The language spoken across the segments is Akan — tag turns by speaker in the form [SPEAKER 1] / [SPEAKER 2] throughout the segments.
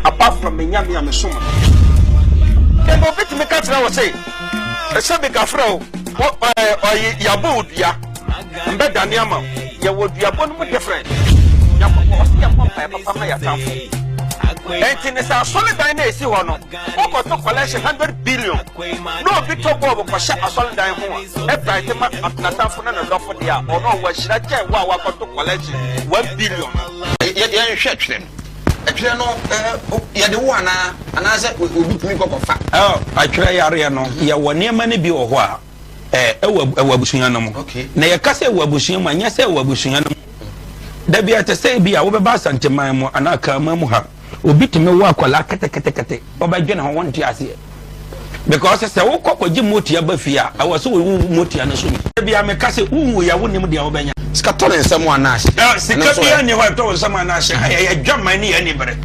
[SPEAKER 1] apart from me nyame amesoma dem obit me ka tira wo say ese be gafra o yabod ya mbe dani ama ya wodua bonu mu different ya papa ma ya tamfo enti ne sa solid dan na esi ho no oko to collection 100 billion no bi to go ko sha solid dan ho e bright ma atamfo na no dofo dia ono wa shira chen wa ko to collection 1 billion
[SPEAKER 2] ya hwe twem atwere no ya de wo ana se obi tumi kokofa
[SPEAKER 3] atwere yare no ya wone ma ne bi wo ho a ewa busunya no mo na ya kase ewa busunya ma nya se ewa busunya no da bi atese bi a wo be ba santeman mo anaka mamu ha obi teme wo akola kete obadwe na ho wonte ase because se wo kokoji motia ba fia awo so wo motia no so da bi a me kase unwu ya wo nim dia wo benya
[SPEAKER 2] sika to ne nsem anase
[SPEAKER 3] sika bi ani ho to nsem anase ya dwaman ni ya ni bere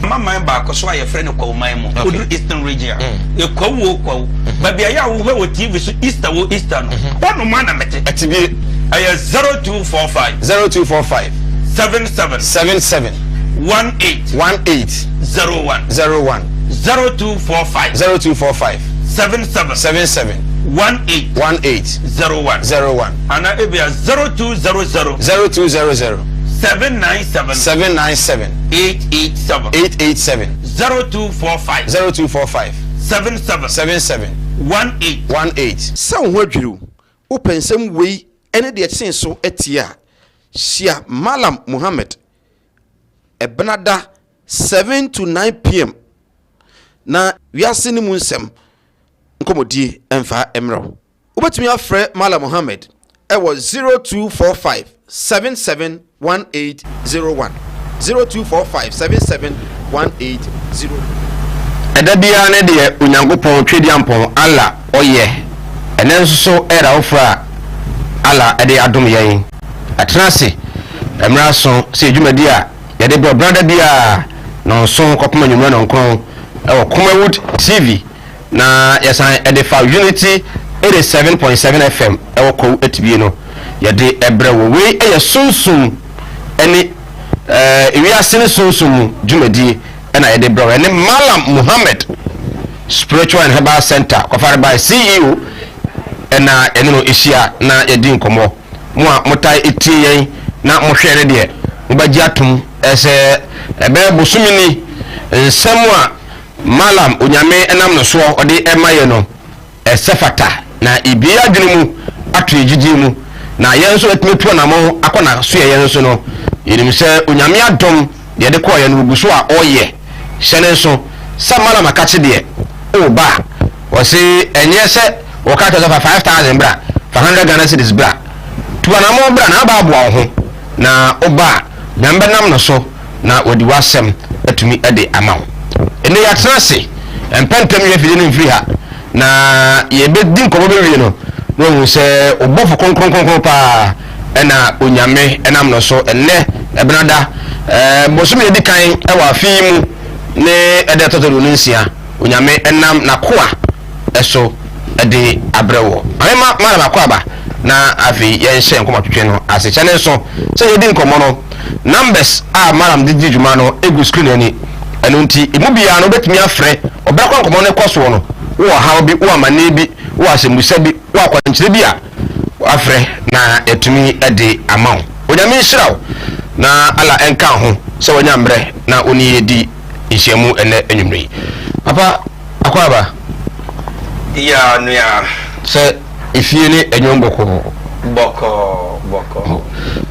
[SPEAKER 3] mama ba ko so aye frɛ no kwawman mu odu eastern region e kwawo ba bia ya wo we TV so easter no wono ma na mete
[SPEAKER 2] atibi
[SPEAKER 3] aye 0245 77 18 01 0245 77 18 01 ana ebia 0200 797 887
[SPEAKER 2] 0245 77 18
[SPEAKER 4] sa wo adwuru wo pensem wei ene de etsen so etia Shia Malam Muhammad ebenada 7 to 9 p.m. na wiase ni mu nsem nkomodi emfa emro obetumi afre Malam Muhammad ewo 0245 771801 0245 771801
[SPEAKER 2] edabia ne de onyankopon twediampon ala oye ene nso so era ofra ala ede adom yen atrase emra so se edwumadi a yede bro brother bia no so kopoma nyumra no nkron ewo Comerwood TV na yesan ede fa Unity 87.7 FM ewo ko etibie no yede ebre wo we eye sunsum eni ewiase ne sunsum dwumadi ena yede bro ene Malam Muhammad Spiritual and Herbal Center kofare by CEO ena ene no ehia na yedi nkomo mo a motai etie na mo hwere de mbaji atum ese ebe bosumini nsem a Malam onyame enam no so ode emaye no esefata na ibia dwene mu atu ejiji mu na yenso etmetu na mo akona so yenso no yenim se onyame adom de de ko ye no buso a oye hyene so sa Malam akache de o ba o se enye se o ka to 5000 bra 500 Ghana cedis bra tuwa na mo bra na ba abo ho na oba na mbenam no so na odi wasem atumi ade amaw ene ya trase empentem ye fide no mfiri ha na ye bedin ko be wie no no se obofo konkron pa ena onyame enam no so enne ebenada bosum ye dikan e wa afimu ne ede totoro nsia onyame enam na koa eso ede abrewo ayema mara kwa ba na afi yen hye nkoma twetwe no ase chane so se yedi nkomo no numbers a Malam didi djuma no egu screen ani eno nti emu bia no betumi afre obekwa nkomo ne koso no wo hawo bi wo amane bi wo asemusa bi wo akwankyere bi a afre na etumi ede amaw onyame nhiraw na ala enka ho se wonya mbre na oni yedi nhyiamu ene enwumre papa akwaba
[SPEAKER 3] ya no ya
[SPEAKER 2] se ifie ni enyon boko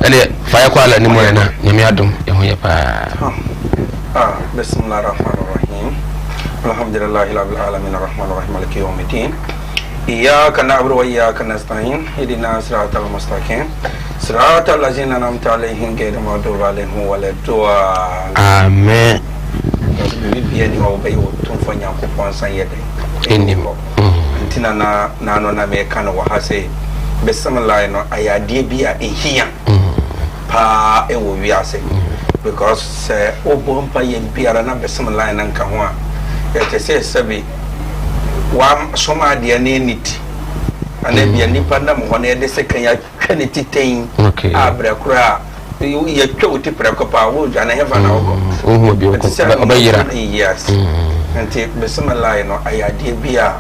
[SPEAKER 2] ele faya kwa la ni mo na nyame adom e ho ye pa
[SPEAKER 1] bismillahirrahmanirrahim alhamdulillahi rabbil alamin arrahmanir rahim maliki yawmiddin iyyaka na'budu wa iyyaka nasta'in ihdinas siratal mustaqim siratal ladzina an'amta alaihim ghayril maghdubi alaihim waladdallin
[SPEAKER 2] amen
[SPEAKER 1] bibi ni wa bayo tun fanya ko ponsan yede
[SPEAKER 2] enimo
[SPEAKER 1] tina na no na me kan wa hase bismillah no ayade bi a ehia pa e wo wiase because se obo mpa ye biara na bismillah na nka ho a e te se sabi wa soma de na niti ana bia nipa na mo na de se kan ya twane titen abra kura you twa uti prekopa wo dwana hefa na wo
[SPEAKER 2] ohu bi obayira
[SPEAKER 1] yes nti bismillah no ayade bia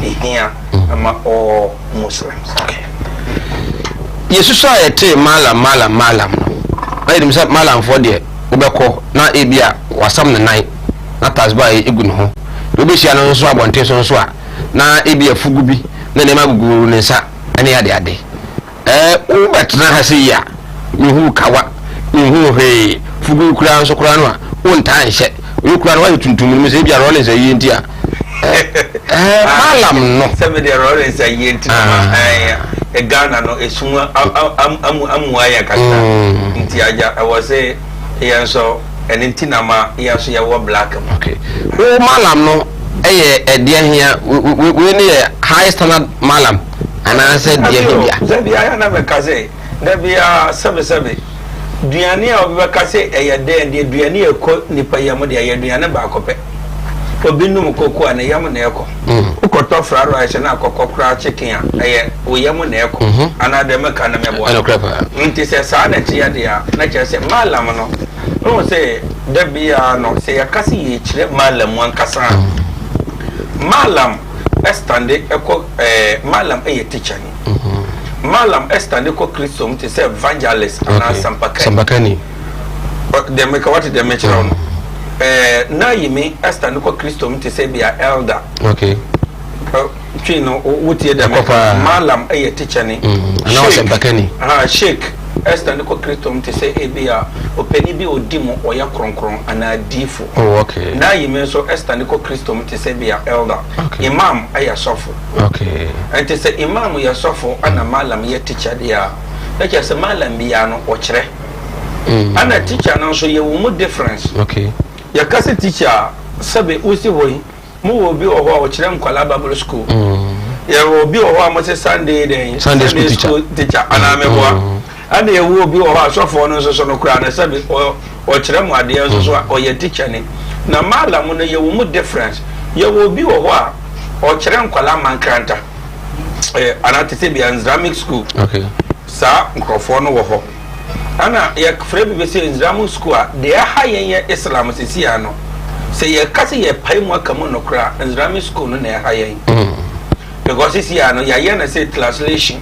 [SPEAKER 1] ehia ama all muslims
[SPEAKER 2] yesu sa yete malam no ayi dem sa malam fo de wobekọ na ebia wasam ne nan na tasba egu ne ho obehia no nso abonte so nso a na ebia fugu bi na ne magugu ne nsa ane ade ubetna hasi ya mihu kawa mihu he fugu kura nso kura no a wonta nhye kura no wa tuntum mu se bia rollins ayi ntia malam no
[SPEAKER 1] se me de rollins ayi ntia Ghana no esuma amuaya kasa nti aja awose yanso enintina ma yanso ya wo black
[SPEAKER 2] okay o malam no eye edie hia we ne high standard malam ana se die hia
[SPEAKER 1] zabia ya na mekaze dabia sebe duane a obekase eye de duane ekọ nipa yam de eye duane ba akọpe obinum koko ana yam na ekọ ukoto fraro aise na akọkọ kra chicken a eye oyam na ekọ ana de meka na mebo nti se sa na tia de a na chese malam no no se dabia no se yakase ye chire malam wan kasa malam estande ekọ malam eye teacher ni malam estande ko Kristo mti se evangelist ana sampakani de meka what de mechira no na yimi estande ko Kristo mti se bia elder
[SPEAKER 2] okay
[SPEAKER 1] twino wutie de malam eye teacher ni
[SPEAKER 2] ana sampakani
[SPEAKER 1] sheik estande ko Kristo mti se bia openi bi odimo oya kronkron ana difu
[SPEAKER 2] okay
[SPEAKER 1] na yimi so estande ko Kristo mti se bia elder imam aya sofu
[SPEAKER 2] okay
[SPEAKER 1] ante se imam ya sofu ana malam ya teacher dia na se malam bia no okire ana teacher no so ye wo difference
[SPEAKER 2] okay
[SPEAKER 1] ya kase teacher sabe usi hoyi mu wo bi oho okire nkwala bible school ya wo bi oho amose Sunday school teacher ana meboa ana ye wo bi oho asofo no so no kura na sabe okire mu ade so so o ye teacher ni na malam no ye wo difference ye wo bi oho a okire nkwala mankranta ana tete bi Islamic school
[SPEAKER 2] okay
[SPEAKER 1] sa nkrofo no wo ho ana ya frɛ bi be se Islamic school a de ha yen Islam sisi ano se ye kase ye pai mu aka mu no kra Islamic school no na ha yen because sisi ano ya ye na say translation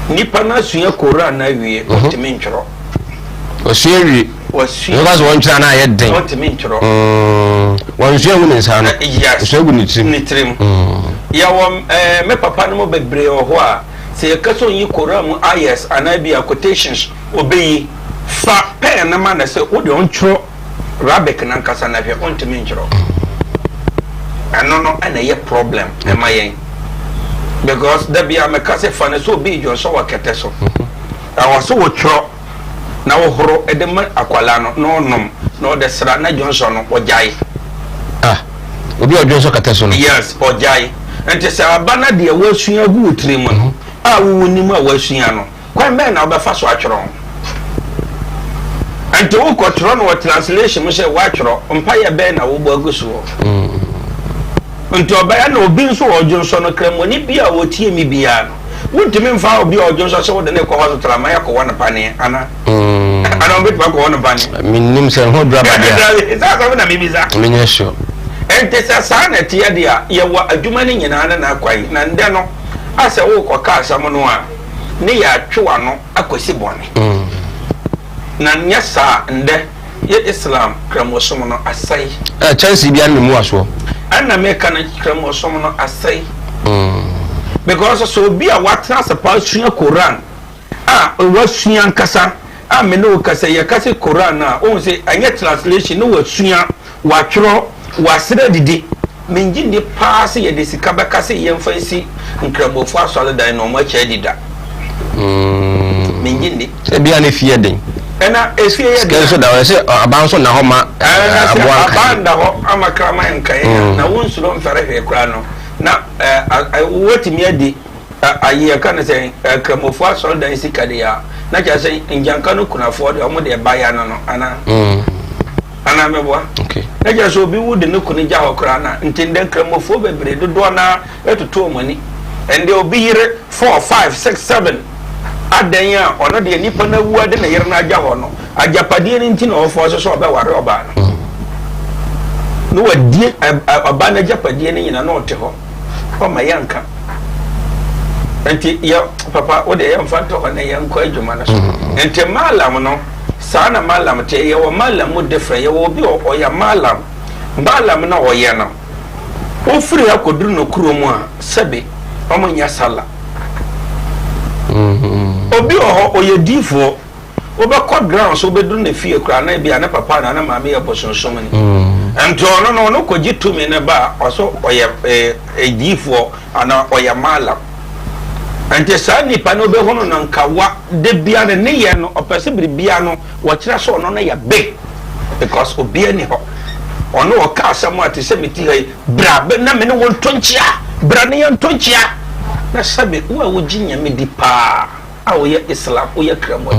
[SPEAKER 1] nipa na sua Quran na wie otimi ntworo
[SPEAKER 2] osuawi because one chana na ye den
[SPEAKER 1] otimi ntworo
[SPEAKER 2] one sua wu nsa no osuagu ni trim ya wo me papa no bebre ho a se ye kaso yi Quran mu ayes anabia quotations obeyi fa pen na ma na se wo de ontworo Arabic na nkasa na hwe ontimi ntworo no ana ye problem e ma yen because da bia me kase fa na so bi jo so wa kete so awaso wo tworo na wo horo e de ma akwala no nom no de sra na Johnson no ojai obi ojo so kete so no
[SPEAKER 1] yes ojai ente se abana de wo sua gu utri mu no a wo ni mu a wo sua no kwan be na obefa so atworo ente wo ko tworo no translation mo se wa tworo mpa ye be na wo bo agusu nti obaya na obi nso ojo so no kremoni bia wo tie mi bia no wuntimi mfa obi ojo so se wo de ne ko hospital ma yakọ wana pane ana ana obi ba ko wana pane
[SPEAKER 2] minim se ho dra ba dia
[SPEAKER 1] za za na mibiza
[SPEAKER 2] menya sure
[SPEAKER 1] ente sa na tie dia ye wa adwuma ne nyina na akwai na nde no ase wo ko ka asam no a ne ya twa no akosi bone na nyasa nde ye Islam kramosom no asai
[SPEAKER 2] chance bia no mu aso
[SPEAKER 1] ana meka na kramosom no asai because so bi a watra sapa sua Quran wa sua nkasa me no kasa ye kasa Quran na o se anya translation no wa sua wa tworo wa sere didi menji ni pass ye de sika ba kasa ye mfansi nkramofo asole dan no ma cha dida menji ni
[SPEAKER 2] se bia ne fie den
[SPEAKER 1] ena efie ye de
[SPEAKER 2] so da we se aban so na ho ma
[SPEAKER 1] aboa abanda ho amakrama nkai na wonsuro mfere hwe kura no na wotimi adi aye kan se kramofo asol dan sika de ya na cha se njanka no kunafo de omo de baya no ana meboa
[SPEAKER 2] okay
[SPEAKER 1] na cha so bi wude no kunu ja hokra na ntinde kramofo bebre dodo na etoto omani ende obi yire 4 5 6 7
[SPEAKER 3] adanya ono de nipa na wu ade na yere na agya ho no agyapade ni nti na ofo so oba ware oba no wadie oba na agyapade ni nyina na ote ho o ma yanka enti ya papa o de yam fanto ho na yanko adwuma na so enti malam no sana malam te ye wo malam mo defre ye wo bi o ya malam na o ye no o firi akoduru no kuromu a sebe o mo nya sala obi o ye difo o be kɔ ground so be duru na fie kura na bia na papa na mama ye bosonsom ni ento no koji tumi ne ba oso o ye difo ana o ye malam ante sa nipa no be hono na nkawa de bia ne ye no opese bia no wo kira so no na ya big because obi ani ho ono o ka asamo ate se meti hai bra be na me ne won tonchia bra ne ye tonchia na sabe wo ginya me di pa a wo ye islam wo ye kramo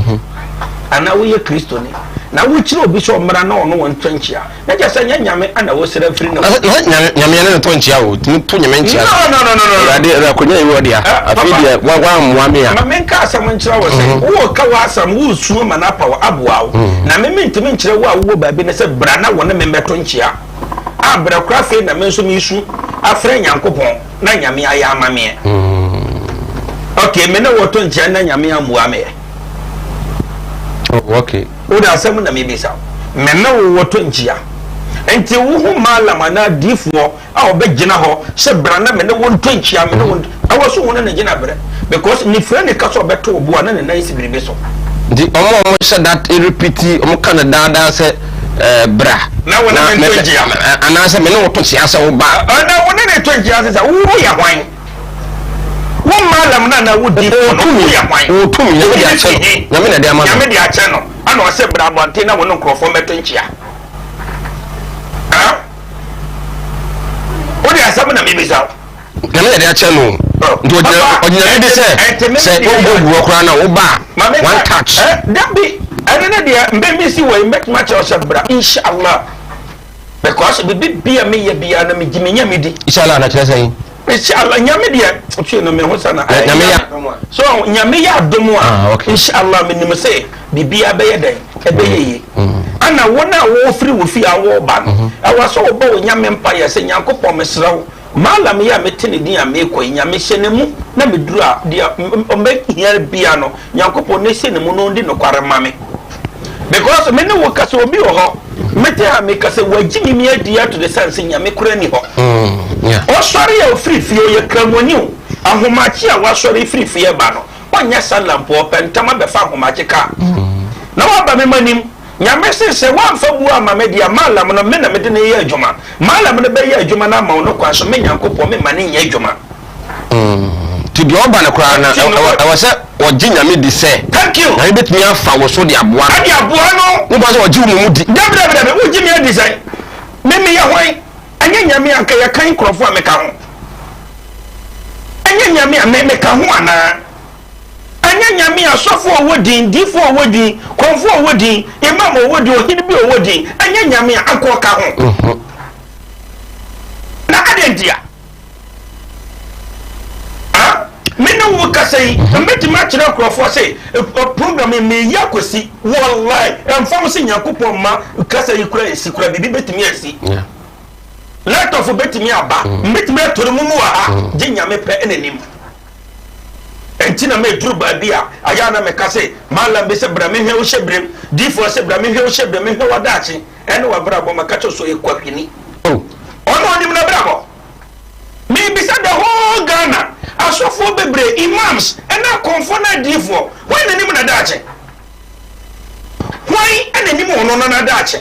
[SPEAKER 3] ana wo ye kristo ni na wo kira obi so mra na ono won tonchia na je sa nyame ana wo sera firi na
[SPEAKER 2] nyame ne tonchia wo to nyame nchia
[SPEAKER 3] no
[SPEAKER 2] rade akonya yi wo dia afi dia wa muame a
[SPEAKER 3] ma men ka asam nchira wo se wo ka wa asam wo su ma na pa wo aboa wo na me mentimi nchira wo a wo ba bi ne se bra na wo ne me tonchia a bra kra fe na me so mi su afre nyankopon na nyame aya amame okay me na wo tonchia na nyame amuame
[SPEAKER 2] okay
[SPEAKER 3] o da asam na me bisa me na wo tonchia enti wo hu malama na difo a obegina ho se bra na me ne won tonchia me ne won awoso won na gina bre because ni friend ka so beto obu na na isi biribe so
[SPEAKER 2] di omo se that repeat omo kan da se bra
[SPEAKER 3] na won na me tonchia
[SPEAKER 2] ana se me ne wo tonchia se wo ba
[SPEAKER 3] na won na tonchia se wo ya hwan wo malam na wo difo wo ya hwan
[SPEAKER 2] wo tumi ya dia che no me na dia ma
[SPEAKER 3] ya me dia che no ana o se bra bonte na won nkrofo metonchia o dia asam na me bisa
[SPEAKER 2] nyame dia che no ndo onyame de se o go okra na wo ba one touch
[SPEAKER 3] that be anana dia mbe mi si we make match o sabra inshallah because be me ye bia na me gimi nyame di
[SPEAKER 2] inshallah na kire sai
[SPEAKER 3] inshallah nyame dia o tue no me ho sana
[SPEAKER 2] nyame ya
[SPEAKER 3] so nyame ya domo a inshallah me nim say bibia be ye den e be ye ana wona wo free wo fi awo ba awaso wo ba wo nyame mpa ye se nyankopon mesrawo malam ya metene din a mekɔ nyame hyɛ ne mu na meduru a dia ombe here bia no nyankopon ne hyɛ ne mu no ndi no kware mame because me ne wo kase obi wo ho mete ha me kase wagimi mi adia to the sense nyame kora ni ho o sɔre ya free fie o ye kramoni o ahomachi a wa sɔre free fie ba no onya salampo pentama be fa ahomachi ka na wa ba me manim nyame se wa mfa bu ama me dia malam no me na me de ne ye adwuma malam no be ye adwuma na ma no kwa so me nyankopɔ me mane ye adwuma
[SPEAKER 2] to di oba na kura na awase oji nyame di se
[SPEAKER 3] thank you
[SPEAKER 2] na betumi afa wo so di aboa
[SPEAKER 3] no
[SPEAKER 2] wo ba so oji mu di
[SPEAKER 3] dabra wo ji me di se me ye hwan anya nyame anka ye kan krofo a me ka ho anya nyame a me ka ho ana anya nyame asofo owodin difo owodin konfo owodin imam owodin ohini bi owodin anya nyame akọ ka ho na adentia me no wo kasai mbeti ma kire krofo say program me yakosi wallahi emfam se yakopon ma kasai kura esi kura bibi betimi esi let of betimi aba mbeti me toro mu wa je nyame pe enenim entina me duru ba bia aya na me kase malam be se bra me hwe wo hyebrem difo se bra me hwe wo hyebrem me hwe wadachi ene wa bra bo makacho so ye kwapini ono onim na bra bo me bisa the whole Ghana asofo bebre imams ena konfo na difo why na nim na dachi why ena nim ono na dachi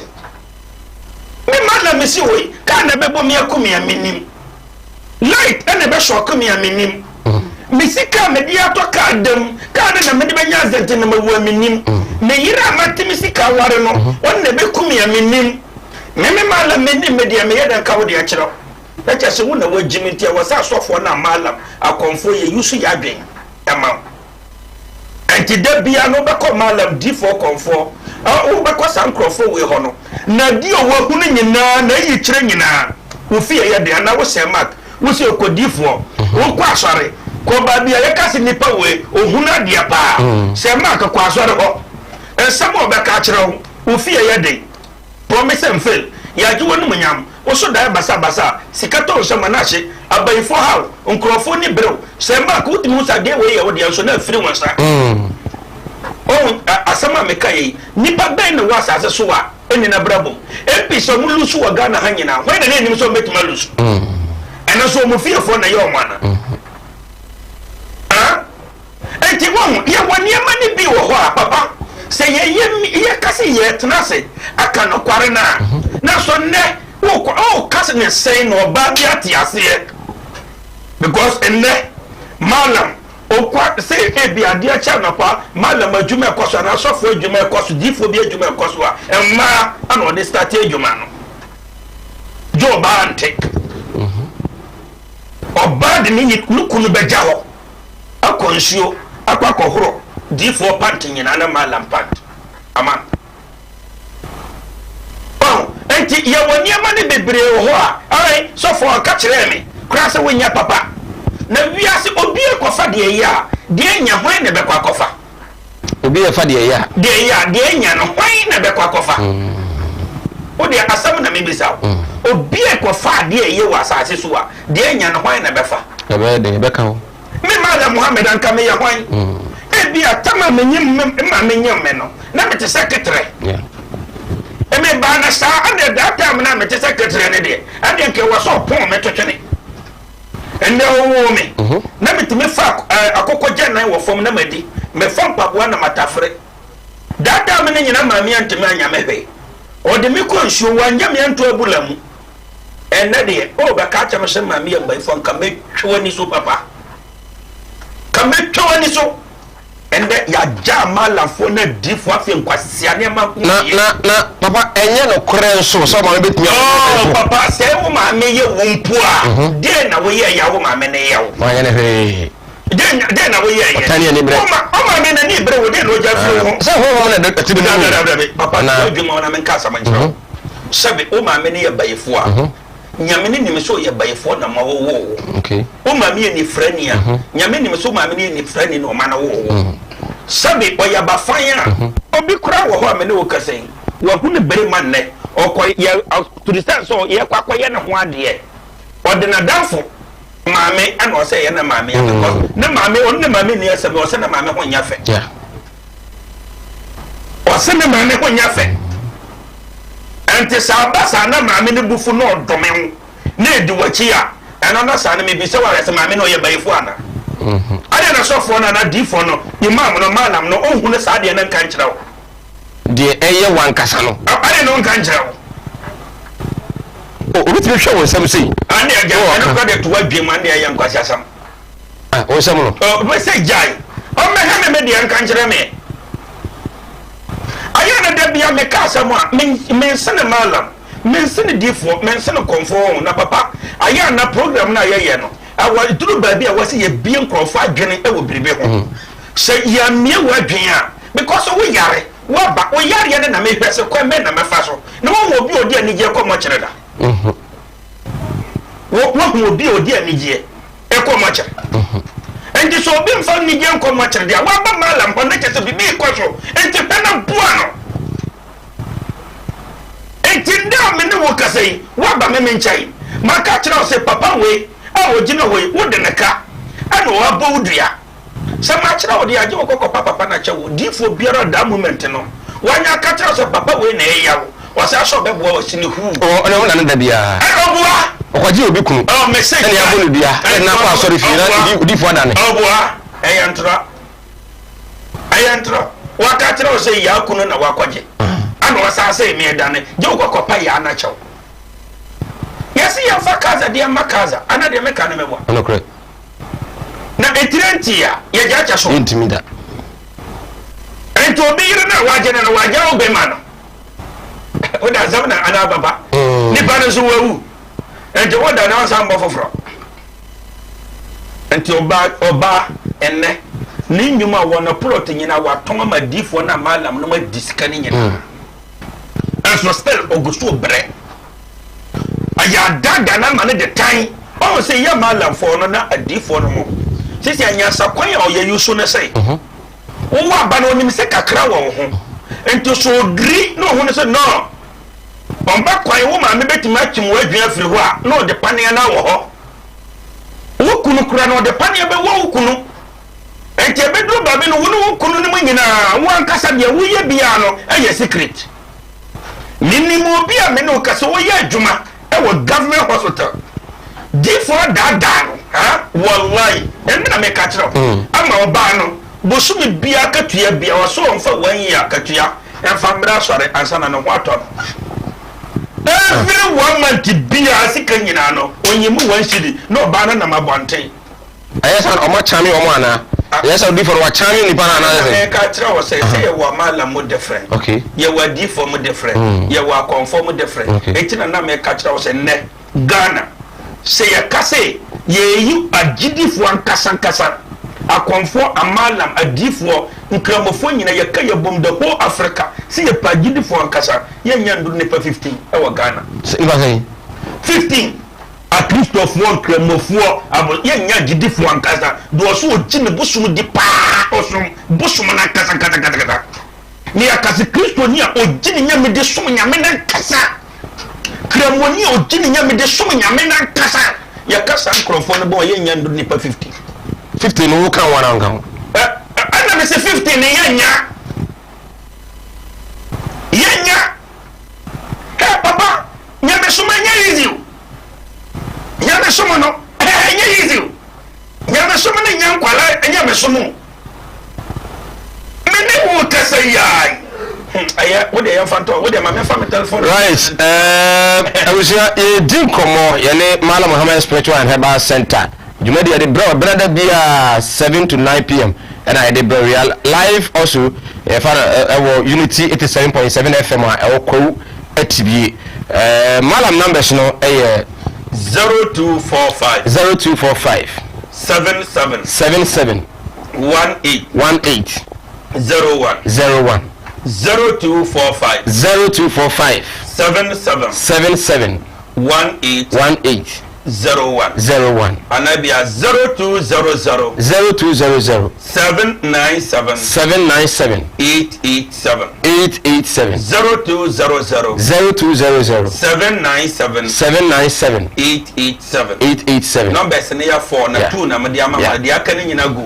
[SPEAKER 3] me malam me si hoyi ka na bebo me akomi aminim light ena be shock me aminim misika media to kadam ka na me de benya zente na mawu aminim me yira mate misika ware no on na be kumi aminim me malam me media me yeda ka wo de akiro eche se wo na wagimi ntia wo sa sofo na malam akonfo ye yusu ya dwen ema anti de bia no be ko malam difo konfo o be ko sankrofo we ho no na di o wa hunu nyina na yi kire nyina wo fie ye de na wo se mak wo se ko difo wo ko asore
[SPEAKER 1] ko ba bia ye kasi nipa we ohuna de pa se ma ka kwa so re ho ensam obeka kire wo fie ye de promise and fail ya ji wonu munyam wo so da basa sikato nsama na hye abayfo haw nkrofo ni brew se ma ka utimi usa de we ye wo de so na afiri won sa asama meka yi nipa ben ne wasa ase so a eni na brabo episo mu lusu wa Ghana hanyina hwe na enim so metuma lusu ena so mu fiefo na ye o mana enti won ye woni amani bi wo ho a papa se ye kase ye tenase aka no kware na so ne wo kase ne sei no ba bi atiase because enne malam okwa se ebi ade a cha na pa malam adwuma ekoso na sofo adwuma ekoso difo bi adwuma ekoso a emma ana o de start adwuma no jo ba ante obad ni nukunu beja ho akonsuo akwakohoro difo pant nyina na malam pant ama enti ya woni amane bebre ho a ai sofo ka kire me kra se wonya papa na wiase obi ekofa de ya de nya hwan na be kwakofa
[SPEAKER 2] obi e fa de ya
[SPEAKER 1] de nya no hwan na be kwakofa o de asam na me bisa obi ekofa de ye wa asase so a de nya no hwan na be fa
[SPEAKER 2] de be ka ho
[SPEAKER 1] me Madam Muhammad an kame ya hwan ebi atama menyim me no na me te secretary me ba na sa ade data me na me te secretary ne de ade nke wo so pon me totwene ende wo me na me te me fa akokko gyan wo fom na madi me fam paboa na matafre data me ne nyina ma me anteme anya me hwe o de me ko nsuo wanya me anto abulamu enne de o ba ka cha me se ma me ba ifon ka me twani so papa ka me twani so ende ya jama la fo na di fo afin kwasia ne ma
[SPEAKER 2] na papa enye no kore so so ma betumi
[SPEAKER 1] papa se wo ma me ye wo mpu a de na wo ye ya wo ma me ne ye wo
[SPEAKER 2] ma ye ne he
[SPEAKER 1] de na wo ye ye
[SPEAKER 2] tani ne bre
[SPEAKER 1] o ma me na ni bre wo de no ja fi ho
[SPEAKER 2] se ho na de tibi
[SPEAKER 1] na papa na dwuma na me kasa man jiro sabe o ma me ne ye bayefo a nyame ne nim so ye bayefo na ma wo
[SPEAKER 2] okay
[SPEAKER 1] o ma me ni frani a nyame nim so ma me ni frani no ma na wo sabe o ya bafanya obi kura wo ho amene wo kasen wo hu ne bere man ne okoy ye to the sense so ye kwakoye ne ho ade o de na danfo maame ana o se ye na maame because ne maame on ne maame ni asebe o se na maame ho nya fe
[SPEAKER 2] yeah
[SPEAKER 1] o se ne maame ho nya fe ante sa na maame ne bufu no dome ho na edi wachi a ana na sa na me bi se wa se maame no ye bayefo ana ade na sofo na difo no imam no malam no ohun ne sa de na kan kirawo
[SPEAKER 2] de eye wan kasa no
[SPEAKER 1] ade no kan kirawo
[SPEAKER 2] o bitime hwe won sam sei
[SPEAKER 1] ande aga na ko de to adwem ande ya nkwasi asam
[SPEAKER 2] o sam no
[SPEAKER 1] o se jai o me ha me de kan kira me aya na de bia me ka asam a men sene malam men sene difo men sene konfo na papa aya na program na ye no awa duru baabi a wasi ye bie nkrofo adwene e wo biribe ho se ya mie wo adwen a because wo yare wo ba wo yare ne na me hwese kwa me na me fa so na wo obi odi anije ko mo kyere da wo obi odi anije e ko mo kyere enti so obi mfa anije ko mo kyere da wa ba malam ko na kyese bibi ko so enti pena bua no enti nda me ne wo kasai wa ba me menchai maka kyere o se papa we awo jina hoyi wode neka ana wa bawdua sama kyerɛ wode agye wokɔ papa na kyɛ wo difo biara da moment no wanya ka kyerɛ sɛ papa we na eyawo wasa so bɛboa wasini hu
[SPEAKER 2] o ne wona ne da bia
[SPEAKER 1] oboa
[SPEAKER 2] okwaji obi kunu
[SPEAKER 1] o message
[SPEAKER 2] ne ya bonu bia na kwa sorry fi na difo ada ne
[SPEAKER 1] oboa eyantra waka kyerɛ sɛ ya kunu na wakɔgye ana wasa sɛ me da ne gye wokɔ papa ya na kyɛw yesi ya fa kaza dia makaza ana de meka na mebwa
[SPEAKER 2] ono kre
[SPEAKER 1] na etirentia ya jacha so
[SPEAKER 2] intimida
[SPEAKER 1] ento obire na waje na waje obema no oda zamna ana baba ni pa no so wawu ento woda na wasa mbo foforo ento oba enne ni nyuma wona plot nyina waton amadifo na malam no ma diskani nyina enso still ogusto bre aya daga na mane de tan o se ya malam fo no na adifo no mo sisi anya sakwan ya oye yusu ne sei wo aba na onim se kakra wo ho enti so dri no ho ne se no omba kwan wo ma me betima atwim wo adwua firi ho a no de pane na wo ho wo kunu kura no de pane be wo kunu enti ebedu ba be no wo kunu ne nyina wo ankasa de wo ye bia no eye secret minimo bia me no kasa wo ye adwuma e wo government hospital different dada ha wallahi na me ka kire ama oba no bosumi bia katua bia wo so mfa wan ya katua emfa mra sore ansana no wato every 1 month bia sika nyina no onyimu wan shiri no ba na mabonten
[SPEAKER 2] ayesa no mo chami o mo ana ayesa di for wa chami ni pana na
[SPEAKER 1] me ka kire wo say wa mala mo different
[SPEAKER 2] okay
[SPEAKER 1] ye wa di for mo different ye wa conform different etina na me ka kire wo say ne Ghana say ya kase ye yi agidifo ankasa akonfo amalam adifo nkramofo nyina ye ka ye bom the whole Africa see ye pagidifo ankasa ye nyandu ne pa 15 e wa Ghana
[SPEAKER 2] iba say
[SPEAKER 1] 15 at least of one nkramofo abo ye nya gidifo ankasa do so ogine busum di pa osum busum na ankasa kata ni akasi Kristo ni ogine nya me de sum nya me na ankasa kramoni ogine nya me de sum nya me na ankasa ya kasa nkrofo no bo ye nyandu ne pa 50
[SPEAKER 2] no kan wana ngan
[SPEAKER 1] ana me se 50 ne yenya papa nya me suma nya easy nya me suma no nya easy nya me suma ne nya nkwala nya me suma me ne wo kasa yai aya wo de yanfanto wo de ma me fa me telephone
[SPEAKER 2] right awusia e din komo ye ne Malam Muhammad Spiritual and Herbal Center Jumadi at the brother bia 7 to 9 p.m. and I did burial live also Unity 87.7 FM or ATB Malam numbers no
[SPEAKER 1] 0245 77 18 01 0245 77 18 01 anabia 0200 797 887 0200 797 887 numbers ne ya 4 na 2 na media mama dia kan nyina go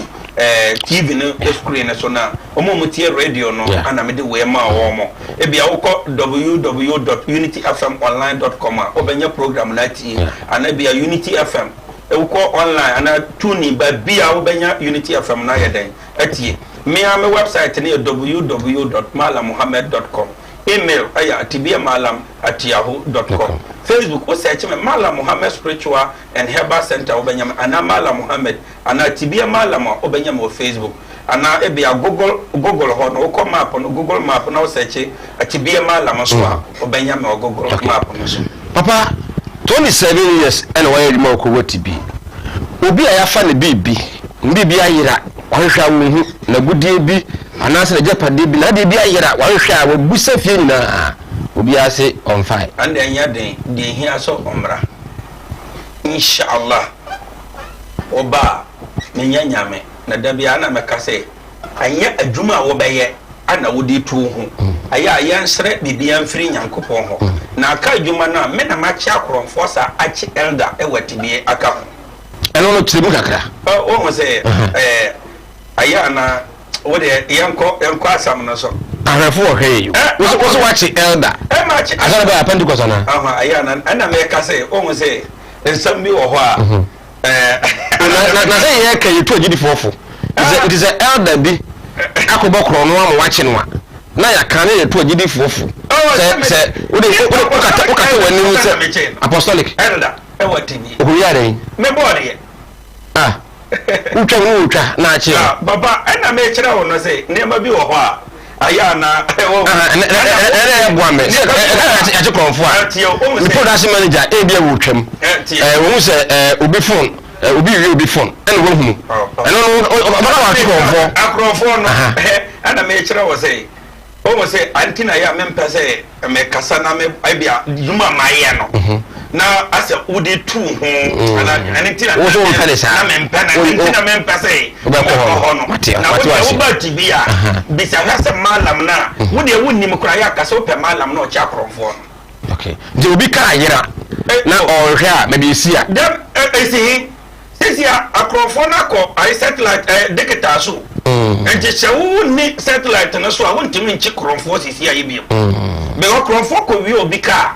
[SPEAKER 1] TV no screen so na omo tie radio no ana me de we ma omo e bia wo www.unityfmonline.com obenya program na ti ana bia Unity FM e wo online ana tuni ba bia obenya Unity FM na yeden atie me am website ne www.malamuhammad.com email aya tibiamalam@yahoo.com Facebook o search me Malam Muhammad Spiritual and Herbal Center obenya ana Malam Muhammad ana tibia Malam obenya mo Facebook ana ebia Google ho no ko map no Google map na o search tibia Malam so obenya me Google map no so
[SPEAKER 2] papa 27 years and why you mo ko wotibi obi ayafa ne bibi bibi ayira wanhwa wo na gudie bi anase japade bi na de bi ayira wanhwa wo busa fie na obi ase on fire
[SPEAKER 1] and enya den de hia so omra inshallah oba menya nyame na da bia na meka se anya adwuma wo beye ana wodi tu ho aya yansre bibia mfiri nyankopon ho na aka adwuma na me na machi akoromfo sa achi elder ewatibie aka ho
[SPEAKER 2] eno no tribu kakra
[SPEAKER 1] o mo se aya na wo de yanko asam no so
[SPEAKER 2] arafo hwe wo wachi elder
[SPEAKER 1] machi
[SPEAKER 2] asana ba Pentecost na
[SPEAKER 1] aya na ana me ka se o mo se ensam bi wo ho a
[SPEAKER 2] na say ye ka yitu agidi fofo it is a elder bi akobo kro no am wachi no na ya kan ye to agidi fofo se wo de ukata wani se apostolic
[SPEAKER 1] elder ewatibie
[SPEAKER 2] o yare
[SPEAKER 1] me body
[SPEAKER 2] utwa na achi
[SPEAKER 1] baba ana me kire wo no say nema bi wo ho a aya na
[SPEAKER 2] bua me achi konfo a the production manager e bia wo twam wo se obi phone obi wi obi phone ene wo hu eno no baba wa achi konfo
[SPEAKER 1] akrofo no ana me kire wo say o mo say antina ya me mpese me kasa na me bia duma maye no na asa wode tu ho ana tina
[SPEAKER 2] wo so mfane sa
[SPEAKER 1] na mempa say
[SPEAKER 2] ho no
[SPEAKER 1] na wo ba tibia bisa hasa malam na wode wonnim kura ya kasa wo pe malam na o cha kromfo
[SPEAKER 2] okay je obi ka yira na o hwe a me bi sia
[SPEAKER 1] dem esi sisia akromfo na ko ai satellite deketa so enti chewu ni satellite na so a wontimi nchi kromfo sisia yebiem be o kromfo ko wi obi ka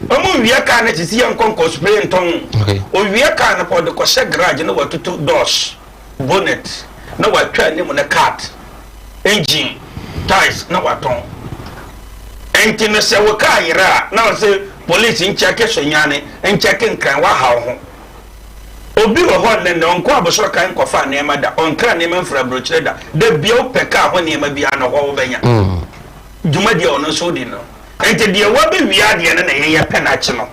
[SPEAKER 1] omo wiya ka na tisi yankonko spray nton o wiya ka na pod ko she garage na watutu doors bonnet na watwa ni mo na cart engine tires na waton enti na se wo ka yira na se police ncheke so nyane ncheke nkran wa hawo ho obi wo ho ne nko abosoro kan ko fa na da onkra ne manfra brochire da bia o peka ho ne ma bia na ho wo benya juma dia ono so di no ente dia wa be wia dia na ye penachi no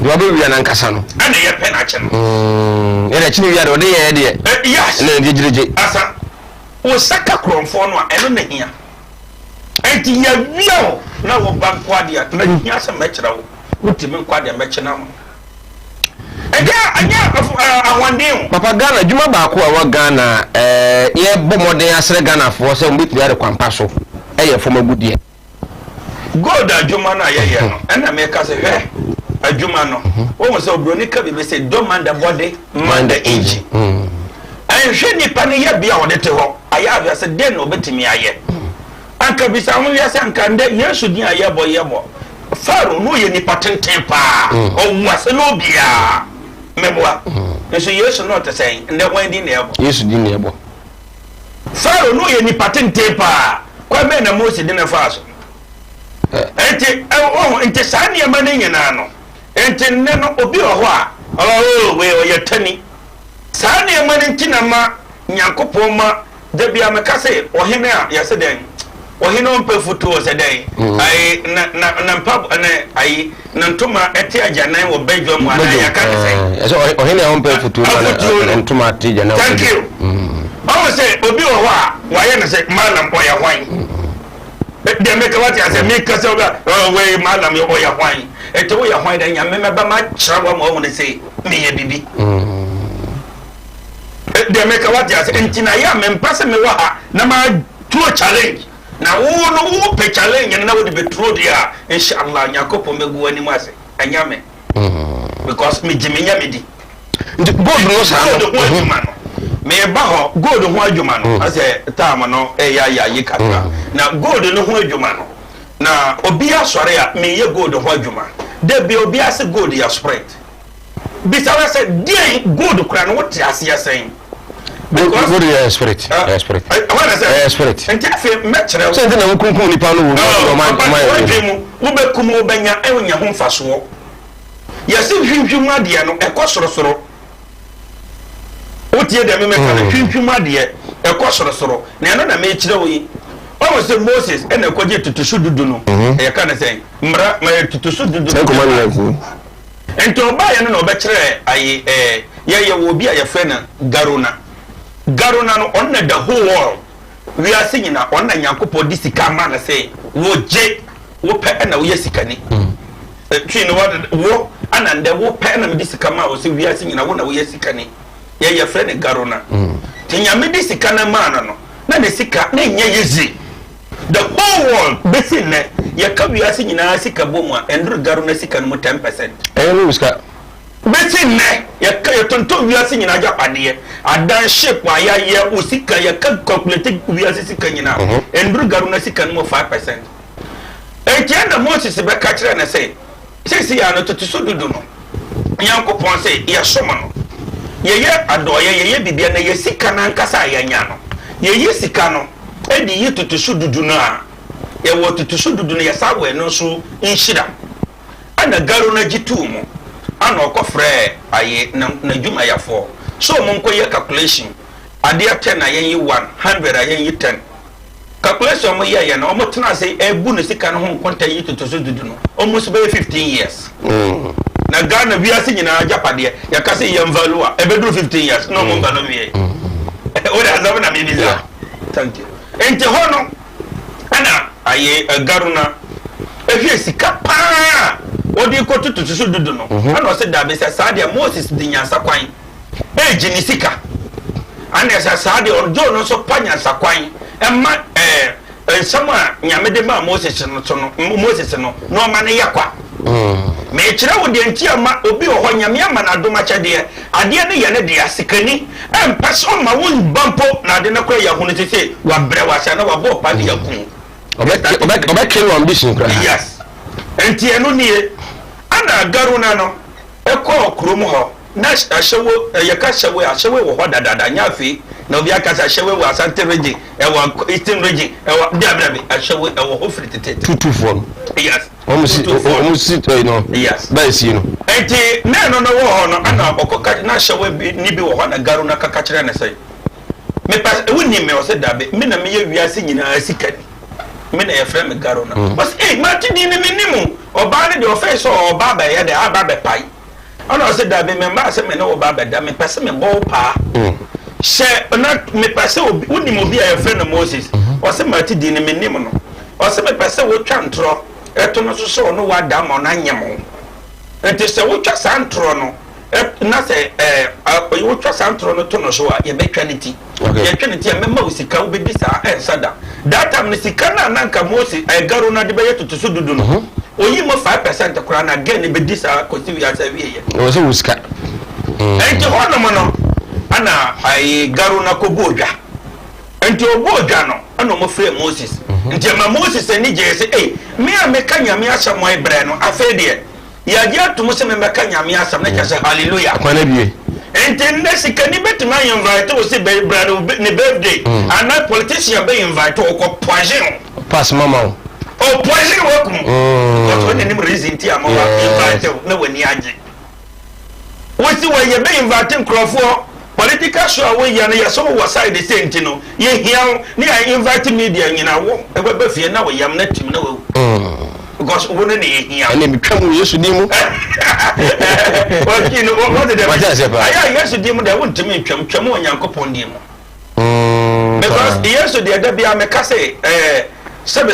[SPEAKER 2] wa be wia na nkasa no
[SPEAKER 1] ana ye penachi no
[SPEAKER 2] ye na chini wia do de ye de
[SPEAKER 1] yes
[SPEAKER 2] na de jireje
[SPEAKER 1] asa o saka kromfo no eno na hia ente ya wia na wo ban kwadia na hia se mechira wo utimi kwadia mechina mo anya awande
[SPEAKER 2] papa Ghana juma ba ko wa Ghana ye bomoden asere Ghana fo se mbi piare kwampa so eye fo magudie
[SPEAKER 1] God adwuma na ye no na me ka se hwe adwuma no wo mo se obroni ka be se don't man the body man the age hwe ni pa ne ya bia wo de te ho aya avia se den no betimi aye anka bisa ho ya se anka nde Yesu din aye bo faro no ye ni patenten pa o wase no bia meboa so Yesu no te say nde wan din na ebo
[SPEAKER 2] Yesu din na ebo
[SPEAKER 1] faro no ye ni patenten pa kwa me na Moses din na faso ente sani ya mane nyina no ente ne no obi ho a we o yetani sani ya mane ntina ma Nyankopon ma da bia me kase ohene a yase den ohene on pe futu o se den ai na mpab na ai na ntoma ete ajanan wo bedwo mu ana ya ka kase
[SPEAKER 2] so ohene on pe futu na ntoma ate ajanan
[SPEAKER 1] thank you o se obi ho a wa ye na se malam boy ya hwan de make what ya say me kase we malam yo ya hwan ete wo ya hwan da nya me ba ma chira wa mo ne say me ye bibi de make what ya say entina ya me mpase me wa ha na ma tuo challenge na wo no wo pe challenge na wo de betro dia inshallah Nyakopo megu ani mase anya me because me jiminya me di
[SPEAKER 2] god no sa
[SPEAKER 1] me ba ho god ho adwuma no ase time no ya yikata na god no ho adwuma no na obi asore a me ye god ho adwuma de bi obi ase god ya spread bisawa se die god kura no wote ase yasen
[SPEAKER 2] because god ya spirit ya spirit
[SPEAKER 1] what is it
[SPEAKER 2] spirit
[SPEAKER 1] enti afi metre
[SPEAKER 2] so enti na kunkum ni pa no wo
[SPEAKER 1] wo be kum wo benya enya ho mfaso yesi hwinhwim ade no ekosorosoro otie de me meka hwinhwim ade ekosorosoro na eno na me kire wo yi o se Moses ena koje tutusu dudu no e ka na sen mra ma tutusu dudu enti oba ye no na obekire ayi ye wo bi a ye fe na Garona no on the whole world we are singing na on na Nyankopon di sika ma na say wo je wo pe na wo yesikani twi no wo ana nde wo pe na me di sika ma wo say we are singing na wo yesikani ye friend Garona tinya me di sika na ma no na ne sika na nya yezi the whole world besin ne ye ka we are singing na sika bomu a endru Garona sika no 10%
[SPEAKER 2] no sika
[SPEAKER 1] betin ne ya tonto wiase nyina japade adan shape wa ya usika ya ka calculate wiase sika nyina enduru Garona sika no 5% etienda Moses be ka kire na say sisi ya no totiso dudu no Nyankopon say ya soma no ye adoye ye bibia na ye sika na nkasa ya nya no ye sika no edi ye totiso dudu na ye wo totiso dudu no ya sawe no so inshira ana Garona jitu mu ana okofre aye na juma ya 4 so mo nkoye calculation ade 10 na yen yi 100 ayen yi 10 calculation mo ye na omo tena say ebu no sika no ho konta yi totoso dudu no almost be 15 years na Ghana biase nyina japade ya ka say yem value a ebedu 15 years no mo ngano me o da zabu na me biza thank you ente hono ana aye Garona ehwe sika pa
[SPEAKER 3] odi ko tutu so dudu no ana o se da be sa dia Moses di nyansa kwan eji ni sika ana sa dia orjo no so panya sa kwan emma sama nyame de ma Moses no no ma ne yakwa me kire wo de nti ama obi wo nyame ama na doma kyade ade ne ye ne de asikani empese o ma wo bampo na de na kwa ya hunu tete wa bre wa sha na wa bo pa de yakun
[SPEAKER 2] obe kill ambition kra
[SPEAKER 3] yes enti eno nie ana garuna no ekọ krom ho na ahyewo yeka ahyewo wo ho dadada nyafi na obi akasa ahyewo wo Asante region ewo Eastern region ewo diabrabe ahyewo ewo ho free tete
[SPEAKER 2] 224
[SPEAKER 3] yes
[SPEAKER 2] almost no
[SPEAKER 3] yes
[SPEAKER 2] ba si no
[SPEAKER 3] enti na no wo ho no ana okoka na ahyewo ni bi wo ho na garuna kaka kire na sai me pas woni me o se dabe me na me ye wiase nyina asikani me na ye frɛ me garuna but ma ti di ni minimu oba ne de office oba ba ye de aba be pai ana se dabe me ma se me na oba ba da me pese me bo pa she na me pese obi woni mo bi a ye frɛ no Moses o se ma ti di ni minimu no o se me pese wo twa ntro eto no so no wa da mo na nyem enti se wo twa sa ntro no na se wo twa sa ntro no to no so a ye be twa ni ti ye twa ni ti me ma usika wo be bi sa sada that time ni sika na nanka Moses garo na de be yetutu so dudu no oyi mo 5% kura na again ni be di sa ko ti wi asa wi ye
[SPEAKER 2] o so usika
[SPEAKER 3] enti hono mo no ana garo na ko bodwa enti obodwa no ana mo frɛ Moses enti ma Moses ni je se me a me ka nyame asam o ebre no afa de ya je atum se me ka nyame asam na kase hallelujah
[SPEAKER 2] kwana bie
[SPEAKER 3] enti nesika ni betima invite o se be brado ni birthday and na politician be invite o ko poison
[SPEAKER 2] pass mama
[SPEAKER 3] o poison wo kum o to ni reason ti ama wa invite na wani age wo si wo ye be invite nkrofo political show we ya na ya so wo side say nti no ye hia ni I invite media nyina wo e be fie na wo yam na tim na wo because wo ne ye hia
[SPEAKER 2] ene bitwam Yesu di mu
[SPEAKER 3] okay no what the aya Yesu di mu da wo ntimi twam onyankopon di mu because Yesu de da bia me ka say sebe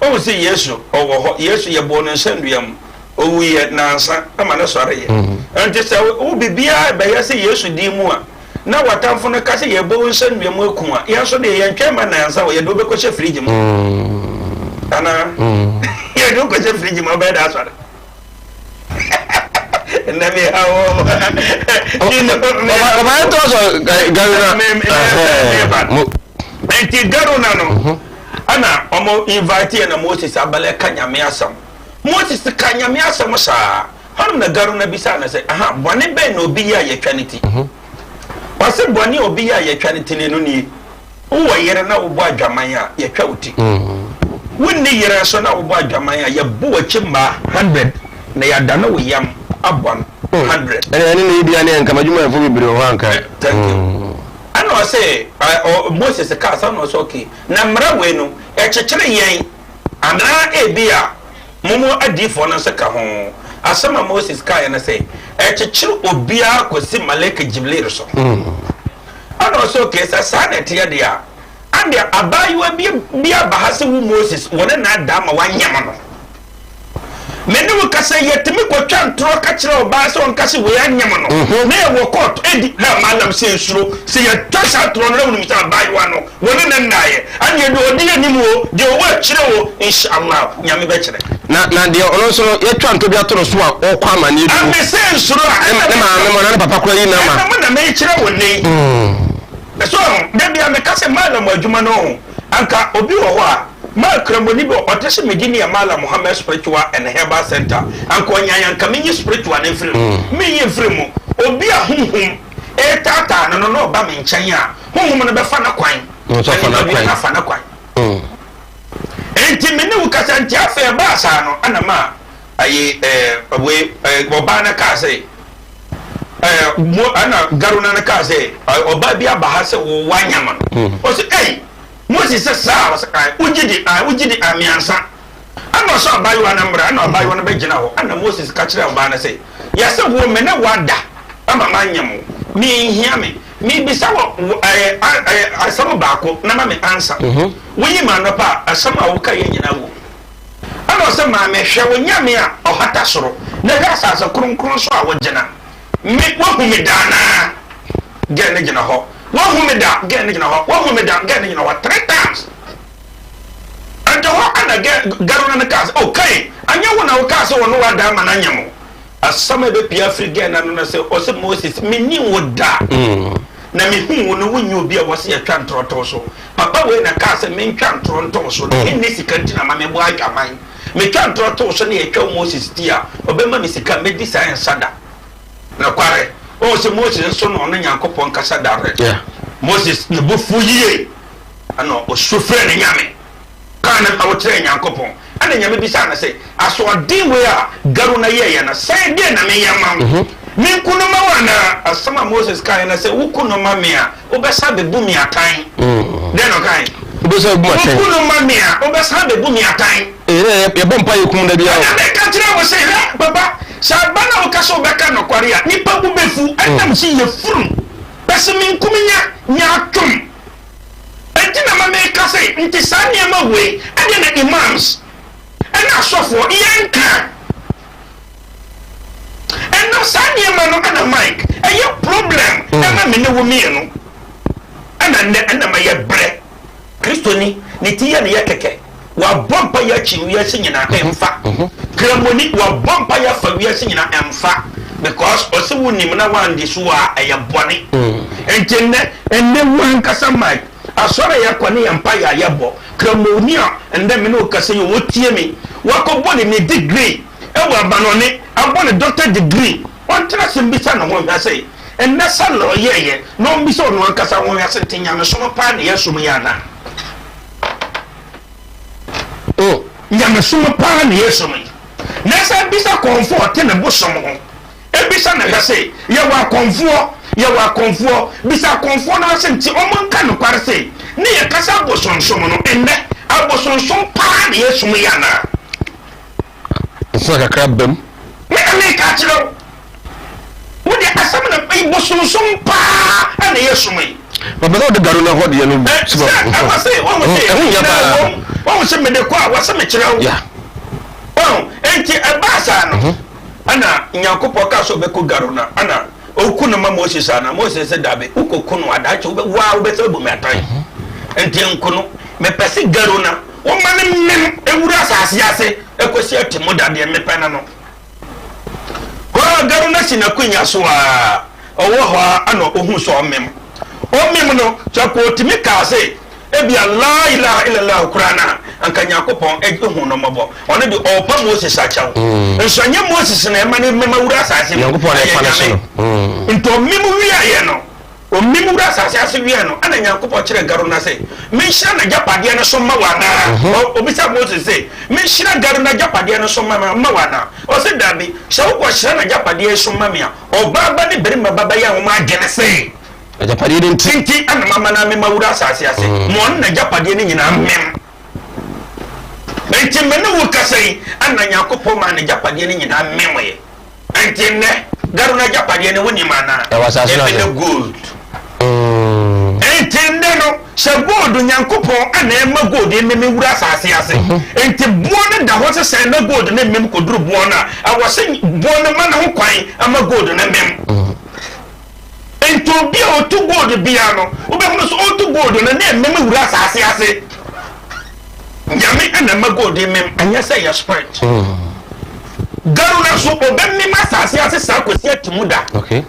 [SPEAKER 3] o si Yesu o ho Yesu ye bo no nsanduam o wuye nansa ama na sore ye enti se wo bibia be ye say Yesu di mu a na watamfo no ka say ye bo nsanduam aku a ye so de ye ntwema nansa wo ye do be ko she fridge mu ana ye do ko she fridge mu be da sore na me hawo
[SPEAKER 2] ba to so garuna
[SPEAKER 3] enti garuna no ana omo invite na Moses abale kanyame asam Moses kanyame asam sa han na garuna bisa na say aha bone be na obi ya yetwaniti wase bone obi ya yetwaniti ne no ni wo yere na wo bo adwaman a yetwa wuti wonni yere so na wo bo adwaman a ye bo wachimba 100 na ya dana wo yam abon 100
[SPEAKER 2] ene ne bia ne nka majuma efo bibire ho anka
[SPEAKER 3] thank you ano say Moses ka sa no so okay na mra we no e chekere yen amra ebia mumu adifo no se ka ho asama Moses ka ya na say e chekere obia kosi malaka Jibril so ano so okay sa na tie dia ande abayiwa bia bahase wu Moses wona na da ma wanyam no meni wo kase yetimi ko twantro ka kire oba se on kase we anyam no na ye wo court edi na malam se nsuro se ye twasa tro no wonu mita baiwa no woni na naye anye do odi anim wo de wo kire wo inshallah nyame be kire
[SPEAKER 2] na de ono so ye twanto bia toro so a o kwa amane du
[SPEAKER 3] ame se nsuro a
[SPEAKER 2] na ma na papa ko yi na ma
[SPEAKER 3] na me kire wo ni so de bia me kase malam adwuma no anka obi wo ho a ma kramboni bo otese medini ya mala Muhammad spiritual and herbal center anko nyanyan kamenyi spiritual na free me yi free mu obi a hunhum tata no ba me nkyɛn a hunhum no be fa na kwan
[SPEAKER 2] so fa na
[SPEAKER 3] kwan enti me ne wo kasa nti afa ba sa no ana ma ayi we oba na ka say mo ana garuna na ka say oba bi aba ha say wo wanyama o say Moses says, Ujidi Amiansa. I know so by one number, I know by one beggar, and Moses catcher of Bana say, yes, a woman, a wonder. I'm a maniam. Me, hear me. Me be some I some backo, Namame answer. We man up a summer okay in a ana se ma me hwe wonyame a ohata soro na hwe asase kronkron so a wogena me wahu me dana ge ne gina ho wahu me da ge ne gina ho wahu me da ge ne gina ho 3 times anta ho ana ge garuna ne kas okay anya wona wo kas wono wa da ma na nyamo asama be pia frige na no se o se Moses menni wo da na me hu wono wonyu obi a wose atwa ntroto so papa we na kas me ntwa ntroto so ne sika ntina ma me bo adwaman me twa ntroto so ne atwa Moses tia obema me sika me di science sada na kware o se Moses so no no Nyankopon kasa dare Moses ne bo fuyiye ano o sofre ne nyame kana awotre Nyankopon ana nyame bisa na se aso odin we a garu na ye na sai de na me yamam me kuno ma wana asama Moses kan na se wukuno ma me a obesa be bu mi atan de no kan
[SPEAKER 2] obesa bu atan wukuno ma me a obesa be bu mi atan ye bompa ye kum da bia o
[SPEAKER 3] na ka tira wo se baba sabana o kaso be kan no kware a nipa bu befu atam si ye furu bese me nkuminya nya atom entina ma me ka se nti sania ma we ade na imams ana sofo yanka eno sania ma no ana mic eye problem ana me ne wo mi no ana ma ye bre kristoni ni tiya ne yakeke wa bompa ya chi wi asinyina emfa kramoni wa bompa ya fa wi asinyina emfa because osewu nim na wan di so a eye bone entenne enne wan kasa mic asore ya kwani ya mpa ya yebo kramonia ende me no kasa yo wotie me wakobo ne degree e wa banone abone doctor degree on trust mbisa no ho say enne salo yeye no mbisa no kasa ho ya sentinya me so pa ne yesum ya na nyame so pa ne yesum nessa bisa comfort ne bosom ho e bisa na ya say ye wa comfort yawa konfo bisa konfo na senti o mon kan kware sei ne ye kasa abosonsom no enne abosonsom pa ne yesum yana
[SPEAKER 2] so ka krabem
[SPEAKER 3] me ka chiro wo de asam na abosonsom pa ne yesum
[SPEAKER 2] baba do garu na hodi no
[SPEAKER 3] so I say wo se me de kwa wo se me chiro
[SPEAKER 2] ya
[SPEAKER 3] enti ebasa no ana Nyankopon ka so be ko garu na ana okuno ma Moses ana Moses se dabe ukokuno adacho be wa wo be se bu metan enti enkuno me pese garona wo mane mem ewura asase ase ekosi atimo dade me pena no ko garona sina kunya so a owo ho ana ohun so mem o mem no chako timi ka se ebi la ilaha illallah qur'ana anka Nyankopon ehun no mobo one de opa Moses achawo enso anya Moses na emane memawura asase
[SPEAKER 2] Nyankopon e fa na so
[SPEAKER 3] into mimu wiya ye no o mimu wura asase ase wiya no ana Nyankopon kire garo na se menhira na japade no so ma wana o bisa Moses se menhira garo na japade no so ma wana o se dabi se wo ko hira na japade so ma me a o baba ne berima baba ya wo ma agene se
[SPEAKER 2] japade din
[SPEAKER 3] tinti ana mama na memawura asase ase mo na japade ni nyina mem enti mene wo kasai ana Nyankopon ma na japade ni nyina memwe enti ne garo na japade ne woni mana e gold entende no se gold Nyankopon ana e ma gold e meme wura asase ase enti buo ne da ho se na gold ne mem ko duru buo na awose buo ne mana ho kwan ama gold ne mem enti obi o tu gold bia no obe ho so o tu gold ne meme wura asase ase nyame ana ma gold e mem anya say your spirit garu na so obemmi masase ase sa kwesi atimuda
[SPEAKER 2] okay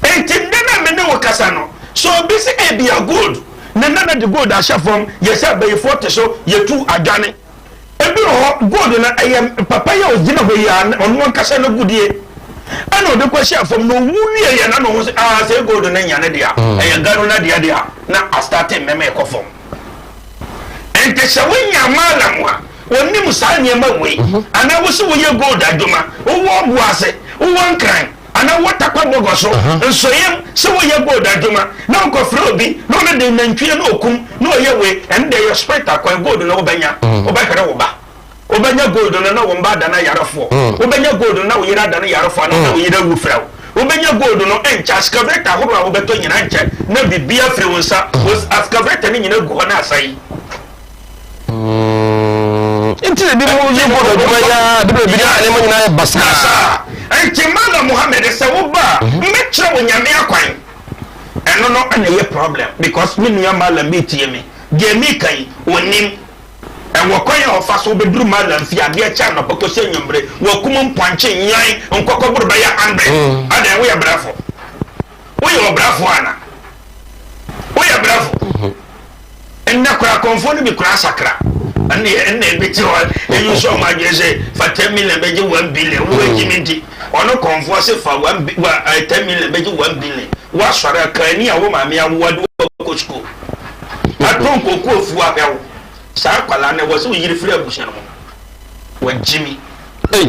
[SPEAKER 3] enti ndena me ne wakasa no so bisi e bia gold nana de gold a shafom ye sha be forte so ye tu adwane ebi ho gold na ayem papa ya ogina ho ya onu kasa na gudie ana de kwa shafom no wunie ye na no say gold na nya ne dia e garu na dia na astarte meme ekofom enti shawanya malamwa wonni musanya mawe ana wo se wo ye gold adoma wo buase wo nkran ana wota kwa bogoso nsoyem se wo ye gold adoma na ko frobi no na de nantwie na okum na oye we and dey respect akwa gold na obanya obakare wo ba obanya gold na wo mba da na yarafo obanya gold na wo yira da na yarafo na wo yira wufra obanya gold no encha excavator ho na wo beto nyina nche na bibia fre wonsa was excavator ni nyina go na asai
[SPEAKER 2] Enti bi mo yi bo do ya de bi na ne mo nyina basa.
[SPEAKER 1] Enti Malam Muhammad se wo ba metre wo nyame akwan. Eno no ana ye problem because me nua Malam be tie me. De mi kan wonim wo kwan ya ofa so beduru Malam fi ade a cha no pokose nyombre wo kum mpwanche nyan nkokko buru ba ya andre ada wo ya brafo wo ya brafo ana wo ya brafo enna kura konfo ni bi kura sakra enne beti ho enyu so ma gese fa 10 million beje 1 billion wo ejimenti ono konfo se fa 10 million beje 1 billion wa swara kani a wo ma me awode ko school aton ko fu apewo sa kwala na wo se yiri free abusia no wa jimi wa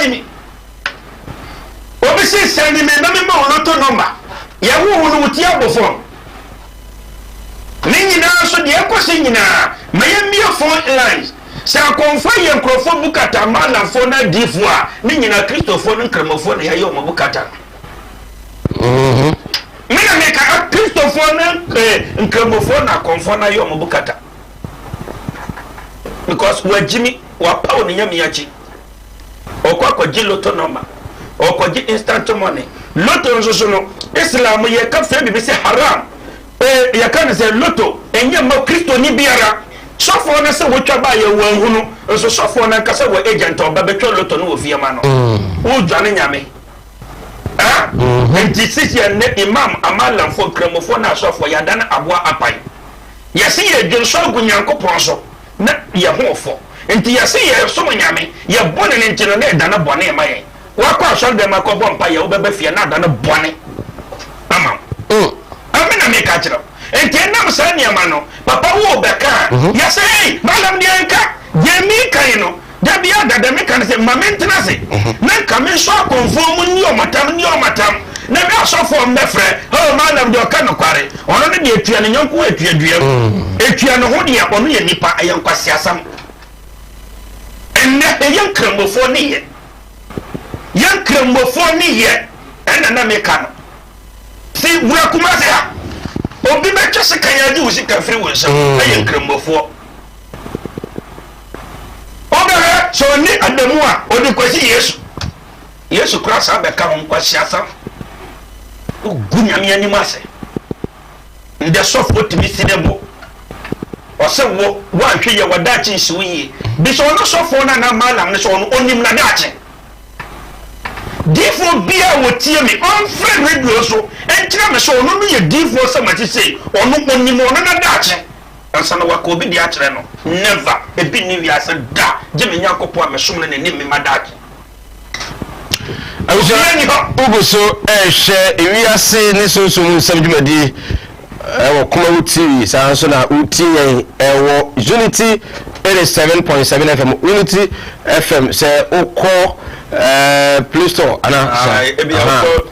[SPEAKER 1] jimi obi se send me na me ma loto number ya wo no wuti abofo ni nyina so de ekosi nyina mayemia phone lines sa konfa ye nkrofo bukata Malam phone na difo a ni nyina Christopher no nkramofo na yayo mo bukata mina me ka Christopher no nkramofo na konfa na yayo mo bukata because wajimi wa pawo ni nyame yachi okwa loto number okwa instant money loto nso no Islam ye ka fe bi se haram ya kan se loto enye mo Kristo ni biara sofo na se wotwa ba ye wanhunu nso sofo na ka se wo agent oba betwa loto no ofie ma no wo dwane nyame enti sisi ne imam Malam fo kramofo na sofo ya dan aboa apan ya se ye dwonso agunyankopon so na ye hoofo enti ya se ye so nyame ye bone ne ntino na dana bone ma ye wakwa so dem akobọ mpa ye wo beba fie na dana bone ama amena me ka kira enti enam sa niama no papa wo beka ya se hey Malam dia enka je mi kan no da bia da me kan se mamentena se na ka me so akonfo mu ni omatam na me asofo mbefre Malam dia ka no kware ono ne de etua ne nyonko etua etua no ho dia ono ye nipa ayankwasi asam enne yankramofo ni ye ena na me kan si wura kuma se ha obi be twese kan ya di wo sika firi wo nsa ayen kremofo obe so ni adamu a odi kwasi Yesu Christ be ka hon kwasi asam ogunyame ani mase nde sofo timi sidebo o se wo wa hwe ye wadachi nsiwi bi so no sofo na Malam ne so no onim na dachi difo bia wotie me on friend radio so enkyira me so ono no ye difo se ma tise ono onimo ono na dache ansa na waka obi dia kyere no never ebi ni wi ase da je me nyakopo a me som ne ni me madache
[SPEAKER 2] awuso ubuso ehwe ewi ase ne so mu nsam dwumadi ewo kuma TV sa so na uti ewo Unity 87.7 FM Unity FM se ukọ Play Store ana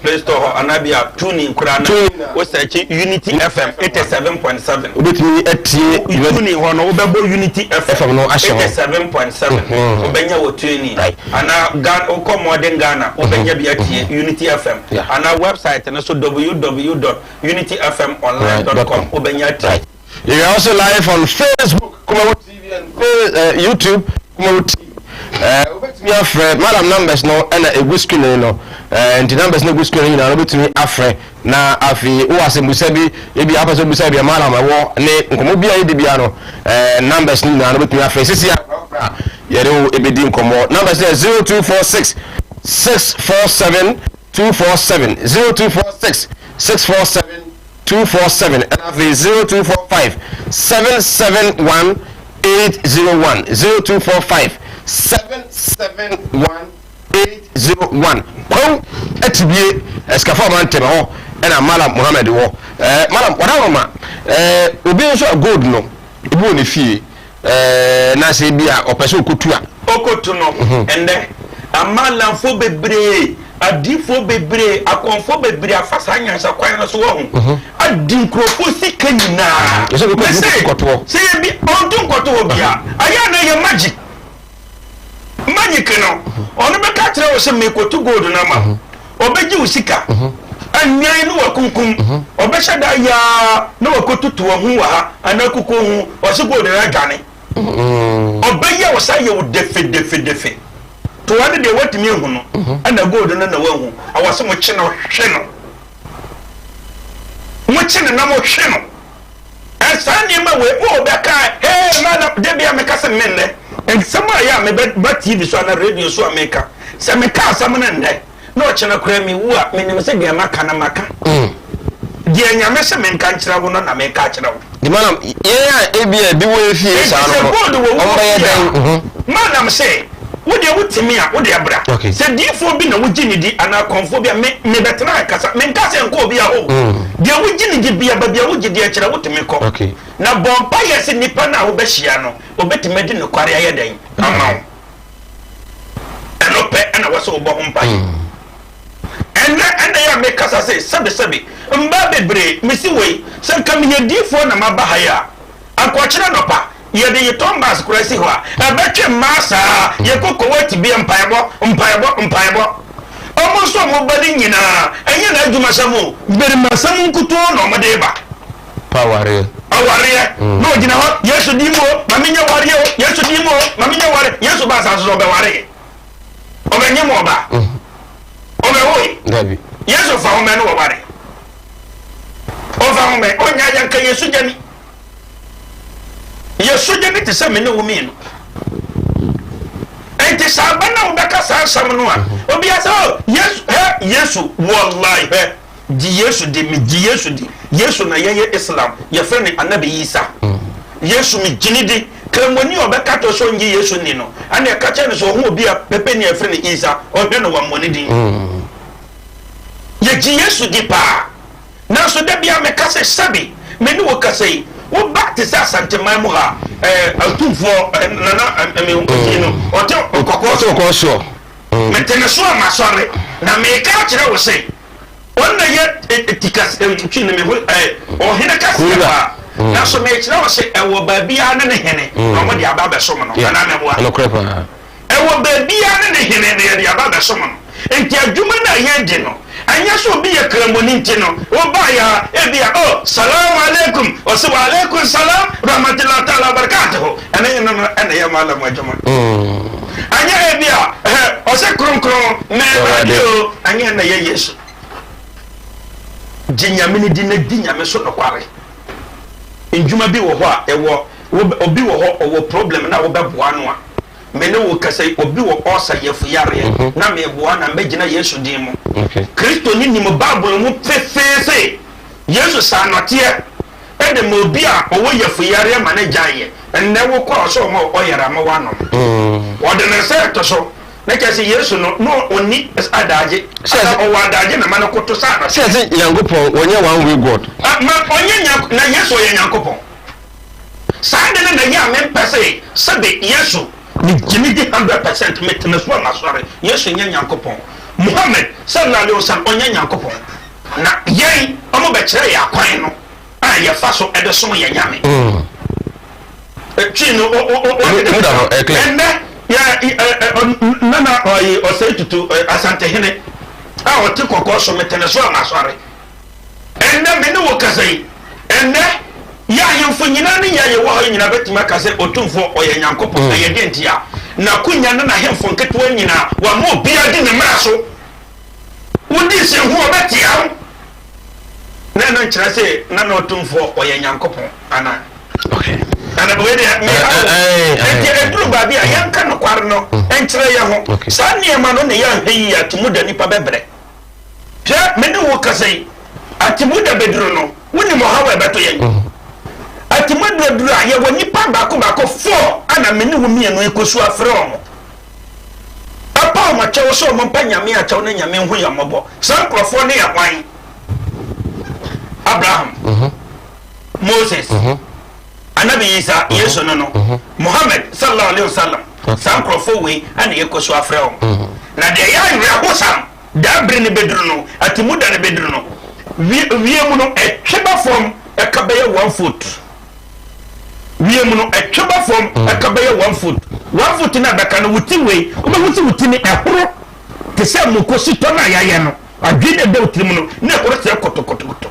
[SPEAKER 1] Play Store anabia tuning kurana o search Unity FM 87.7
[SPEAKER 2] obetumi etie
[SPEAKER 1] tuning hono obebo Unity FM
[SPEAKER 2] no ahye
[SPEAKER 1] 87.7 obenya wo tuning ana Ghana o ko modern Ghana obenya bi etie Unity FM ana website na so www.unityfmonline.com obenya tie.
[SPEAKER 2] You are also live on Facebook, Kumawu TV and YouTube, Kumawu TV. We have Malam numbers no and a good screen no and the numbers no good screen na obetumi afre na afi o asembusabi ebi apaso busabi Malam awo ne nkomo bia yedi bia no numbers ni na obetumi afre sisi yere o ebedi nkomo numbers 0246 647 247 0246 647 247 and afi 0245 771 801 0245 771-801. Kon etibie eskafa mante ho ena Malam Muhammad wo Malam wadawoma obi nso gold no ibu ne fie na se bia opeso kotua
[SPEAKER 1] okotu no ende Malam fo bebre adifo bebre akonfo bebre afasa nyansa kwan no so wo ho adinkrofo sika nyina
[SPEAKER 2] so ko koto
[SPEAKER 1] se bi ondun koto bia aya na ye magic no ono be ka kire wo se me kotu gold na ma obeji usika anyan no wakunkum obehya da ya no wakotu to ho wa ha anakuko ho o se gold na dwane obeye wo say wo defe to one de watimi ehu no ana gold no na wahu awase mo kye no hwe no mo kye na mo hwe no asani ma we o be ka madam de bia me kase menne en sama ya me ba TV so na radio so America se me ka asam na nde na o kye na kura mi wu a me nim se de maka na maka de nyame se me nka nkyira wo no na me ka kyira wo
[SPEAKER 2] di madam ye ebia bi wo efie sa no o be den
[SPEAKER 1] madam se wo de wutimi a wo de abra se difo bi na wo gini di ana konfo bi me betena kasa me nka se nko bi a ho de wo gini di bia ba bia wo gidi a kyira wutimi ko na bompa yesi nipa na wo be hia no obetime di no kware aye den amaw eno pe ana wo so wo bo hompa ena ya me kasa se sebe mba bebre misi wei se kam ye difo na maba ha ya akwa kyira no pa ye de tombas kurasi ho a ebetwe masa ye kokko wati bi mpaebo omo so mo badi nyina enye na adwuma samu beri masamu nkuto no mo de ba
[SPEAKER 2] power
[SPEAKER 1] aware no gina ho yesu dimo maminya ware o yesu dimo maminya ware yesu ba sa so be ware o benye mo ba o be hoyi
[SPEAKER 2] dabi
[SPEAKER 1] yesu fa ho me no ware o fa ho me o nya yanka yesu jani yesu jani te se me no wumi no enti sabana ubeka sa sam no a obi asa yesu wallahi di yesu di mi di yesu di yesu na ye islam ye frene anabi isa yesu mi jinidi kremoni obeka to so ngi yesu ni no ane ka che no so hu obi a pepe ni frene isa o hwe no wa moni di ye di yesu di pa na so da bia me ka se sabi me ni wo ka se wo back to Sante Maimu ha atumfo nana no ote
[SPEAKER 2] kokoso
[SPEAKER 1] metene so amasore na me ka kire wo se wonna ye tikas twin me o hene ka se ba na so me kire wo se ewo babia ne hene no mo dia ba beso mo no na me boa
[SPEAKER 2] no krepa
[SPEAKER 1] ewo babia ne hene ne dia ba beso mo no enti adwuma na ye de no anya so bi ya kramoni ntino o ba ya ebia salamu alaikum wa alaikum salam rahmatullahi ta'ala barakatuh ana ya malam wajama anya ebia o se kron me radio anya na ya yesu jinyamini dinyame so no kware njuma bi wo ho a ewo obi wo ho owo problem na wo beboa no a mene wo kasai obi wo osa yefu yare na me boa na megina yesu din mu kristo ni ni mo bible mu fefefe yesu sa note e de mo bi a owo yefu yare ma na jaye enne wo kwa so mo oyara ma wano wo de na se to so na kase yesu no oni adaje o wadaje na mana koto sa na
[SPEAKER 2] se yankopon wonye one way god
[SPEAKER 1] ma onye na yesu ye yankopon sa de na ya me pese sabe yesu ni jimi di 100% metene so na sore yesu nya nyankopon muhammad sallallahu alaihi wasallam onya nyankopon na yei omo be kire ya kwan no a ye fa so ede so ye nyame chino ende ya nana oyi osetutu asante hene a oti kokko so metene so na sore ende me ne wo kasai ende ya yemfo nyina ne ya ye wo ha nyina betima ka se otumfo oye nyankopon na ye dentia na kunya na hemfo nketo nyina wa mo bia di ne mra so wodi se hu obetia na nkyira se na otumfo oye nyankopon ana
[SPEAKER 2] okay
[SPEAKER 1] ana we de me e duru ba bia yanka no kwar no enkyira ye ho sa ne ma no ne ya hyi ya tumuda nipa bebre je me ne wo kasai atimuda bedru no woni mo hawa beto ye atimadru a ye woni pa bako 4 ana meni wo mienu ekosu afre omo apa ma chewo so mo pa nyame a chewo na nyame hu ya mobo san krofo ne ya kwan Abraham Moses anabi Isa Yesu no Muhammad sallallahu alaihi wasallam san krofo we ana ekosu afre omo na de ya nwe hosam da bre ne bedru no atimuda ne bedru no wie mu no etweba fom ekabeye 1 foot wie mu no etweba fom ekabeye 1 foot 1 foot na beka no wuti we wuti ni ehoro te se mu kosi to na yaye no adwene de wuti mu no na ehoro se kotokoto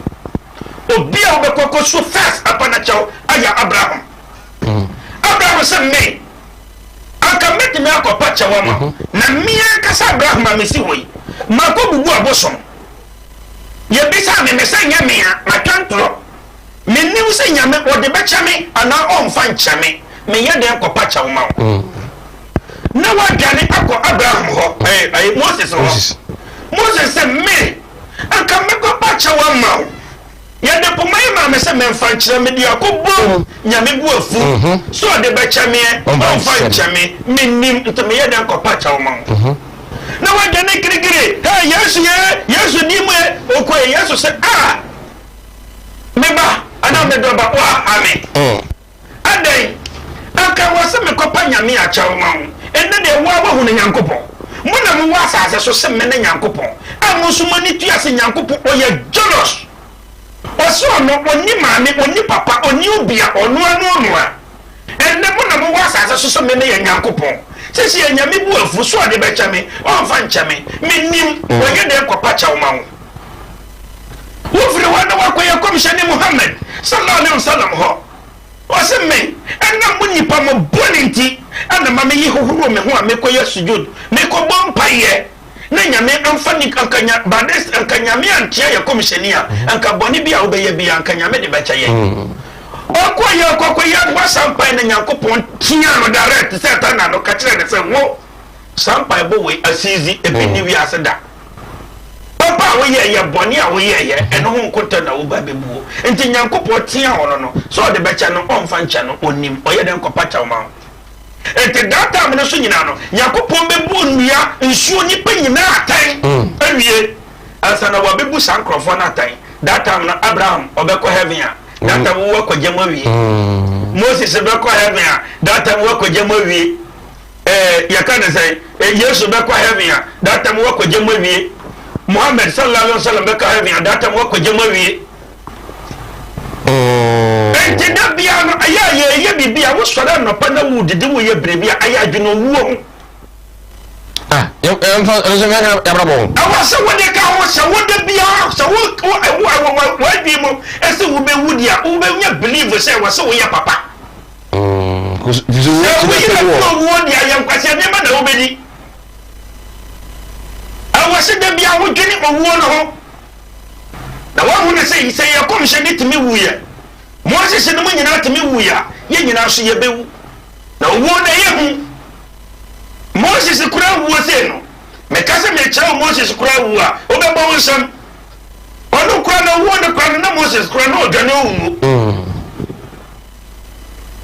[SPEAKER 1] obi a obekoko so fast apana chaw aya Abraham se me aka metime akopa chawa ma na mia kasa Abraham amesi hoyi mako bubu abosom ye bisa me mesa nyamea matwantro me niw se nyame ode becha me ana omfa nchame me ye de akopa chawa ma na wa gane akọ Abraham ho Moses ho Moses se me aka me akopa chawa ma ya de pomai ma me se me mfa nchire me di akobo nyame bu afu so de becha me omfa nchame me nim to me ye de akopa chawa ma na wa gane kirigiri Yesu ni mu okoye Yesu se meba ana me do ba wa ame adai aka wase me kopa nyame a chawo ma enne de wa hu na Nyankopon mo na mo wa asase so se me na Nyankopon amusumo ni tuase Nyankopon oye jealous oso no oni maame oni papa oni obia ono anu a enne mo na mo wa asase so se me na Nyankopon sisi ya nyame bu afu so ade be chame onfa nchame menim oye de kopa chawo ma wo firi wa na wakoye komshane Muhammad sallallahu alaihi wasallam ho wase me enna mu nipa mo boninti ana ma me yi hohoro me ho a me koye sujud me ko bompaye na nyame amfa ni kankanya bades kankanyame antia ya komshane a anka boni bia wo be ye bia kankanyame de be chaye okoye wasampai na Nyankopon tia no direct se ta na no ka kire ne se wo sampai bo we asizi ebini wi aseda papa wo ye boni a wo ye eno ho nkonta na wo ba bebuo enti Nyankopon tia hono no so de becha no onfa ncha no onim oye de nkopa cha ma enti data me no so nyina no Nyankopon bebu nnua nsuo ni pa nyina atan awie asana wa bebu sankrofo na atan data me no Abraham obekọ heaven a data mu wako jama wie Moses beko heaven a data mu wako jama wie yakana say Yesu beko heaven a data mu wako jama wie Muhammad sallallahu alaihi wasallam beko heaven a data mu wako jama wie enti da bia no aya ye bibia wo sore no pa na wu didi wo ye brebia aya adweno wuo awase wode ka ho se wode bia se wo bi mo ese wo be wudia wo be nya believe se wo se wo ya papa wo dia ya nkwase ne ma na wo be di awase de bia wo dwene owuo no ho na wo hu ne se ya komhye ne timi wuye Moses ne mo nyina timi wuya ye nyina so ye bewu na owuo na ye hu Moses kura wuo se no me kase me kira Moses kura wuo a obeba wonsam ono kura na wuo ne kura na Moses kura na odwane wuo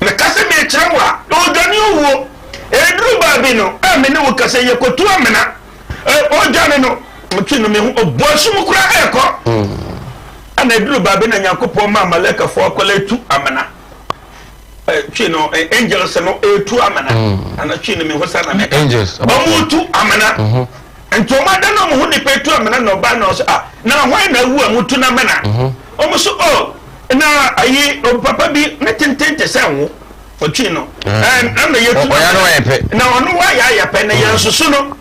[SPEAKER 1] me kase me kira wa odwane wuo edru ba bi no me ne wo kase ye kotu amena odwane no mutunu me hu obosum kura eko ana edru ba bi na Nyankopon ma malaka fo akoletu amena chino angels no etu amana ana chino me hosa na
[SPEAKER 2] angels
[SPEAKER 1] amutu amana ento ma da no mo ni petu amana no ba no so na hwan na wu amutu na amana o so na ayi papa bi na tentente se wo o chino na yetu na ono wa ya pe na yansusu no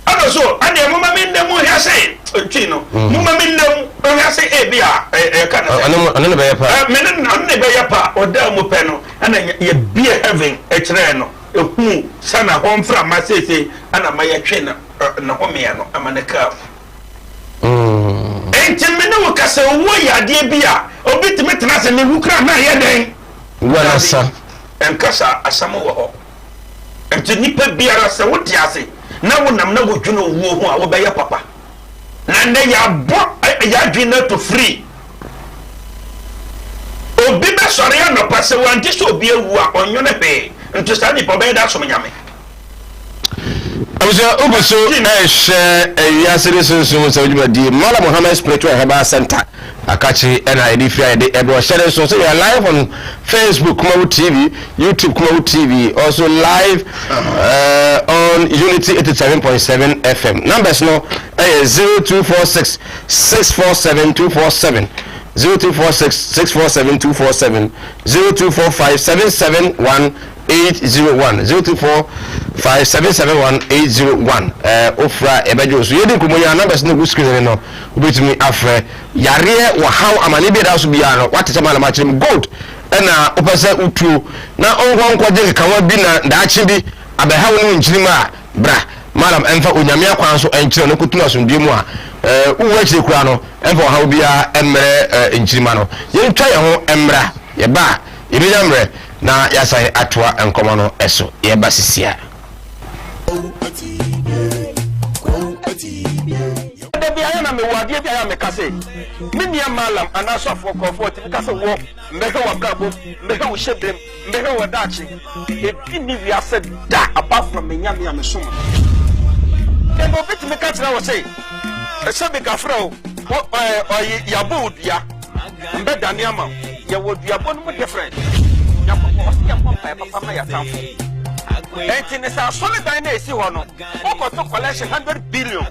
[SPEAKER 1] ano so ade mo ma min dem hia se chino mo ma min dem hia se e bia kana
[SPEAKER 2] ano be ya pa
[SPEAKER 1] menen ano be ya pa oda mo pe no ana ye bia heaven e kire no ehu sana ho mfra ma sese ana ma ye twe na ho me ya no amaneka enti mena wo kase wo ya de bia obitime tena se ne hukra na ye den
[SPEAKER 2] wala sa
[SPEAKER 1] enkasa asamo wo ho enti nipa biara se wo ti ase na wo nam na wo dwuno wo ho a wo be ya papa na ne ya bo ya dwuno to free obi be sore ya no pase wanti so obi ewu a onyo ne pe nto sa ni po be da so nyame
[SPEAKER 2] abuja obuso share ya series so so di Mala Muhammad Spiritual Herbal Center akachi na edifia edo share so you are live on Facebook Kumawu TV, YouTube Kumawu TV, also live on Unity 87.7 FM. Numbers no 0246 647 247 0246 647 247 0245 771 801 0245771801 ofra ebejo so yedi komo ya numbers no screen no obetumi afre yare wa how amane bi da so bia no watete mala ma kyerem gold na opese utu na onko je kanwa bi na daachi bi abehawo no nkyirima bra malam emfa onyame akwan so enkyire no kutuna asomdie mu a uwa kyire kura no emfa hawo bia emre nkyirima no yentwa ye ho emra ye ba yebeja mre na yasai atwa enkomo no eso ye ba sisia
[SPEAKER 1] bi aya na me wade bi aya me kase menia malam anaso afo kofo ti kase wo mbehwe wakabo mbehwe wo shebrem mbehwe wo dachi e bi ni wi ase da apart from menya me amesum endo bit me ka tira wo sei e se be gafra o yabud ya mbeda ni ama ye wo duabo no mo different ya papa ma ya tamfo enti sa solid na esi ho no oko to collection 100 billion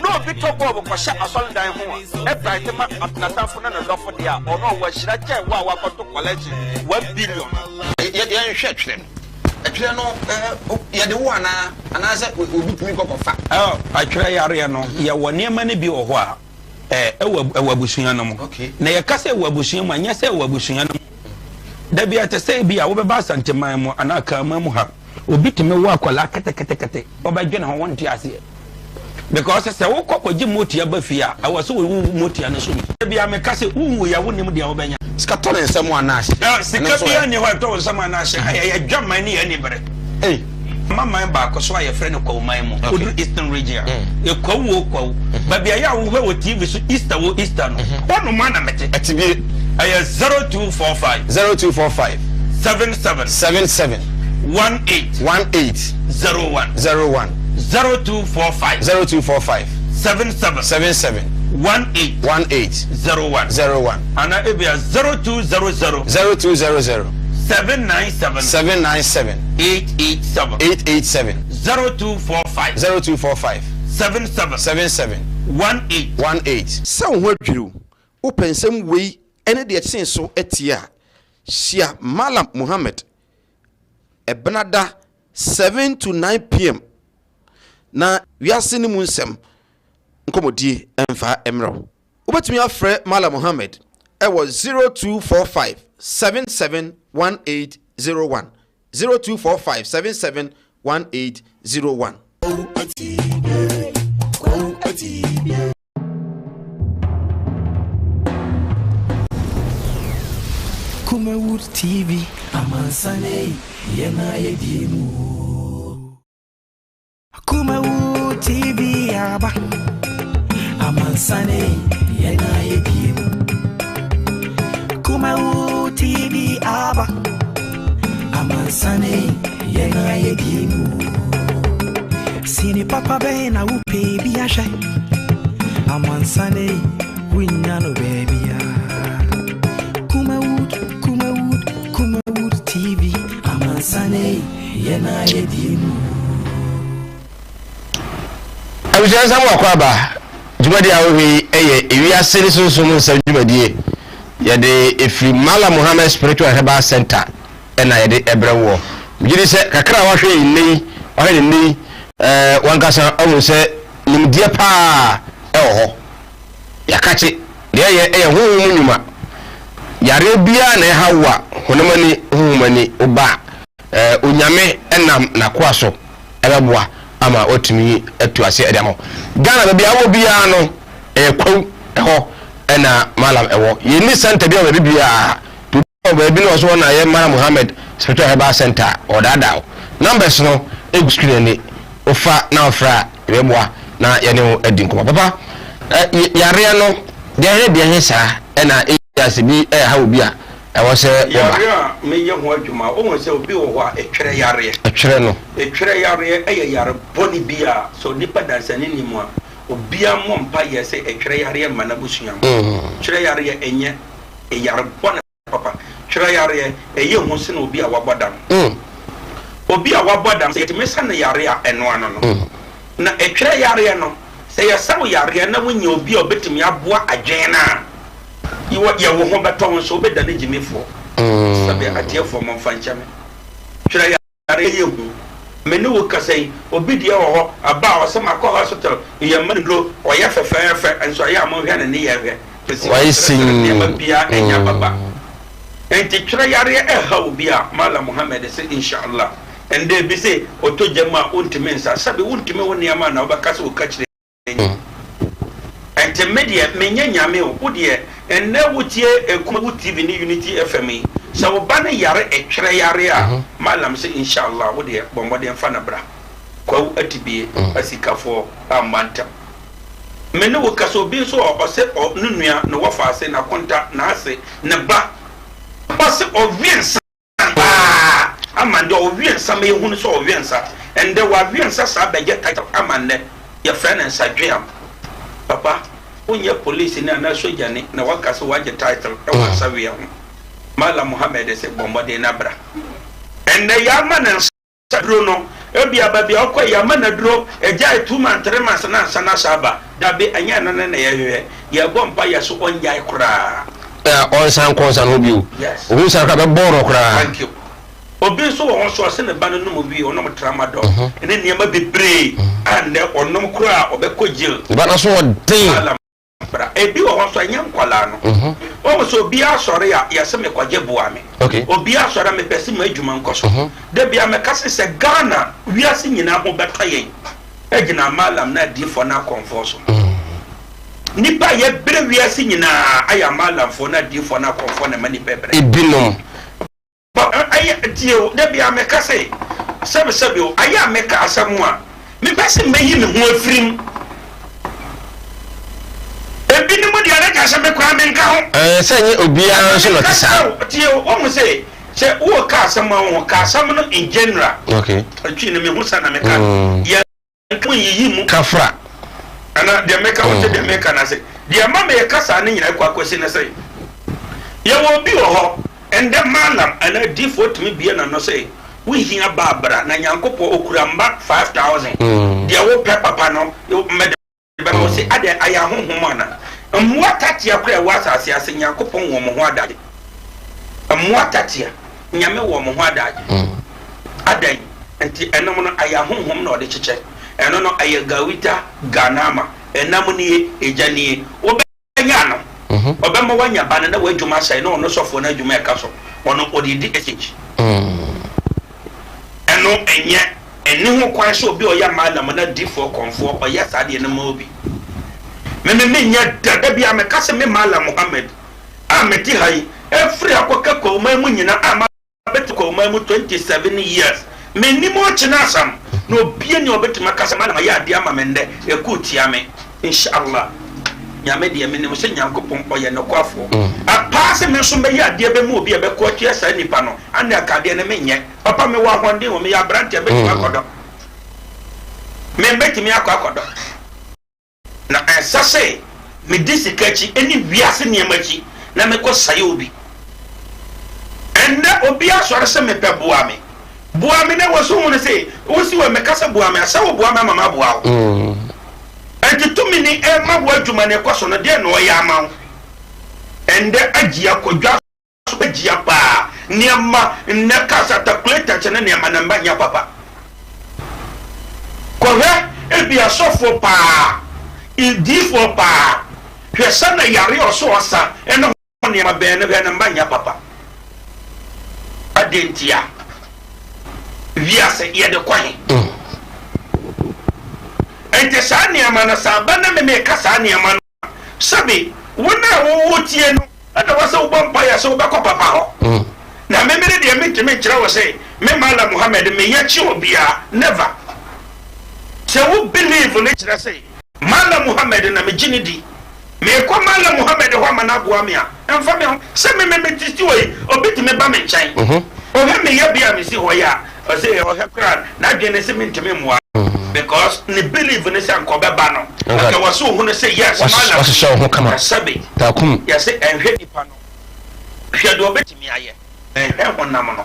[SPEAKER 1] no bi to go ko sha solid ho e bright ma atnata fo na lofo dia ono wa shira che wa ko to collection 1 billion
[SPEAKER 4] ye hwe twere no ye de wo ana se obi tumi ko fa
[SPEAKER 3] atwere yare no ye wone ma ne bi wo ho a ewa abusunya no mo na ye kase ewa abusunya mu anya se ewa abusunya no da bi atese bi a wo be ba santeman mu anaka ma mu ha obi teme wo akola kete obadwene ho wonte ase because se wo kokoji motia ba fia awo so wo motia na so bi a me kase wu ya wo nim dia wo benya
[SPEAKER 4] ska to ne nsem anase
[SPEAKER 3] sika bi ani ho to nsem anase ya dwaman ni ya ni bere mama ba ko so aye frɛ no kwa man mu odu eastern region e kwa wo ba bia ya wo hwe wo tv so easter no ono ma na mete
[SPEAKER 4] atibie
[SPEAKER 3] aye 0245 77 18 01 0245 77 18 01 ana ebia 0200 797 887 0245 77 18
[SPEAKER 4] sa wo adwiro wo pensem wei ene de etsen so etia Shia Malam Muhammad Ebenada 7 to 9 p.m. na wiase ni mu nsem nkomodie emfa emro obetumi afre Malam Muhammad ewo 0245 771801 0245 771801
[SPEAKER 5] Kumawood TV Amansane Yena Yedimu Kumawood TV Aba Amansane Yena Yedimu Kumawood TV Aba Amansane Yena Yedimu Sini papa bena upe biasha Amansane Winyano baby Kumawood TV Amansane Yena Yedimu
[SPEAKER 2] abushan samu akwaba jumadi awi ewiase ni sunsun nsa jumadi yede efri Malam Muhammad Spiritual Herbal Center na yede ebrewo mjiri se kakra wa hwe ni ohwe ni wankasa owo se nimdie pa ho yakachi de ye hu nyuma yare bia na hawa honomani humani oba onyame enam na kwaso ebeboa ama otumi atuase edamo Ghana bia wo bia no kwa ho na Malam ewo yeni center bia wo bia to bia no so na ye Malam Muhammad Spiritual Herbal Center odada numbers no egu screen ni ofa na ofra ebeboa na ye ne edinko papa yare no de hesa na asibi hawo bia ewo se
[SPEAKER 3] yare me ye ho adwuma o won se obi wo ho a etwere yare yare boni bia so nipa dansani ni mu a obia mo mpa ye se etwere yare ma na busua twere yare enye yare bona papa twere yare eye ho se na obi a wabodam obi a wabodam se yetimesa na yare a eno ano no na etwere yare no se ye sawo yare na wonye obi a obetimi aboa adwen na you wo ho beto so be da ne jimefo sabe atiefo mo fanchame twere yare yehu me ne wo kasai obi de wo ho aba wo se makọ hospital ye manro o ye fefe enso ya mo hwe ne ye hwe
[SPEAKER 2] why sing
[SPEAKER 3] bia enya baba enti twere yare ha obi a Malam Muhammad se inshallah ende bi se otojama ontime nsa sabe ontime woni ama na obakase wo kachire enti media menye nyame wo de enne wotie ekumabu TV ni Unity FM sa wo ba ne yare etwere yare a Malam se inshallah wo de bomode mfa na bra kwa atibie asikafo amanta mene wo kaso bi so o se o nunua no wo fa ase na konta na ase ne ba o se o viensa amande o viensa me hunu so o viensa ende wa viensa sa beje title amande ya friend and sadwam papa onye police ni ana soja ni na wakaso waje title e wa sawe ho Malam Muhammad se bomode na bra ende ya manan sadro no ebi ababi akọ ya mana duro eja 2 months 3 months na sana saba dabe anya na na ye ye bompa ya so onja ikura
[SPEAKER 2] on san konsan obi o o san ka be boro kura
[SPEAKER 3] thank you obi so won so se ne ba no mo bi onom tramadol ene niam bebre and onom kura obekojil
[SPEAKER 2] ba na so den
[SPEAKER 3] ebi won so anya nkwala no o so obi asore ya se me kwaje buame obi asore me pesi ma adwuma nkoso de bia me kase se Ghana wiase nyina ho betoyen egina Malam na di fo na konfoso nipa ye bre wiase nyina aya Malam fo na di fo na konfo na mani pebre
[SPEAKER 2] ibinom
[SPEAKER 3] aya dio de bia me kase sebe o aya me ka asamu a me pesi meyi me ho afirim ebi ni mo di ara ka se me kwa me nka ho
[SPEAKER 2] senye obia so no kisa
[SPEAKER 3] dio o mo se wo ka asam ho ka asam no in general atwi ne me ho sana me ka ya nko yiyi mu
[SPEAKER 2] kafra
[SPEAKER 3] ana de me ka o de me ka na se de ma me ka sa ne nyina kwa kwasi na se ye wo bi wo ho ende Malam ana default me bia na no se we hia babra na nyankopo okuramba 5000 de wo pe papa no me de mo se ade aya honhom ana mwa tatia kura wasa ase nyankopon wo mo ho adade mwa tatia nyame wo mo ho adade adan enti enom no aya honhom na ode cheche eno no aya gawita ganama enam ni ejanie obenya no obemma wanya bana na wadwuma sai no no sofo na adwuma eka so ono odidi ekich eno enye eni ho kwan so obi oya Malam na difo konfo oya sade ne ma obi me nya dada bia me kase me Malam Muhammad ameti hai every akoka ko mamu nyina ama beti ko mamu 27 years me ni mo china sam no bie ni obeti makase Malam ya ade ama mende ekutia me inshallah nyame de me ne mo se nyankopon oye no kwafo apase me so me ya de be mu obi e be ko tia sa nipa no ane akade ne me nye papa me wa honde wo me ya brante be akodo me beti me akodo na ansase me disikachi eni wiase niamachi na me ko saye obi ende obi asore se me pe boa me na woso mu ne se wosi wa me kasa boa me asa wo boa me mama boa wo enti to me ni e ma boa dwuma ne kwaso no de no ya ma ende agia kodwa so agia pa niama ne kasa calculator chene niama na mbanya papa ko he e bia sofo pa idifo pa hwesa na yare oso osa eno ne ma be ne mbanya papa adentia viase ye de kwan ente sa ne ama na sa bana me ka sa ne ama sabi wona wo tie no ada wasa wo bompa ya so ba ko papa ho na me mere de me kira wo say me Malam Muhammad me ya chi obia never se wo believe ne kira say Malam Muhammad na me jinidi me ko Malam Muhammad ho ama na boa me a emfa me se me titi we obiti me ba me nchen o he me ya bia me si ho ya o say o he kran na de ne se me ntime moa because ne believe ne se ankobe ba no ka waso hu ne say yes Malam
[SPEAKER 2] waso show ho kama
[SPEAKER 3] sabe
[SPEAKER 2] takum
[SPEAKER 3] ya say enhwe nipa no hwe do obeti me aye ho nam no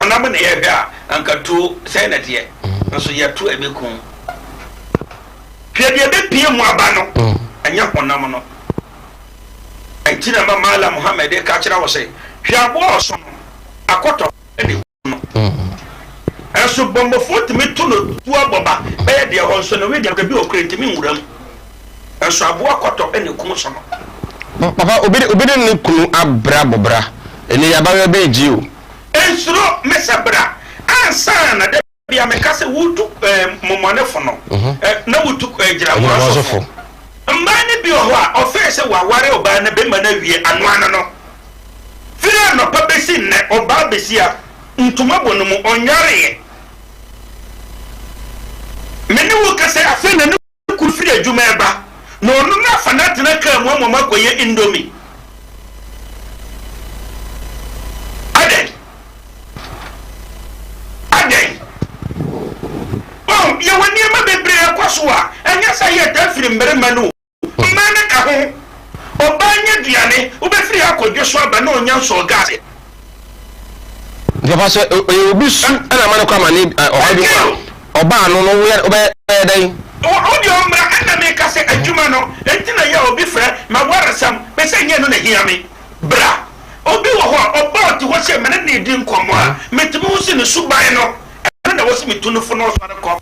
[SPEAKER 3] nam ne ye ga anka to say na de nso ya to ebekun hwe de be pie mu aba no anya ho nam no entina Malam Muhammad ka kira wo say hwe abo oso no
[SPEAKER 1] akoto ene no enso bombofo timi to no tu aboba be ye de ho nso no we de bi okrentimi nwuram enso abo akoto ene kum so no
[SPEAKER 2] papa obidi ne kunu abra bobra ene ya ba be ji o
[SPEAKER 1] ensuro mesabra ansa na de bia meka se wutu momonefo no na wutu gira wosofo mbane bi ho a ofe se waware oba na be ma na wie anoana no fira no pa besi ne oba besi a ntuma bonu mu onyare meni wo kase afi na ku fira adwuma eba no no na fanate na ka mu makoye indomie ya wani ma bebre akwasoa anya sa ye da firi mberema no mmane ka ho obanya duane obefiri akodwo so aba na onya so gas
[SPEAKER 2] papa so obi su ana ma kwa mani obi oba no no we oba dai
[SPEAKER 1] o di omra ana me ka se adwuma no entina ya obi frɛ ma waresam be se nye no na hiame bra obi wo ho oba ti ho se mene ne di nkomo a metimi wo se ne suban no na wo se metunu fo no so ko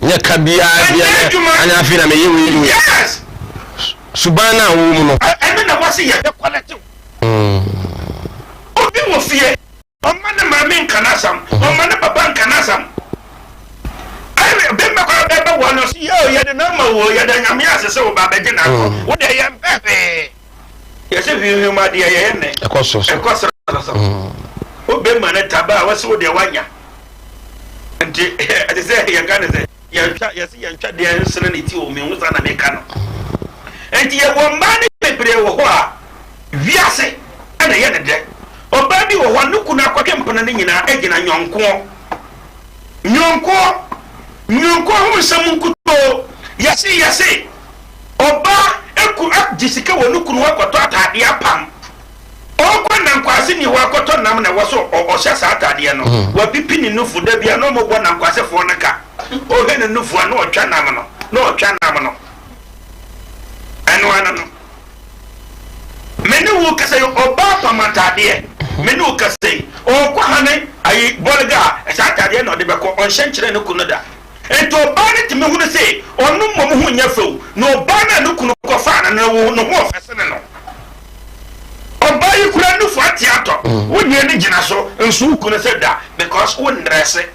[SPEAKER 2] nya kabia bia anya fi na me yewu
[SPEAKER 1] yes
[SPEAKER 2] subana wo mu no
[SPEAKER 1] ene na wase ye quality obi wo fie o man ma me nkanasam o man baba nkanasam ai be me ko be wo no yo ye de na ma wo ye de nyame asese wo ba be gina ko wo de ye pepe ye se fi hu ma de ye ne
[SPEAKER 2] ekoso
[SPEAKER 1] o be ma na taba wase wo de wanya nti ade se ye kan se yantwa de ensene ne ti o me hu sana me ka no enti ye wo mba ne bebre wo ho a wiase ana ye ne de oba bi wo ho no kuna akwake mpana ne nyina agina nyonko hu nsam nkuto yase oba eku ajisika wo no kunu akoto atade apam okwa nan kwase ni wakoto nam na woso ohya sa atade no wa pipi ni nufu da bia no mo gbo nan kwase fo ne ka o he ne nufu na otwa nam no eno ana no meni wo kase oba pamatade meni wo kase o kwa hane ayi bolga sa atade no de be ko on hyenkyere ne kunu da ento oba ne timi hu ne se onu mo hu nya few no oba na ne kunu ko fa na wo no ho ofese ne no oba yi kura nufu atiato wonye ne gina so nsu kunu se da because won dresse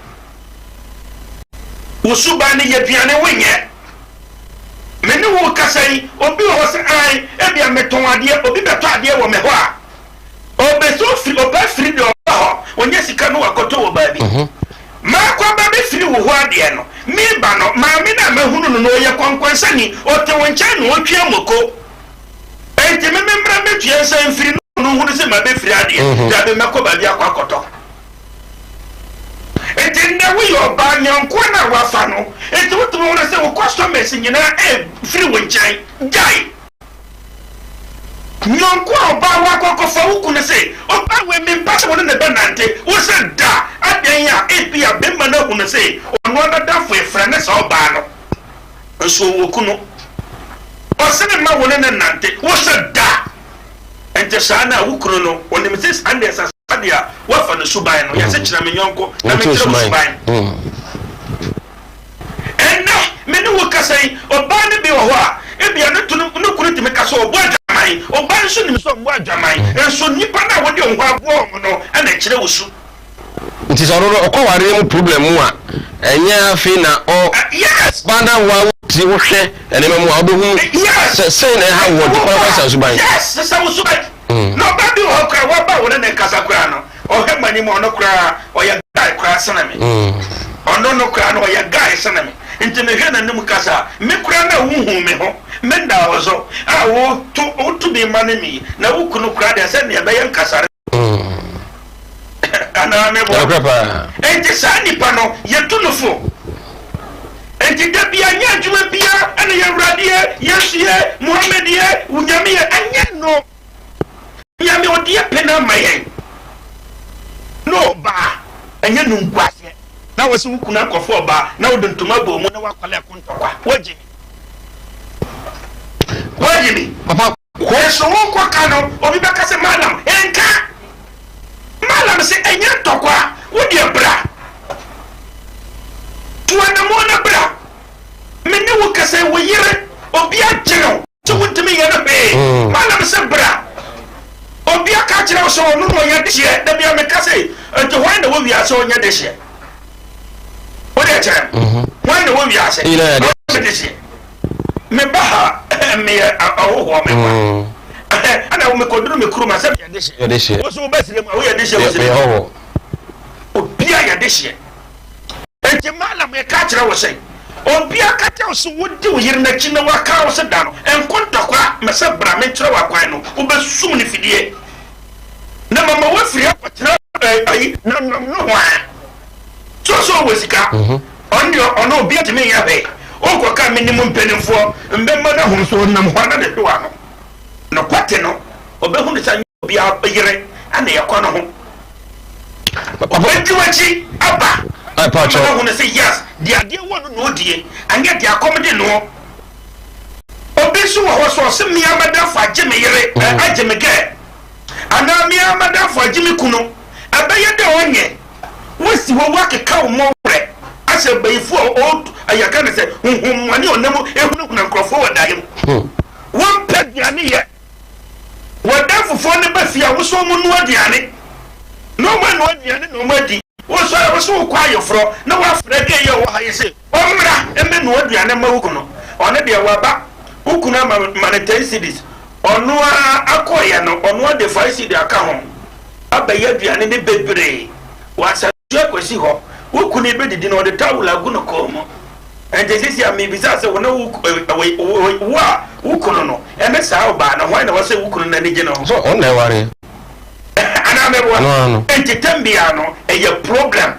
[SPEAKER 1] usuba ne ye piane wonye meni wo kasai obi wo se ai ebia meton ade obi beto ade wo me ho a obeso firi oba firi de oba ho onye sika no wakoto wo ba bi ma kwa ba be firi wo ho ade no mi ba no ma mi na mahunu no ye kwankwansa ni o te woncha no otwe amoko enti me membra metue san firi no hunu se ma be firi ade da be meko ba bi akwakoto enti na we yo ba nyanko na wafa no enti wotu mo na se wo customers nyina firi wonchan jai nyanko oba wa kokko fa wuku ne se oba we me pass won ne benante wo se da adan ya ebia be ma na hunu se ono na da fo efra ne se oba no so woku no o se ne ma won ne nante wo se da enti sa na wukuru no woni me se ande sa adia wafa no suban no ya se kira me nyonko na me kira suban enne me no wakasai oba ne bi wo ho a ebia no tunu no kunu timi kaso obo adwaman oba nso nim so obo adwaman enso nipa na wodi onho abo no ana kire wusu
[SPEAKER 2] nti so no okoware mu problem mu a enya afi na o
[SPEAKER 1] yes
[SPEAKER 2] bana wa ti wo hwe ene mu a obehu se na ha wo di kwa sa suban
[SPEAKER 1] yes se wo suban no ba bi wo kra wa ba wo ne kasa kra no o he mani mo no kra o ya guy kra sana me ono no kra no ya guy sana me nti me hwe na nim kasa me kra na wuhu me ho me nda ozo a wo to be mani mi na wo kunu kra de se ne be yan kasa ana me bo enti sa nipa no ye tunufo enti da bia nya djuma bia ana ye radie yesie muhammedie unyame anya no nyame odie pena mayen no ba anya no nkwase na wose wukuna akofo ba na wodntuma bo mu na wakwale kontokwa wajimi
[SPEAKER 2] papa
[SPEAKER 1] ko so won kwa kano obi beka se madam enka malam say enya tokwa wo de bra tuana mo na bra me ne wo kase wo yire obi agyerew to wontimi ye no be malam say bra obi aka kyerɛ so no no ye de hye da bia me kase to why na wo wi ase onya de hye wo de kyerɛ why na wo wi ase
[SPEAKER 2] ila de
[SPEAKER 1] hye me ba ha me awo me ana wo me koduru me kuruma se ye de hye wo so basire ma wo ye de hye wo se obi a ye de hye enti malam e ka kyerɛ wo se obi aka kyerɛ so wo di wo yire na chi na wa ka wo se da no enkontokwa me se bra me kyerɛ wa kwan no wo be sum ne fidie na mama wo firi akotra ayi na no wa so wo sika ono obi atime ya be o ko ka minimum penimfo mbemma na hu so nam hwana de do ano no kwate no obehu ne sa obi ayire ana ye kɔ no ho obejiwachi aba
[SPEAKER 2] pacho
[SPEAKER 1] na hu ne say yes dia wonu no die anya dia komde no obi so wo so se mia mada fa agye me yire agye me ge ana mia mada fa agye me kuno abaye de onye wosi wo wakeka wo mo re ase bayifo o ayaka ne se mani onamu ehunu na nkrofo wadaye won pediane ye wadafofo ne bafia wo so mu no adiane no ma no adiane no ma di wo so kwa yofro na wa frege ye wo haye se omra eme no adiane ma wukuno one de waba wukuna maneten cities onu akoye no onu de 5 cedi aka ho abaye aduane ne bebre wasa kwesi ho wukuni bedidi no de tawula guno komo ende sisi amibisa se wona wa wukuno no eme sa oba na hwan na wase wukuno na nije no
[SPEAKER 2] so on na ware
[SPEAKER 1] ana mebo enti tambia no eye program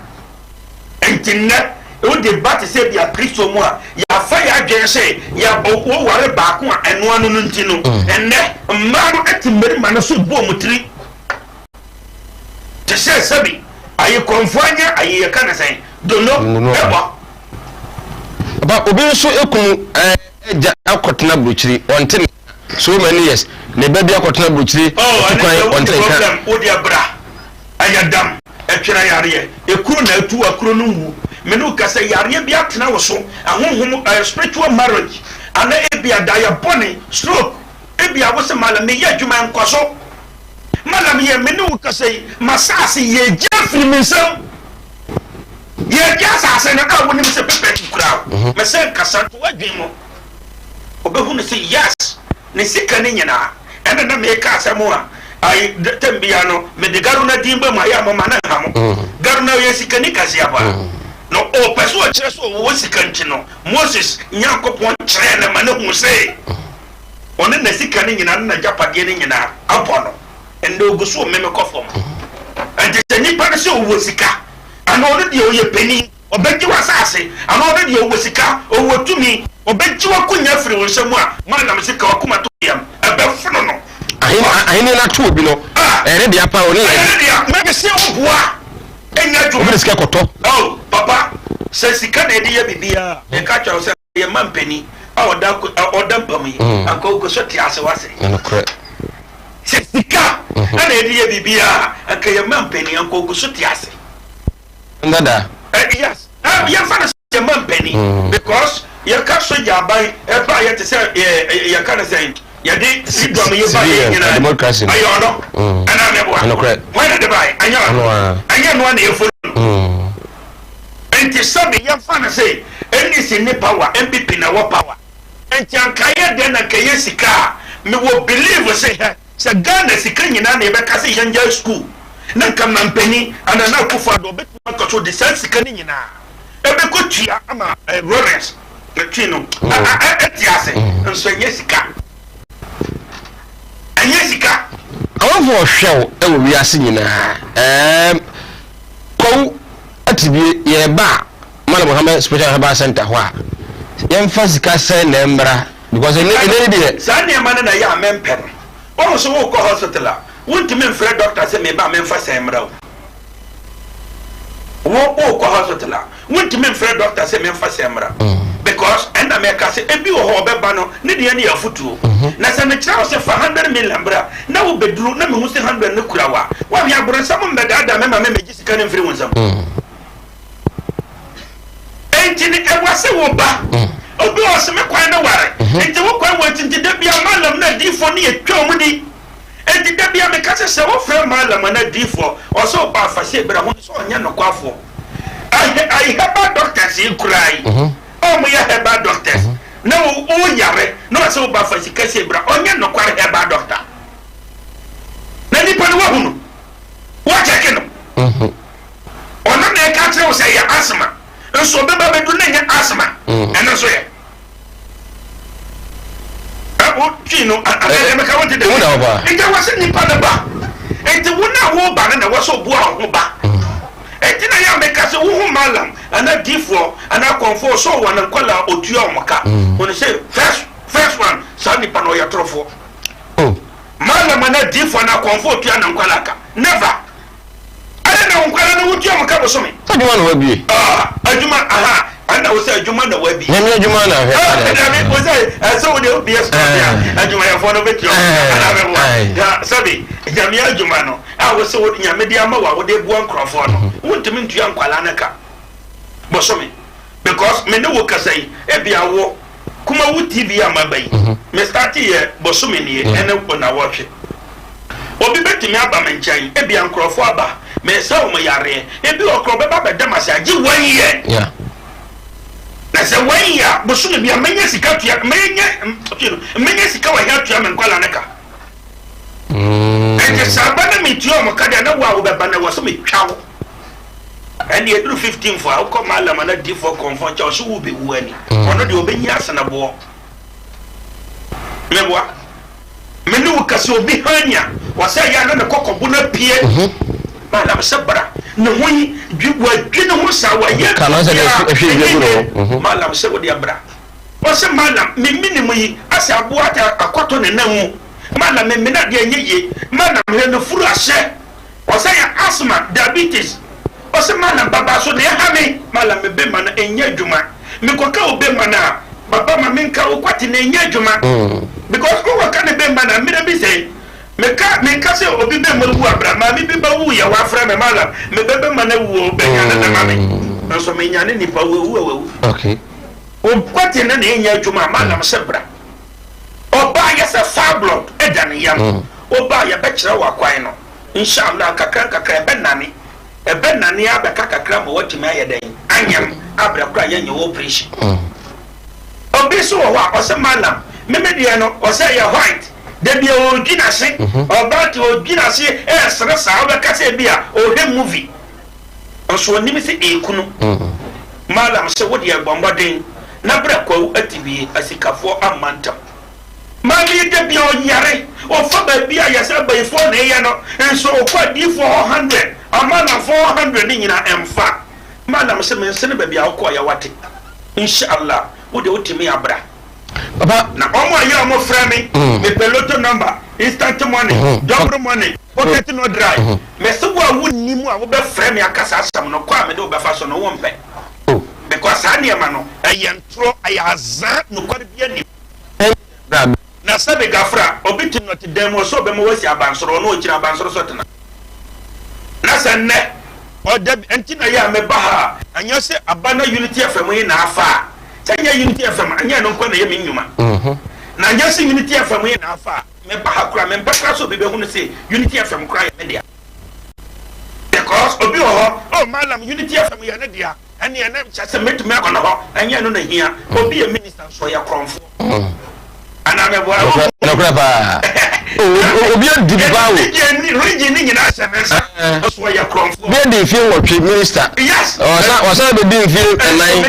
[SPEAKER 1] enti na o debate se bia Kristo mu a ya fa ya dwen se ya wo ware ba ko a eno anu no nti no enne mma no etimmeri ma no so bo mutiri te se sabi ayi konfanya ayi yakana sai dono eba
[SPEAKER 2] ba obi so ekun eja akotena bruchiri onte so many years ne ba bi akotena bruchiri
[SPEAKER 1] onte kan odi abra ayadam etwera yare ekuru na atu akuru no wu menu kasa yare bi atena wo so ahonhom spiritual marriage ana ebia diabonic stroke ebia wo se mala me ya dwuma nkoso madam ye menu kasai masasi ye jafri misam ye jasa na ka woni se pepe kura me se kasa to adwemo obehu ne se yes ne sika ne nyina ene na me ka asamo a ai tambia no me de garu na dimba ma ya mama na hamo garu na ye sika ni kasia ba no o peso a kire so wo sika nchi no Moses nyakopon kire na ma ne hu se one na sika ne nyina na japade ne nyina abono ende oguso meme kofom ande tani pa se owo sika ana ono de oye peni obeji wasase ana ono de owo sika owo tumi obeji wakunya firi wonsam a manam sika wakuma to yam abefono no
[SPEAKER 2] ahini na to obi no ere de apa oni
[SPEAKER 1] ere de mebe se oboa enya jo
[SPEAKER 2] obi sika koto
[SPEAKER 1] oh papa se sika na de ya bibia e ka twa se ye mampeni a oda mpam yi akoko so ti ase wase
[SPEAKER 2] no correct
[SPEAKER 1] sika ana ediye bibia akaya mampeni anko so tiase
[SPEAKER 2] ndada
[SPEAKER 1] yes ya fana se mampeni because ya ka so jaban e ba ya te se ya kana say ya de sidom ye ba ye nyina
[SPEAKER 2] democracy
[SPEAKER 1] ayo no ana mebo
[SPEAKER 2] no correct
[SPEAKER 1] when the buy anya no na efo enti sabi ya fana say any sin ne power MPP na wo power enti ankaye de na kaye sika me wo believe say se Ghana sika nyina na ebe kase yanja school na kama mpeni ana na kufa do betu akaso de sika nyina ebe ko tua ama Lawrence twino etiase nso nye sika anya sika
[SPEAKER 2] awofo hwew ewo wiase nyina ko atibie ye ba Mala Muhammad Special Herbal Center ho a yemfa sika se na mbra because ene de
[SPEAKER 1] sa ne ma na ya memper o so wo ko hospital won't me free doctor say me ba me fa say mra wo ko hospital won't me free doctor say me fa say mra because and America se ebi wo ho beba no ne de ne yafutuo na se me kira wo se 100 million bra na wo beduru na me hu se 100 ne kura wa wi agboro sam mbeda da me ma me megi sika ne mfiri wonsam enti ne ewase wo ba obi o se me kwan na ware enti wo kwan wo tinti da bia malam na difo ne etwa mu di enti da bia me ka se wo fra malam na difo o so ba fa se bra ho so onya no kwafo I have doctors in cry. Oh, my herbal doctors. No, oh, yare. No, so bad for Sikasi bra. Onya no quite herbal doctor. Nani Panu. What I can. Or not the country was say asthma. And so Baba do not asthma. And also, Chino, I wanted to do it. It wasn't in Panaba. And the one who ban was so boa. Etina ya meka se wo malam ana difo ana konfo so wana kwala otua omaka when say first one sani pano ya trofo malam ana difo ana konfo otua na kwala ka never ana na kwala na otua omaka bo so me aduma na wabi aduma ana wo say aduma na wabi nyame aduma na he wo say so wo de obs aduma ya fo no betio ana be ya sabi nyame aduma no wo say wo nyame dia ma wa wo de buan krofo no wontimi ntua nkwala naka bosome because me ne wo kasai e bia wo kuma wo tv amabai me start ye bosome ne ene na wo hwe obi betimi aba menchan e bia nkrofo aba me sa wo yare e bi okro be ba bedamase agi 1 year yeah na se 1 year bosome bia menya sika tua menya sika wa ya tua me nkwala naka ente sabana mi tua mo kada na wa wo be ba na wo so me twawo and you do 15 for how come malam na di for comfort so will be wani ono de obenya asana bo mebwa menu kasi obi hanya wasa ya na kokobu na pie malam sabra no hui dwibwa dwine ho sawa ye kana se ehwe malam se wo de abra wasa malam me minimu yi asa abo ata akoto ne namu malam me na de anyeye malam he no furu ahye wasa ya asthma diabetes ose malam baba so de hame malam me be man enya djuma me koka obe mana baba ma menka okwati na enya djuma because ko waka ne be mana me be say me ka se obi be mawu abra ma me be ba wu ya wa fra me malam me be mana wu be nya na ma me so me nya ne nipa wu okay okwati na enya djuma malam sebra oba ya se fa blood e dan yam oba ya be kire wa kwan no inshallah kakra be nani ebe nani abeka kakra mo watimi ayeden anyam abrakura yenye operation obi so wa o se malam memedie no o se ya white de bia o gina se oba ti o gina se e sere sa obeka se bia o he movie onso nimi se ekunu malam se wodi agbomboden na brakwa atibie asikafo amanta mali de bia o yare o fa ba bia ya se ba ifo na ye no enso o kwa di 400 amana 400 ni nyina emfa malam se men se ne ba bia o kwa ya wate inshallah wo de otimi abra papa na omo ayi omo frame me peloto number instant money double money pocket no dry me se wo awu nimu a wo be frame akasa asam no kwa me de wo be fa so no wo mpe because aniema no ayentro ayaza no kwa bia ni na sabe gafra obiti no te demo so be mo wasi abansoro no okira abansoro so tena na sanne o de entina ya me baha anya se abana unity fm yi na afa tanya unity fm anya no kwa na ye mennyuma na anya se unity fm yi na afa me baha kura me mpaka so be hu no se unity fm kura ya media because obi ho malam unity fm ya ne dia ene ene chase metu me akona ho anya no na hia obi ye minister so ya kromfo ana me boa no krapa obi andi ba wo region ni nyina semesa so ya kromfo be dey feel what minister yes o sa be dey feel nine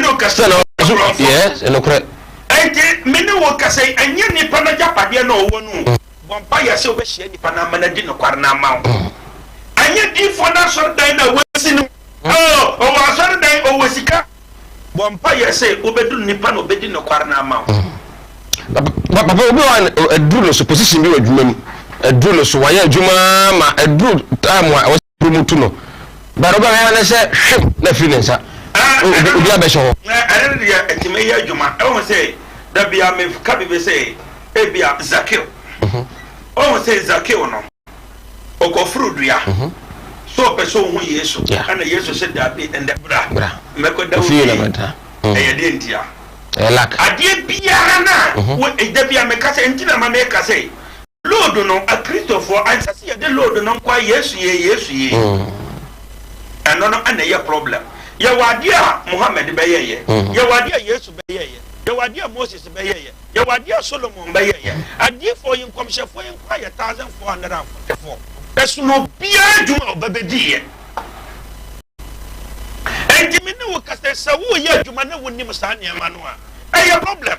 [SPEAKER 1] yes no kra enti mini wo kasai anya ni pa na japade na owo nu bompa ya se obehia ni pa na manadi no kwar na ma anya di for na so dan na wasinu o wa so dan o wasika bompa ya se obedu ni pa na obedi no kwar na ma papa obi wa eduro so position bi wadwuma mu eduro so wa ya adwuma ma eduro time wa promote no ba ro ba ya na se hwe na fi ne nsa obi abehye ho ere dia etime ya adwuma e wo se da bia me ka be say e bia Zakeo o say Zakeo no okofuru dua so person hu Yesu ana Yesu se da be ende bra me ko da wo e de ntia
[SPEAKER 2] lak
[SPEAKER 1] adie bia na wo e da bia me ka say ntina ma me ka say Lord no a Christopher ansase ye de Lord no kwa Yesu ye and no ana ye problem ye wade a Muhammad be ye ye wade a Yesu be ye ye wade a Moses be ye ye wade a Solomon be ye adie for yin komshefo yin kwa ye 1444 beso no bia djuma obebedi ye enti me wo kase sa wo ye djuma na wonim sa ne ma no a ye problem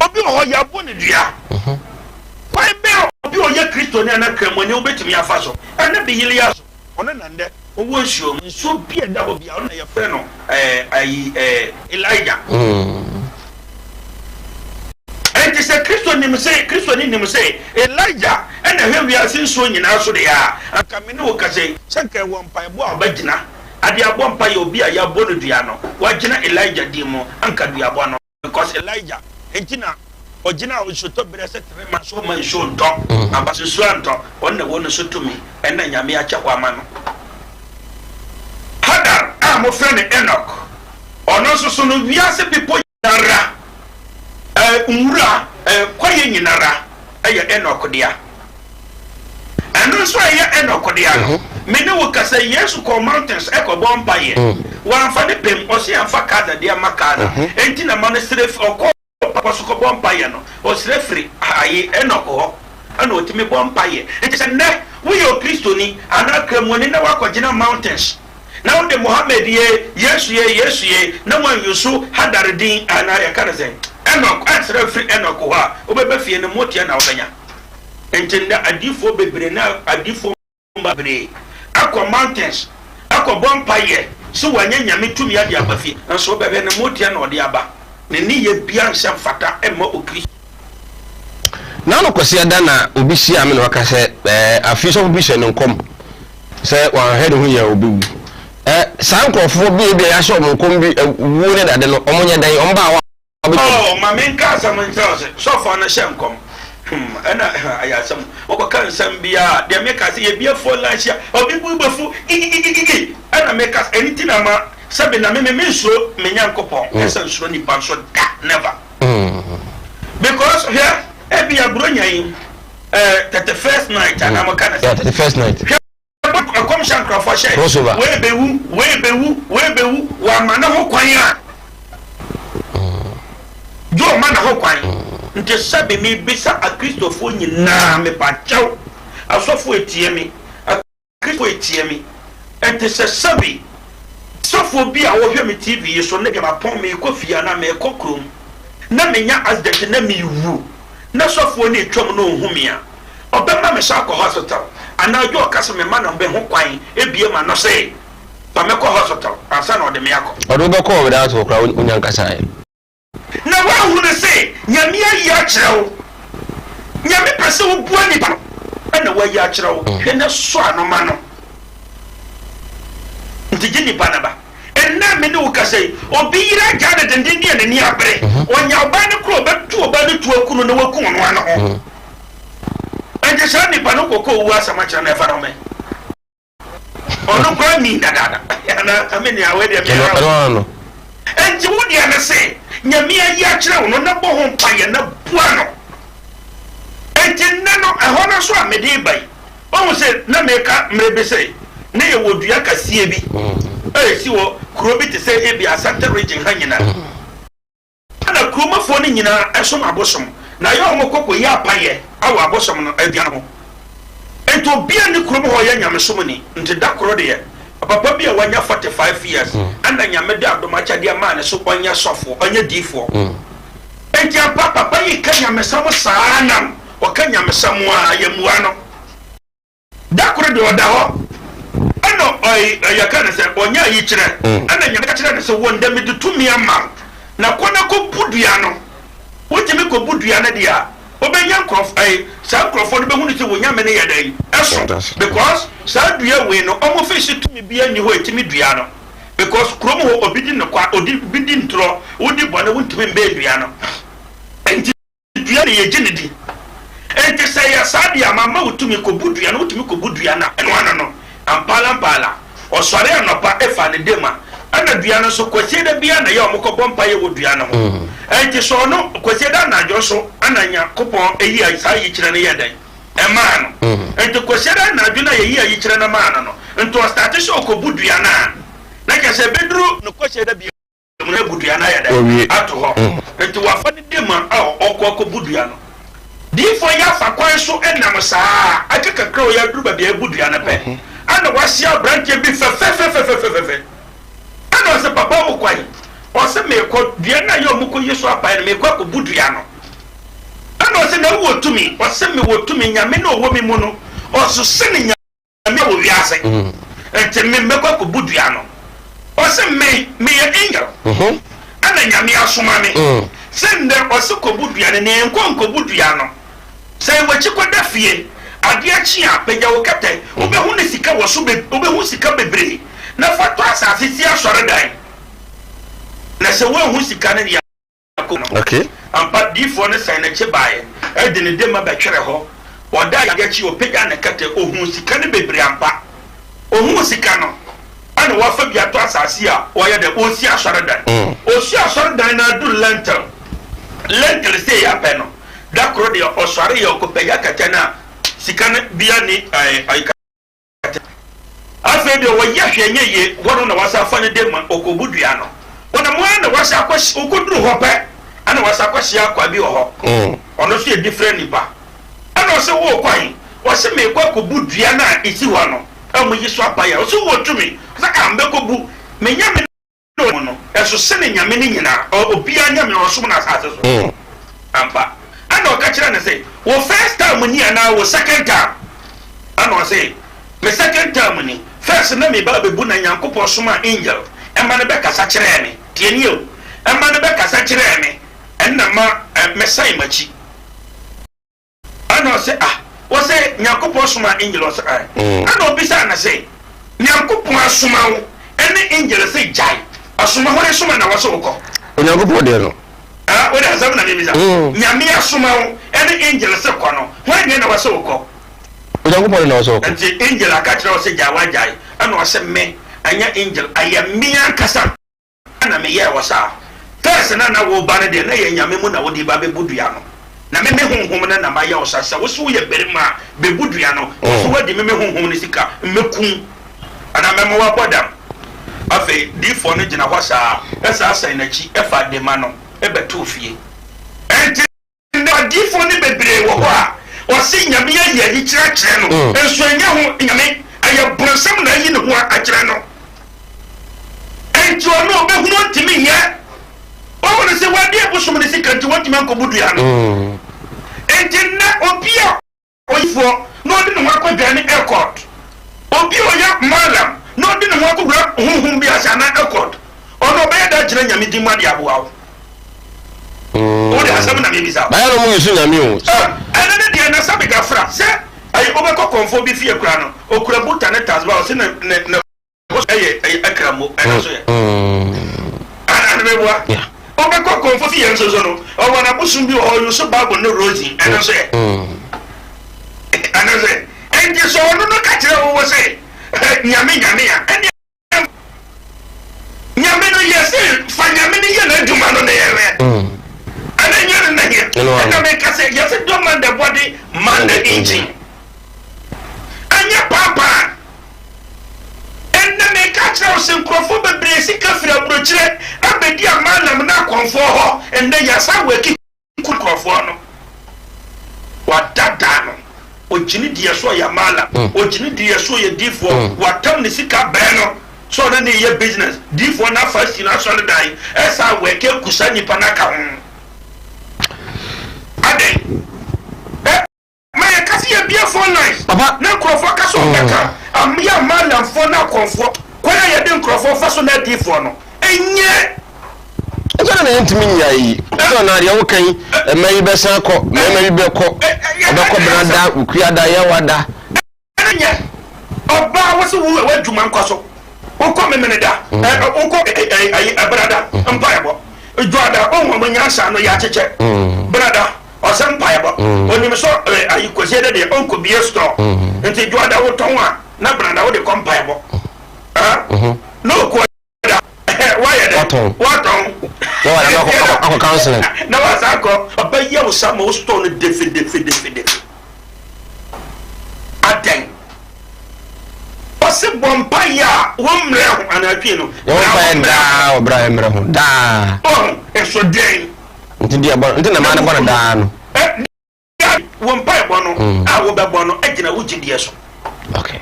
[SPEAKER 1] obi ho ya boni dua kwai be obi o ye Kristo ne na kramoni obetimi afa so ene be yili ya so ono nande owo nsuo nsuo bia da bo bia ono ye frɛ no Elijah enti se Kristo ni nim se Elijah ene hwe ase nsuo nyina so de ya aka me ne wo kase sanka wo mpa bo a bagina ade abo mpa ye obi a ya boni dua no wagina Elijah di mo anka dua bo no because Elijah entina ojina o shoto brese tre ma so man show ndo abaso so anto wonna wona so tumi ena nyame acha kwa ma no Hadar a mo friend Enoch ono so no wiase pipo nyara umura kwaye nyinara eye Enoch dia eno so eye Enoch dia no me ne wo kasa Yesu ko mountains e ko bomba ye wa amfa ne pem o se amfa kada dia makana entina ma ne sref o papa so ko bomba ye no o srefri ayi Enoch ho ana otimi bomba ye enti se ne wo yo Kristo ni anaka mwoni na wakogina mountains na wo de Muhammad ye Yesu ye na wan yusu Hadardin ana ya kana se Enoch srefri Enoch ho a obebe fie ne motia na obenya enti nda adifo bebre na adifo babre akọ mountains akọ bomba ye so wanya nyame tumi ade abafie nso bebe ne motia na ode aba ne ni ye bia nsem fata ema o Kristo
[SPEAKER 2] na no kwese ada na obi hia me no ka se afi so bi hye no nkom se wan head hu ya obi wu sankrofo bi ya hye omkom bi wu ne dade no omonye dan omba wa
[SPEAKER 1] oh ma men ka saman so for na hye nkom ana ayasam o kan sam bia de me ka se ye bia fo la hye obi bu befu gigi ana me ka anything ama sabe na me so me nyankopon esa so ni pa so never because here ebi abronya yin that the first night and am kana
[SPEAKER 2] the first night
[SPEAKER 1] come shankra for share we bewu wa mana ho kwan a jo mana ho kwan nte sabe me bisa a Christopher nyina me pa chaw asofo etie me a Christopher etie me ente se sabe sofo bi a wo hwe me TV so ne ga pon me kofia na me kokrom na me nya accident na me wu na sofo ni twom no ohumia obema me sha ko hospital ana jo kase me man be ho kwan ebie ma no say pa me ko hospital asa na ode me akọ
[SPEAKER 2] odo be ko without okra unyankasa
[SPEAKER 1] na wa hu ne say nyame ayi a kyerɛw nyame pese wo bua ni pa na wa yi a kyerɛw hwe ne so anoma no ntigi ni pa na ba enna me ne wo kase obi yira ga de denden ne ni abre onya oba ne kro betu oba ne tu akunu ne wakun no ano ho anje sha ni pa no kokko wu asama kyerɛ na fa no me ono kwa ni dada na ameni awe de me
[SPEAKER 2] no
[SPEAKER 1] enti wo dia ne se nyame ayi a kyerɛ wo na bɔ ho mpaye na bua no enti nne no ɛhɔ no so a me de bai o se na me ka mrebe se ne ye wodua kasie bi si wo kuro bi te se ebi Asante region ha nyina ana kuromafo ni nyina ɛsom abosom na ye o mokoko ya paye awo abosom no aduan ho ento bia ni kurom ho ya nyamesom ni nti da koro de papa bia wanya 45 years ana nyame de adomacha de ma ne so onya sofo onya difo enti papa yi ka nyamesam saanam o ka nyamesam a yamua no da koro de oda ho ano ya kana se onya yi kire ana nyame ka kire ne se wonda me de tumi ama na kona ko budua no wotimi ko budua na dia obenya nkrof sa nkrofo no behunu se wonya me ne yadai eso because sa dua we no omo fishi tumi bia ni ho etimi dua no because kromo obidi no kwa odi bidi ntro odi bone wontumi mbe dua no enti dua ne ye ginidi enti say ya sadia mama wotumi ko budua no wotumi ko budua na eno ano no ampala osore anopa efa ne dema ana dua no so kwasieda bia na ye omukọ mpa ye wodua no ho enti so no kwasieda na adwo so ananya kopon eyi ayi kire ne ye dan emano enti kwasieda na adwo na ye ayi kire na maano no enti o start so ko budua na kese bedru no kwasieda bia mo budua na ye dan ato ho enti wafa ne dema okọ budua no di fo ya fa kwan so enam saa akekakra o ya duru ba bia budua na pe ana wasia branche bi fe ana se papa mo kwai o se me ko dia na yo mo ko yesu apai na me ko ko budua no ana o se na wo tumi o se me wo tumi nyame na owo mi mu no o so se ne nyame wo wiase ente me ko ko budua no o se me ye angel ana nyame asoma me se nde o se ko budua ne enko budua no se wachi ko da fie ade achi a pegya wo kete obehu ne sika wo so obehu sika bebre na fato asase si asore dan na se wo hu sika ne ya ko
[SPEAKER 2] okay
[SPEAKER 1] ampa difo ne sai na che bae e de ne de ma ba twere ho oda ya achi o pegya ne kete ohu sika ne bebre ampa ohu sika no ana wa fa bia to asase a wo ya de o si asore dan o si asore dan na du lentil se ya pe no da kro de o sore ya ko pegya kete na sikana bia ni ai afi de wo yahwe nyeye wono na wasa fa ne de ma okobudua no wona mo na wasa akwashi okoduru ho pe ana wasa akwashi akwa bi ho ono so different nipa ana so wo kwan wo se me kwa kobudua na isi ho no amu yi so apaya wo so wo tumi saka ambe kobu me nyame no no eso se ne nyame ni nyina obia nyame wo so na asase so ampa ana o ka kira na say wo first time ni ana wo second time ana o say me second time ni first na me ba bebu na Nyankopon soma angel emma ne be kasa kire me tieni o emma ne be kasa kire me enna ma me sai machi ana o say wo say Nyankopon soma angel o say ana o bisa na say Nyankopon asoma wo ene angel say jai asoma ho re soma na wo so ko
[SPEAKER 2] Nyankopon de no
[SPEAKER 1] what has happened to me? Yamia Suma, any angel sequano. When you never saw call.
[SPEAKER 2] Nyankopon na so.
[SPEAKER 1] And the angel I catch us say Jawajai, and was a me, and your angel, I am Mia Casa, and I'm a year was a. First, and I will ban the nay and Yamimuna would be Baby Budiano. Now, me home and my house, I was so ye berima, Bebudiano, so what the Meme home is Mekun, and I remember what them. Afe, di phone in a wasa, as I say, Efa de Mano. Ebe tu fie enti na difo ni bebre wo ho a o se nyame ye yi kire kire no enso anya ho nyame aye bronsam na yi ne ho a kire no enti ono obehu ntimi ye o won se wade abosom ne sikanti wantimi ankobudu ya no enti na obia oyifo no de ne ho akwadwa ne airport obi oya malam no de ne ho akwadwa hunhun bi asa na airport ono be da kire nyame di made aboa o de asem na me bisa
[SPEAKER 2] ba ya no mu yusu nyame o
[SPEAKER 1] ana ne de na sabe gafra se ai obekọ konfo bi fie kura no okura buta ne tasba o se na akramo ana so ye ana me boa obekọ konfo fie nso so no o wana busum bi o yusu bible no rosi ana so ye ana so enti so no no ka kire wo se nyame ya nyame no yesi fa nyame ne ye na duma no ne ye and then you're in here. And I make us say, yes, don't man the body, man the engine. And your papa. And then they catch us in Crawford, basic of your brochure, and the dear man, I'm not conform, and then yes, I will keep Crawford. What that done? O Jimmy dear so your mala, o Jimmy dear so your deep for what time the sick banner. So then your business, deep for not first in our die, as I wake up Kusani Panaka. My Cassia be a phone nice. No Crawford Castle. I'm your man and for now comfort. When I didn't Crawford for so that different. And yet,
[SPEAKER 2] I don't know me. I don't know your okay. Maybe Bessako, maybe Beko, Branda, Ukiada Yawada.
[SPEAKER 1] And yet, Oba was a woman to Mancoso. Oko memeneda oko brada empire Joada on manyasa no ya cheche brada o se empire onim so ayi kwese de onko bie store enti joada wo ton a na brada wo de compire bo no ko da why de waton
[SPEAKER 2] no counseling
[SPEAKER 1] na wasako abaye wo samo store no defi aten Ose bompaya womre ho anatwe no
[SPEAKER 2] wo da obra emre ho da
[SPEAKER 1] eso den
[SPEAKER 2] nti na ma na bona da no
[SPEAKER 1] wompaya bono a wo be bono agina wo gidie so
[SPEAKER 2] okay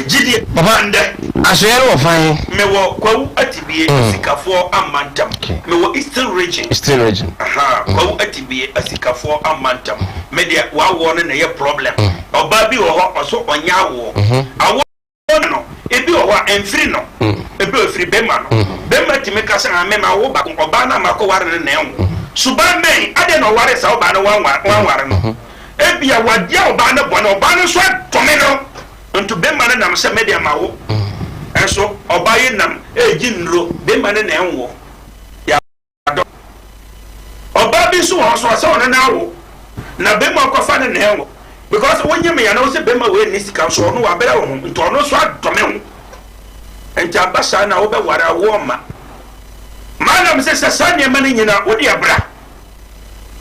[SPEAKER 1] gidie
[SPEAKER 2] papa
[SPEAKER 1] nde
[SPEAKER 2] asoyere wo fan
[SPEAKER 1] me wo kwawu atibie sikafo amantam me wo eastern region aha kwawu atibie asikafo amantam me dia wa wo no na ye problem oba bi wo ho oso onya wo awo no ebi o wa enfiri no ebi o firi bema no bema timi ka san amema wo ba oba na mako ware ne enwo suban men ade no ware sa oba no wan ware no ebi a wadia oba no bo no oba no so tome no ntu bema na nam se media ma wo enso oba yi nam eji nro bema ne enwo ya do oba bi so ho so so na wo na bema ko fa ne enwo because when you me ya no se bema we ni sika so no wa bere wo nto no so adome ho enta basa na wo be wara wo ma manam se sasanye mani nyina wo dia bra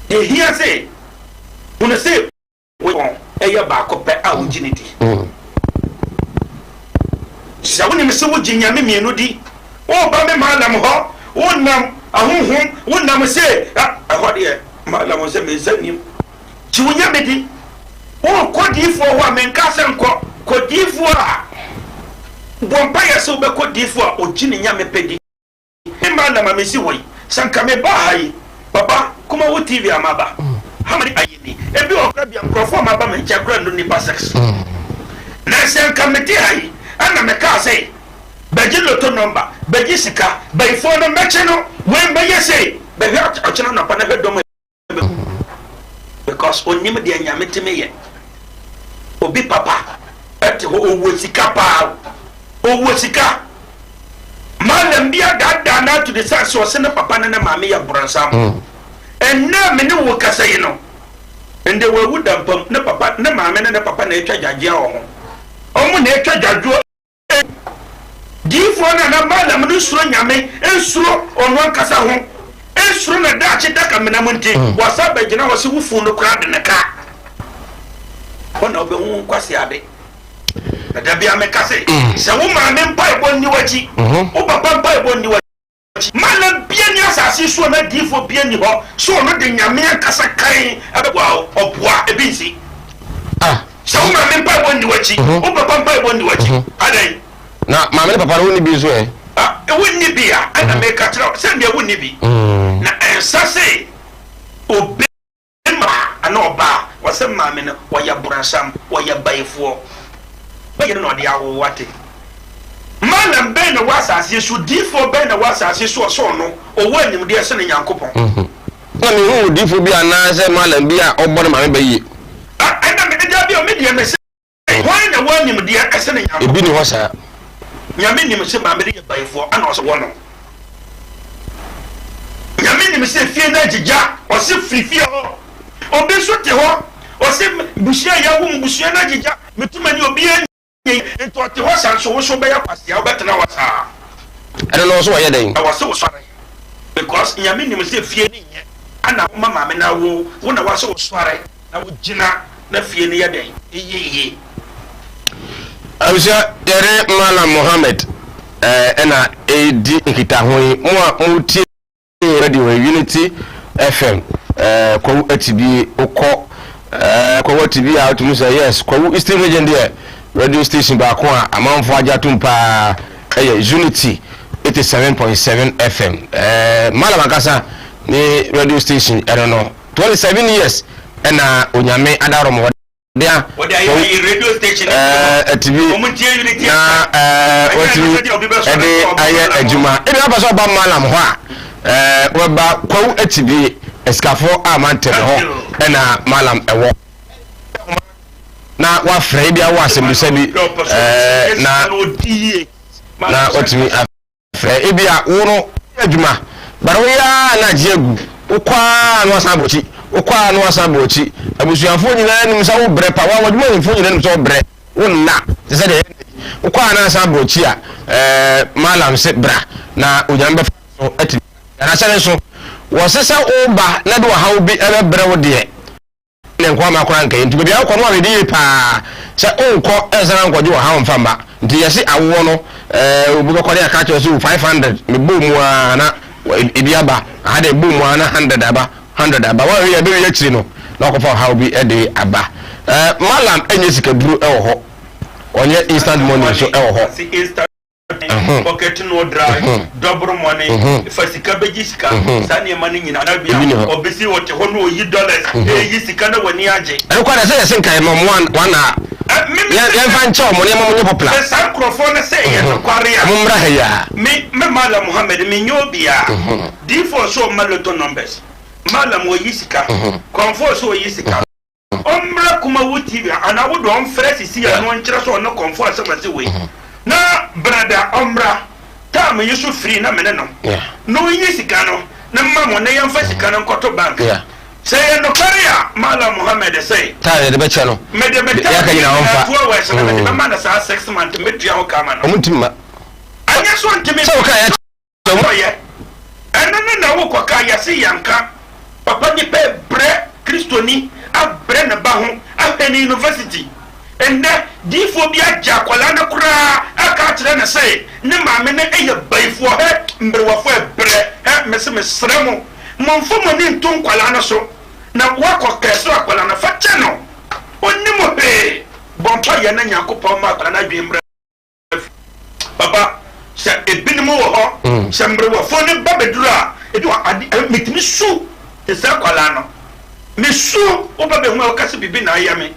[SPEAKER 1] e hia se una se wo eya ba ko pe a wo ginidi sa woni me se wo ginya me mienu di wo ba me manam ho wo nam ahunhun wo nam se ho de manam se me zanim ci wo nya me di o kodifo wa menka se nko kodifo a bompa ya se be kodifo a ogini nya mepedi emma na mamesi woi sanka me ba hai baba kuma wo tv amaba hamari ayini ebi o kra bia mkrofo amaba me ncha kra ndo nipa sex na sanka meti hai ana meka se beji loto number beji sika be phone no meche no when be yese be hot ochina no pa na hedom because onim de anya metime ye obi papa ete ho owo sika pa owo sika malam bia dada na to the sense so se ne papa ne maame ya bransam enna me ne wo kasa yi no ende wo wudampam ne papa ne maame ne papa na etwa jagye ho omo na etwa jadwo difo na malam no suro nyame ensuro ono kasa ho ensuro na dachi daka menamunti wasa bagina wasi wufu no kra de ne ka ona obe hu kwase ade da bia me kase se wo ma me mpa ebo ni wachi o papa mpa ebo ni wachi malam bia ni asase so na difo bia ni ho so no de nyame kasa kan abegwa obua ebinsi se wo ma me mpa ebo ni wachi o papa mpa ebo ni wachi adai
[SPEAKER 2] na ma me papa ro ni bi so
[SPEAKER 1] wouldn't be a make a truck, send you wouldn't be. And Sassy, Obey, and no bar, was a mamma, or your bransam, or your bay for. But you know the hour what it. Man and Ben was as you should default Ben was as you saw so no, or when you dear son in your coupon.
[SPEAKER 2] I mean, who default be a nice man and be a bottom my baby.
[SPEAKER 1] And I'm going to be a medium. Why the one you dear as in your
[SPEAKER 2] bini was a
[SPEAKER 1] Yamini mse mamiri by for and also one. Yamini mse fear na jija or si free fear or be so te ho or si bushia yawum bushia na jija metumani obi into what was and so be ya kwasi ya better na wasa.
[SPEAKER 2] I don't know so why then.
[SPEAKER 1] I was so sorry because Yamini mse fear ni ana mama me na wo na was so sorry na wo jina na fear ni ya den. Ye.
[SPEAKER 2] Abisha yare Malam Mohammed ena edi nkita ho mo mutie radio Unity FM ko atibi ukọ ko atibi a to say yes ko Eastern region there radio station ba ko a amanfo ajatum pa Unity 87.7 FM Malam akasa ni radio station I don't know 27 years ena onyame adaromo dia
[SPEAKER 1] what are you radio station
[SPEAKER 2] TV
[SPEAKER 1] Unity
[SPEAKER 2] aye adwuma ebe aba so ba Malam ho a we ba kwawu atibi eskafo amante ho na Malam ewo na wa frɛ bia wa asem bi na na otimi afre ebia wo no adwuma bara wo ya na jiegu ukwa no asabochi ukwa no asabochi abusuafo nyina nim sa wo bre pa wa wadwuma nyimfo nyina nim sa wo bre wonna te se de ukwa na asabochi a malam se bra na onyamba so ati na chale so wo sesa oba na de wo hawo bi bre wo de ne nkwa ma kora nkai nti bia ko no we de pa se onko ezara nkwaje wo hawo mfamba nti yesi awo no obi ko kore aka cho so 500 me bomu na ibiaba hade bomu na 100 aba 100 aba wa we be ye chiri no na ko fa hawo bi e de aba malam enye sika duru e wo ho onye instant money so e wo ho
[SPEAKER 3] pocket no dry double money fasika beji sika sane mani nyina na bia obisi wote ho no yi dollars yi sika na wani age
[SPEAKER 2] e ko na say sen kai mo wana ya fan cho mo ne mo nyo popular
[SPEAKER 3] sa microphone say ya kware ya
[SPEAKER 2] mo mra ha ya
[SPEAKER 3] me Malam Muhammad me nyobia D4 so maloto numbers Malam wo yi sika konfo so yi sika omra kuma wuti bia ana wo do on fresh si ya no nkyere so no konfo asema se we na brother omra ta me yusu free na mene no no yi sika no na mamo na yamfa sika no nkoto bank say no career Malam Muhammad say
[SPEAKER 2] ta de be che no ya ka nyina onfa
[SPEAKER 3] tuwa we se na me ma na sa 6 months me tua ho kama no
[SPEAKER 2] omutimma
[SPEAKER 3] anya so ntimi
[SPEAKER 2] so ka ya
[SPEAKER 3] oye enene na wo kwa ka ya si yanka papa ni pe bre kristoni abre na ba ho ahani university ende difo bia jakwala na kura aka kire na say ne maame ne eye baifo he mbrewafo bre he mese mesremo monfo moni nton kwala na so na wakọ keso akwala na fa cheno onimo he bompa ya na nyakopo ma kwala na dwimbre baba se ebinimo wo ho se mbrewafo ne babedura edu mitimi su esa kwala no me su obabe hu akase bibi na ayame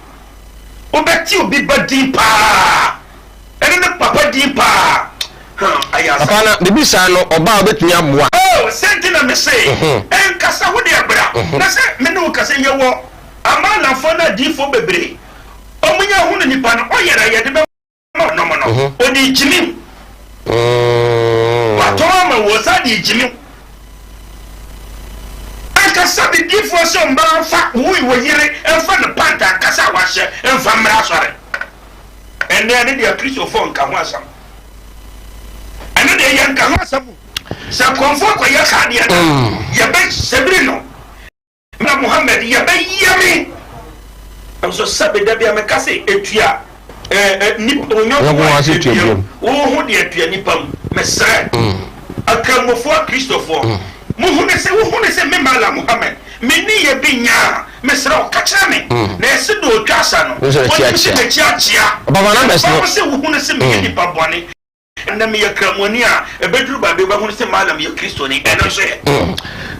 [SPEAKER 3] obeti obi badi pa ene ne papa di pa ayasa
[SPEAKER 2] papa na bibi sa no oba obetumi aboa
[SPEAKER 3] sentina me say en kasa wo de abra na se me no kasa yewo amala fo na di fo bebre omunya hu no nipa no oyera ye de be no oni jimi wa to ma wo sa di jimi kasa bi di fo so mba fa wo yire en fa no panta kasa wa hye en fa mra sore en ne de Christopher nka ho asam ene de yanka ho asam sa konfo ko ya khadi ya ya be sebrino na Muhammad ya be yami amso sabe da bia me kase etua ni onyo wo hu de etua ni pam mesre akamofo Christopher wo hu ne se me Malam Muhammad me ni ye binya mesre o kacha me na ese do twasa no wo se be chia
[SPEAKER 2] baba na bes no
[SPEAKER 3] wo se wo hu ne se me ni pabone na me yakramoni a ebeduru ba be ba hu se Malam ye kristoni eno so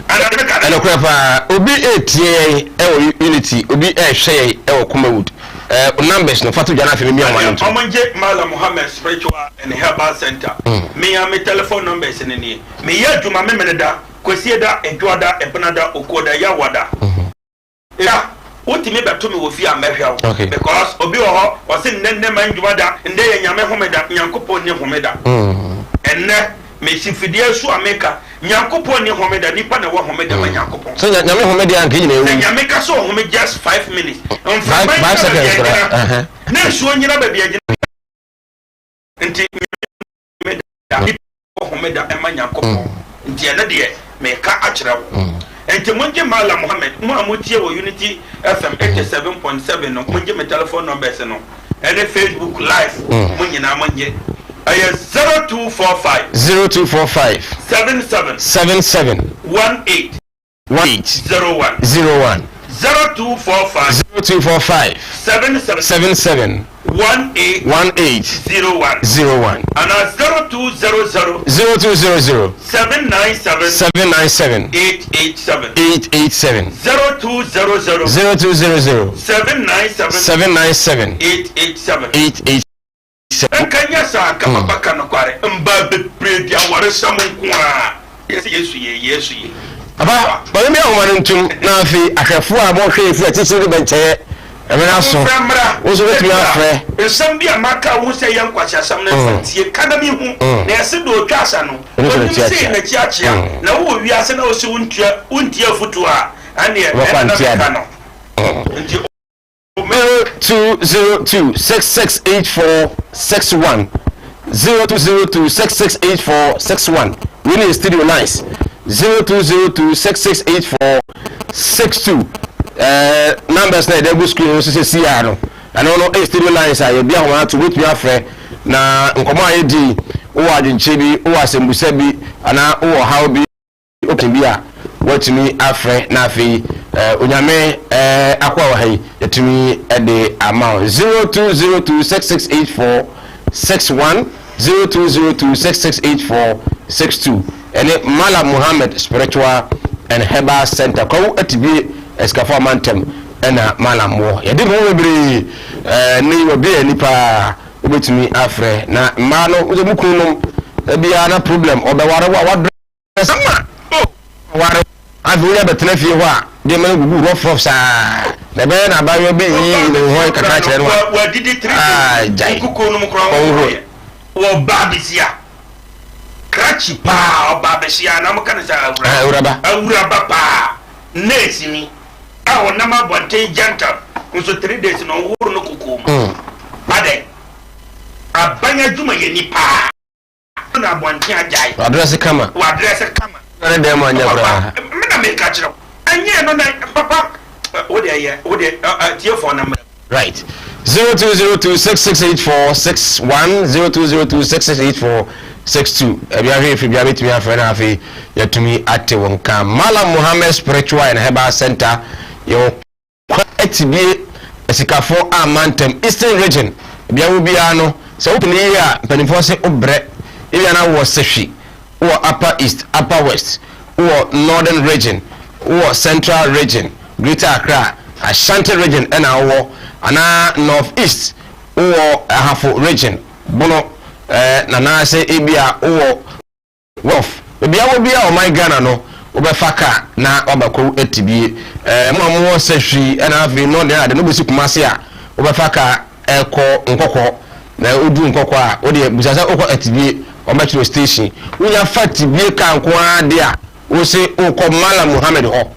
[SPEAKER 2] ana kwa pa obi etie e wo unity obi hwe e wo Kumawood numbers no fatu jana fe me amane to
[SPEAKER 3] omanje Malam Muhammad spiritual and herbal center me ya me telephone numbers ne ni me ya djuma me meneda kwesieda edwada ebenada okoda ya wada ya otimi beto me wo fi amehwa because obi wo ho o se nenne man djumada nde ya nyame homeda nyankopon ni homeda enne me sifidie su ameka nyankopon ni homeda nipa na wo homeda ma nyankopon
[SPEAKER 2] so nyame homeda an kiyine ewu
[SPEAKER 3] nyame ka so home just 5 minutes
[SPEAKER 2] 5 seconds
[SPEAKER 3] na so nyina ba bia nti homeda e ma nyankopon nti ene de me ka akira wo enti monje Malam Muhammad mo amutie wo Unity FM 87.7 no monje me telephone numbers no ene Facebook live mo nyina monje aye 0245 77 18 01 0245 77 18 01 and 0200 797 887 0200 797 887 enkanya sa ka babaka no kware mba be predia ware samunkwa yesu ye
[SPEAKER 2] aba ba mi awon ntum na afi akafo a mo hwe fu atisi ri benche Emena so. Oso betumi afre.
[SPEAKER 1] Nsam bi amaka wo se yan kwacha asam na tie kada mi hu na yese do twasa no. Oni se na chiachia na wo wi ase na wo se untia futu a ane e na no.
[SPEAKER 2] 0202668461 0202668461 we need studio lines 0202668462 numbers na dey screen so say CR no and no studio lines are bia ho to wait me afre na nkomo ayedi wo adwenche bi wo asembusa bi ana wo haw bi open bi a watimi afre na afi onyame akwa wa hai yatimi ede amount 0202668461 0202668462 ene Malam Muhammad Spiritual and Herbal Center ko atibi escafo mantem ena Malam wo yedi mo bebre ni obi nipa obetimi afre na ma no wo mukunu bia na problem obeware wa sama ware avuya betena fie ho a de ma gugu rough sa na be na ba yo be yi ne ho kaka kire no
[SPEAKER 1] wa didi tri kuko no mkro wo babisia krachi pa obabesia na mka na sa awuraba pa nesimi awo na ma bonte janta nso 3 days no woro no kuko mu ade abanya juma ye ni pa na bonte ajai
[SPEAKER 2] address kama na dem anya bra
[SPEAKER 1] me na me ka kire anye no na papa wo de tie phone number
[SPEAKER 2] right 0202668461 0202668462 ebia hwe fi bia betimi afre na afi yatumi ate wonka Malam Muhammad Spiritual and Herbal Center yo etibie esikafo amantem Eastern Region bia wo bia no se wo pini ya panifo se obre bia na wo sehwi wo Upper East Upper West wo Northern Region wo Central Region Greater Accra Ashanti Region ena wo ana North East wo Ahafo Region bono na se ebia wo Wolf bia wo bia o my Ghana no obefaka na obako etibie mo sehwi ena afi no de ade no besi kumase a obefaka eko nkokọ na odu nkokọ a ode busasa okọ etibie o metro station unya fatibie kan ko ade a wo se okọ Malam Muhammad ho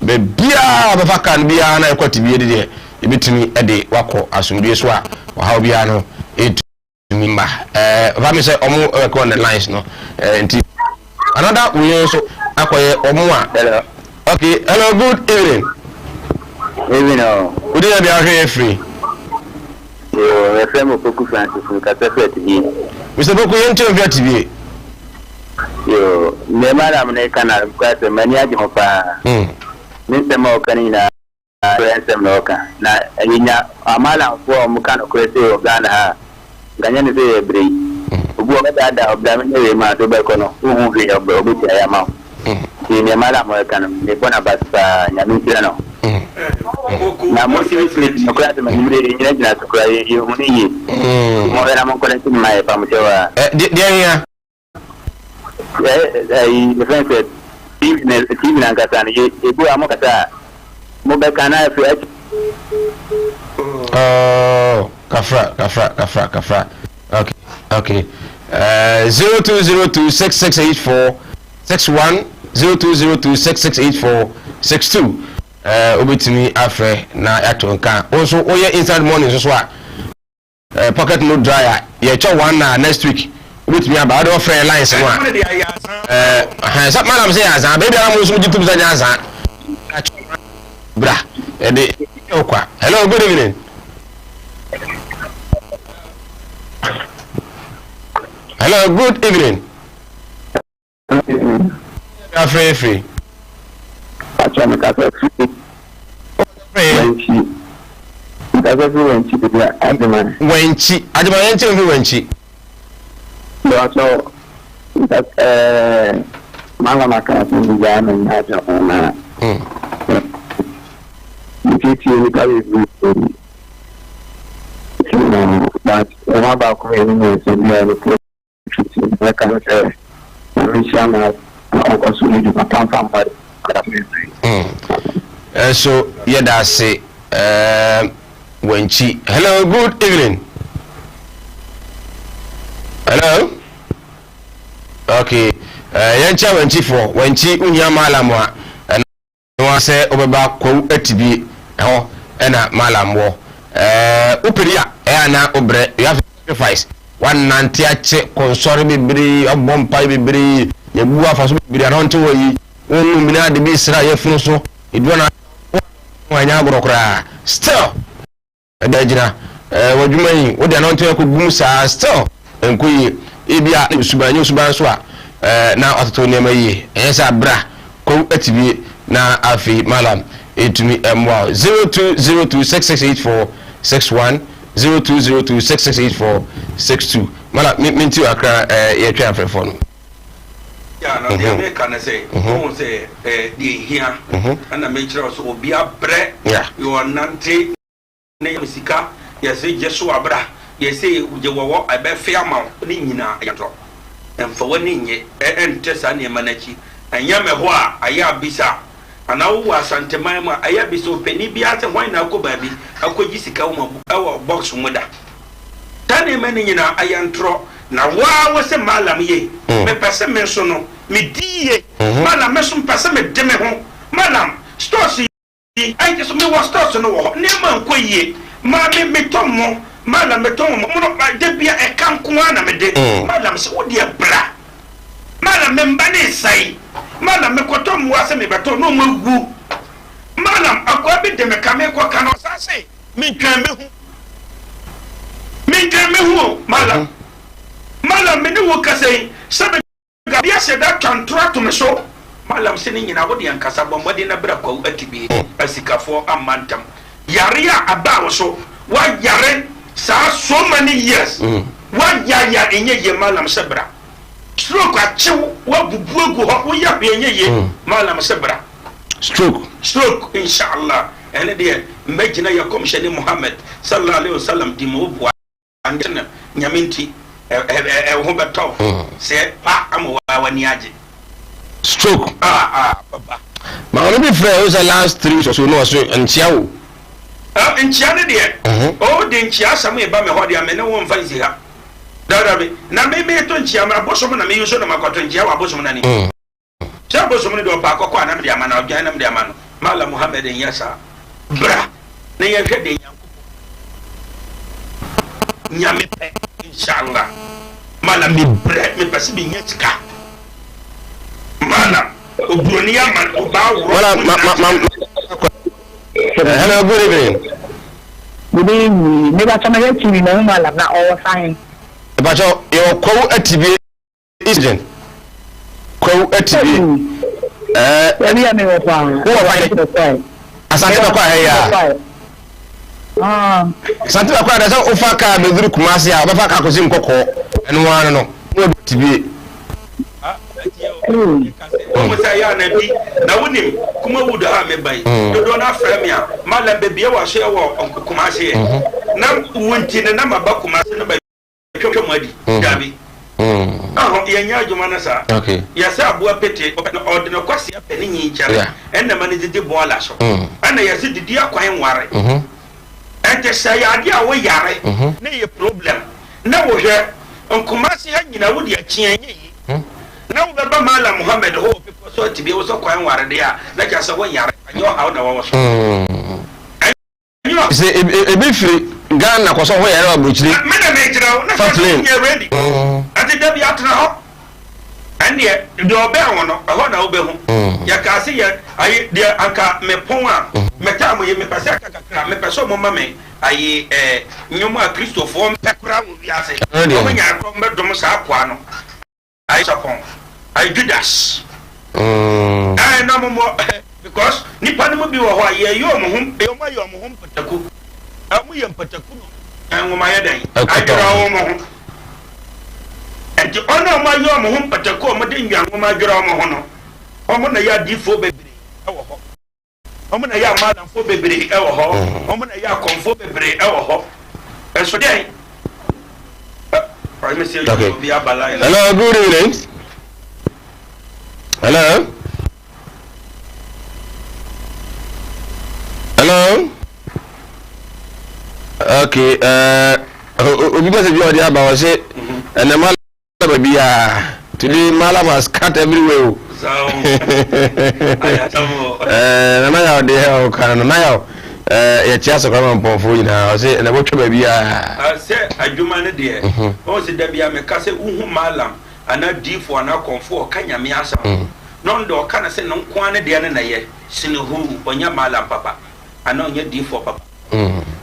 [SPEAKER 2] be bia obefaka bia na eko etibie de ebitimi ede wako asumdue so a wa bia no etumi mba va me say omo on the lines no nti another we so akoye omo a okay hello good evening good evening bia hwe free
[SPEAKER 6] yo FM Poku Francis Katafe TV
[SPEAKER 2] Mr. Poku yento via TV
[SPEAKER 6] yo me Malam ne kana kwate mani aje mo pa nisema okanina ensem no ka na yinya Malam fo mu kana kwete o Ghana ha ganya ne se ebre obu o da da obla me we ma to be kono hu fi obu ti aya ma ti me Malam mo kana ne bona basa nya mi tira no na mo si fi ko ya te mani mure ni na to ko yi mu ni yi mo era mo ko le tin mai pa mo tewa
[SPEAKER 2] dia ya
[SPEAKER 6] the friend TV na kata ni ebu amo kata mo be kana fi kafra okay 0202668461 0202668462 obetimi afre na yatonka also oye inside morning so a pocket no dryer ye cho one na next week obetimi aba ado free lines no sa Malam say azan baby am so jitu bisa azan bra ede okwa hello good evening hello good evening free achana kata free
[SPEAKER 2] wenchi
[SPEAKER 6] so Malam makana tunjana na jana Mtiti ni kali but one ba ko ni mo se ni lo ko na kan se ni shama o so ni ba pam ba so
[SPEAKER 2] yeda se Wenchi. Hello, good evening. Hello. Okay. Yancha Wenchi for Wenchi unya malamwa. No say obeba ko atibi ho ena malamwo. Uperia na obre you have to sacrifice. One nanti ache konsori bibiri abompa bibiri yebu afaso bibiri anonte woyi wonu mina de bi sra yefunu so eduana wanya agorokra still adagina wadwuma yi wo de anonte ko gum sa still enkoyi ebia suban so a na ototo nema yi ensa bra ko atibi na afi malam etumi emwa 0202668461 0202668462 mala minti akra ye twa afrefo no
[SPEAKER 3] ya na de me kan say won say de hia ana me kire so obi abre yo nante ne musika ye say jesu abra ye say je wowo abe fiama ni nyina yato emfa woni nye ente sa ne manachi anya me ho a aya bisa ana wo asanteman ma aya bisa opani bi ate hwan na akoba bi akogi sika wo ma box mu da tane mani nyina ayantro na wa wo se malam ye me pese me so no me die malam me so pese me de me ho malam stores yi ai je so me wa stores no wo ne ma nko ye ma me tomo malam me tomo mo no de bia e kan ko na me de malam se wo de bra malam me mbane sai malam me koto mo ase me beto no magu malam akwa bi de me kame ko kan o sase me twan me hu malam me ni wo kasai sabe ga bia se da tantro to me so malam se ni nyina wo de ankasa bombo de na bra kwa atibi asikafo amantam yare a aba wo so wa yare sa so many years wa ya enye ye malam sebra stroke achiw wa bubuegu ho wo ya enye ye malam sebra stroke inshallah ene de mbegina ya komsheni Muhammad sallallahu alaihi wasallam di mo bo andena nyaminti ho beto se pa amwa wani aje
[SPEAKER 2] stroke
[SPEAKER 3] baba
[SPEAKER 2] ma ono bi frɛ o last 3 weeks so no so ntia wo
[SPEAKER 3] ntia ne de o de ntia samu e ba me ho de amene won fansi ha darabe na me to ntia ma bosom na me yuso na makoto ntia wa bosom na ni se bosom ni do pa akoko ana me de amana o gyan na me de amana mala Muhammad en yasa bra ne ye hwɛ de nyame pe inshallah mala mi bra me pasi bi nyatika mala obroni ya man o ba wo
[SPEAKER 2] wala hello good evening
[SPEAKER 7] me ba chama ya TV na mala na all sign
[SPEAKER 2] ba cho yo ko atibi incident ko atibi
[SPEAKER 7] ebi ya me wo fa
[SPEAKER 2] asante ba kwa ya asante ba kwa da so ofa ka be duru kumase a ba fa ka ko sim kokko eno wan no no atibi
[SPEAKER 3] o sa ya na bi na wonim kuma wudo ha me bai do na frame ya mala be bia wa hye wo kumase na wonti na maba kumase no ba twetwe madi dabi ya nya adwuma na sa ya sa aboa pete ordina kwase apani nyi chare enna mane didi bola so ana ya se didi akwan ware ente sa ya ade a wo yare na ye problem na wo hwe nkumase ha nyina wodi akien yi na wo beba mala Muhammad ho people so tibi wo so kwan ware de a na ka sa wo yare anyo ha na wo so
[SPEAKER 2] se ebi firi Ghana ko so ho yare abrochiri
[SPEAKER 3] me na me jira na fa nye ready ati da bi atna ho ande de obe ho no ho na obe ho ya ka se ya ayi de anka me pon a me ta mo ye me pase aka kakra me pese mo mame ayi nyomo a Christopher mpekura wo biase o nya ko me dom sa akwa no ayi sapon ayi Judas ayi na mo because ni pa no bi wo ho ayi yo mo hum pataku amu ye pataku no en ma ye den ajura wo mo ho enti ono ma yo mo hum pataku mo de nyan wo ma ajura wo mo ho no o mo na ya difo bebre e wo ho o mo na ya malam fo bebre e wo ho o mo na ya konfo bebre e wo ho e so den prime minister yo bi abala
[SPEAKER 2] hello good evening hello Okay, obi must be on the about say, and the man be today Malam has cut everywhere.
[SPEAKER 3] So, I
[SPEAKER 2] am out there, can now. A chance of coming for you now. Say, and I watch baby.
[SPEAKER 3] I said, I do man dear. Oh, said there be a mecase Malam, and not deep for an outcome for Kanya Miasa. None do can I say no quantity the other year, sin who on your Malam papa. I know you're deep for papa.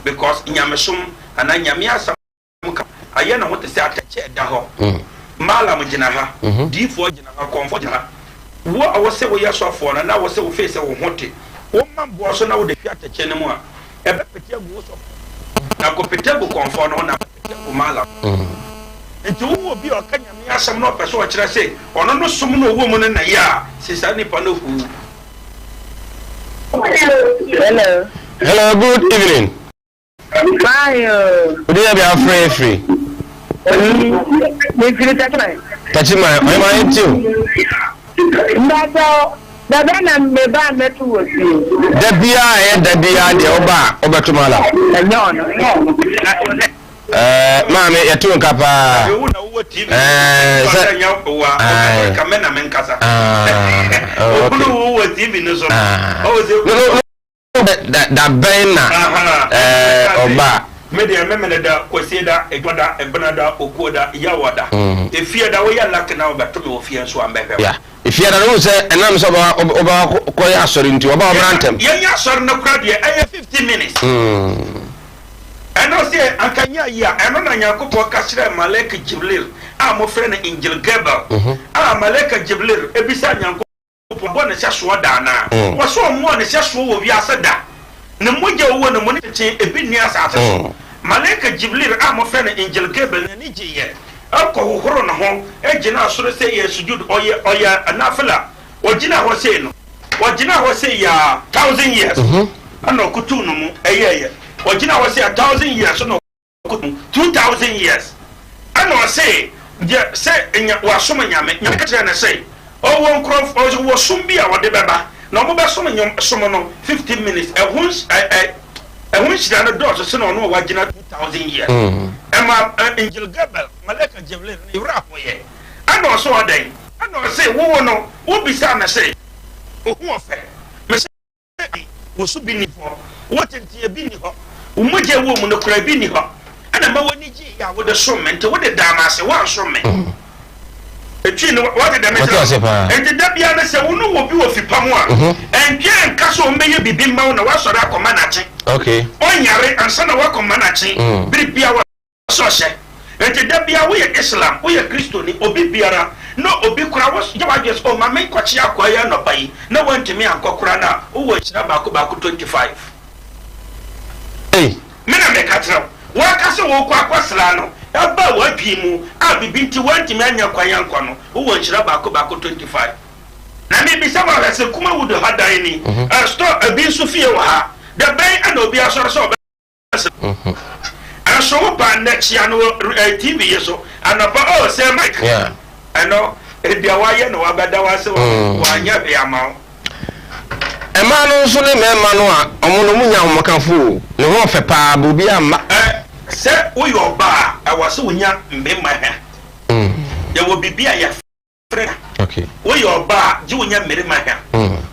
[SPEAKER 3] Because in Yamasum and I Yamiasa, I know what to say at the chair, Daho. Malam Jinaha, deep for Jinaha, comfort her. What I was say we are so for, and I was so face I wanted. Woman was now the theatre chenema. A better goes of now compatible comfort on a Malam. And to who will be a Kanya, some not person, what I say, or no some woman in a year, since I need Pano.
[SPEAKER 7] Hello.
[SPEAKER 2] Hello, good evening.
[SPEAKER 7] Bye.
[SPEAKER 2] Would you be free? Touching my mind too.
[SPEAKER 7] The Ben me ban met to you.
[SPEAKER 2] The BI, the Oba Tumala. Mammy, you're too capa. That Ben Oba.
[SPEAKER 3] Media Memeda, Quaseda, Equada, Ebanada, Okoda, Yawada. If you are the way I like now, but to fear so I'm better.
[SPEAKER 2] Yeah. If you are a rose and I'm so about Koyasor into about Brantem.
[SPEAKER 3] Yes, sir, no crowd here. I have 15 minutes. And I say, I can ya, and on Yakupo Castra, Maleka Jibril. I'm a friend in Gilgabel. I'm Maleka Jibril, a beside Yankupo, one is just what dana. Was so one is just what we are said that. No more one of money to change a bit near Saturday. Maleka Jibril, I'm a friend in Gilgabel and Niji. Alcohol horror home, Ejina should say yes, you do or ya anafila. What Jina was saying, what Jina was say ya 1,000 years. I know Kutunum a year. What Jina was say 1,000 years, no 2,000 years. I know say, say in your Wasumanyame, Yakatana say, oh, one crop was soon be our debaba. No more summon 15 minutes. I wish that the doors are no what 2,000 years. Emma Angel Gabel, Maleka Javelin, Irapoye. I know so a day. I know say, who be Sana say, who affair? Miss was so beneath for what in the Biniho, who might a woman of Crabiniho, and a Mawaniji with the showman to what the damas one showman. What did I say? And the Dabiana said, who know what you will Pamwa, and Jan Castle may be Bimba on a Wasara Comanachi.
[SPEAKER 2] Okay.
[SPEAKER 3] On Yare and Sana Wakomanachi, Bibia. And the Dabia, we are Islam, we are Christian, Obibiara, no Obikra was Javajas or Mamma Quachia Quaya no pay, no one to me and Cocrana, who was Nabaku 25.
[SPEAKER 2] Hey,
[SPEAKER 3] Menamekatra, Wakaso Quaslano, about what Pimu, I'll be been to one to Mania Quayanquano, who was Nabaku 25. Now maybe someone has a Kuma would have any, a store a bin Sophia, the bay and Obia so. And so by next year, TV so, and about say Mike.
[SPEAKER 2] Yeah.
[SPEAKER 3] I know if there were no other was one year the amount.
[SPEAKER 2] A man also named Manoa, Omonomunya Makafu, no one for Pa Bubia.
[SPEAKER 3] Say, we your bar, I was so young, in my hair. There will be a friend.
[SPEAKER 2] Okay.
[SPEAKER 3] We your bar, Junior Merrimack.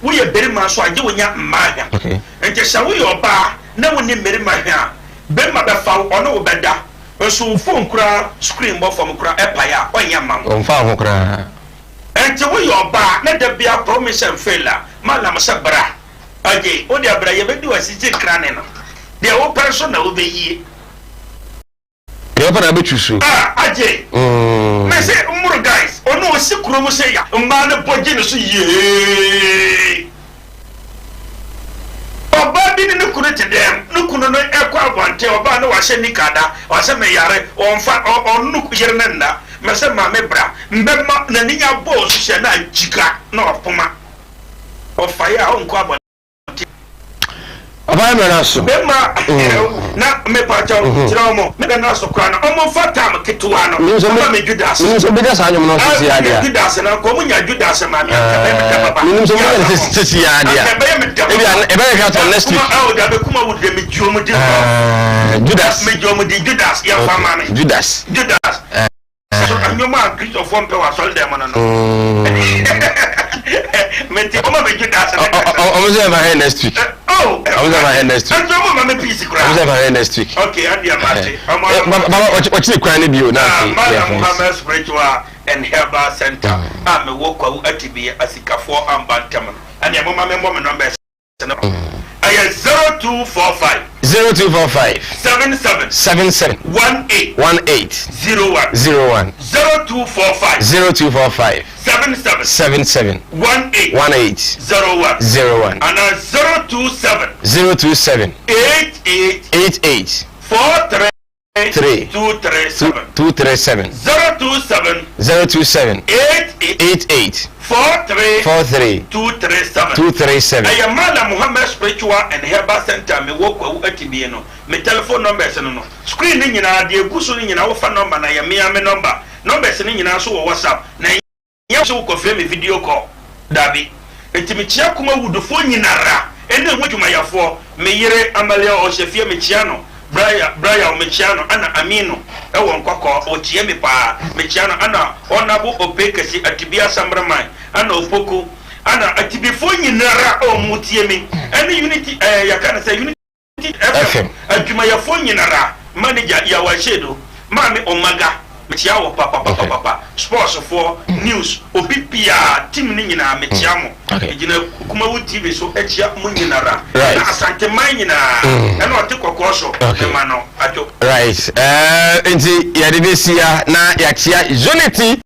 [SPEAKER 3] We are very much so Junior Maga. Okay. And just show your bar, no one in Merrimack. Ben Mabafa or no better. So phone cry, scream off from cry, empire, or your mum.
[SPEAKER 2] On fire, cry.
[SPEAKER 3] And to your bar, let there be a promise and failure. Malam Sabra. Ajay, or the Abra, you do a city cranin. The old person will be ye.
[SPEAKER 2] You're going to be true.
[SPEAKER 3] Ah, Ajay. I say, more guys, or no, sick room say, a man of Pogginus, ye. Oba bi ne kunu tedem no kunu no ekwa bonte oba no wa hye nikada wa se me yare onfa onu yere nna me se ma me bra mbema na ninya bo so hye na jika na opoma ofa ya onko abonte
[SPEAKER 2] Papa me na so.
[SPEAKER 1] Be ma na me pa cha tira mo. Me na so kra na omo fata me ketuwa no. Papa me Judas.
[SPEAKER 2] Me so be just anyum no so sia dia.
[SPEAKER 1] Judas na ko munya Judas ma me papa.
[SPEAKER 2] Me so be sia dia. E be ka to next week.
[SPEAKER 1] Ah o da be kuma wo de me juomo di.
[SPEAKER 2] Judas.
[SPEAKER 1] Me juomo di Judas ya fa ma me.
[SPEAKER 2] Judas.
[SPEAKER 1] So anyoma Christ from pe wa sol dem no. Me ti oma me Judas.
[SPEAKER 2] I'm going to have next week.
[SPEAKER 1] Oh,
[SPEAKER 2] I'm going to have next week.
[SPEAKER 1] I'm going to piece cry.
[SPEAKER 2] I'm going to have next week.
[SPEAKER 1] Okay, I dear Marty.
[SPEAKER 2] Baba, what's the crying bio now?
[SPEAKER 1] Muhammad Spiritual and Herbal Center. I'm a walker at TB Asika for Ambantam. And your mama member number. I have 0245
[SPEAKER 2] 0245
[SPEAKER 1] 77 18 01 0245 77 18 and 027 88 43 237 027 88 43 237. I am Madam Muhammad Spiritual and Herbal Center. Me work at TBN. Me telephone numbers no. Screen in na de gusu ni na wo fa number na ya me number. Numbers ni na so WhatsApp. Na ya so ko fe me video call. Dabi. Enti me chia kuma wudufo nyinara. Ene ho dwuma yafo. Me yire Amalia o chefie me chia no. Brian Mechiano ana Amino ewo nkoko ochie me pa Mechiano ana Honorable Opekasi Atibia Sambraman ana Opoku ana Atibifo nyinara o mutie me any unity yakana say unity FM adwuma ya fo nyinara manager ya washedo mame Omaga Mechiawo papa sports for news obipia team ni nyina Mechiamo ejina kuma wu TV so echia mu nyinara na asante man nyina na otekokoso ma no ajo
[SPEAKER 2] right enti yadebesia na yachia Unity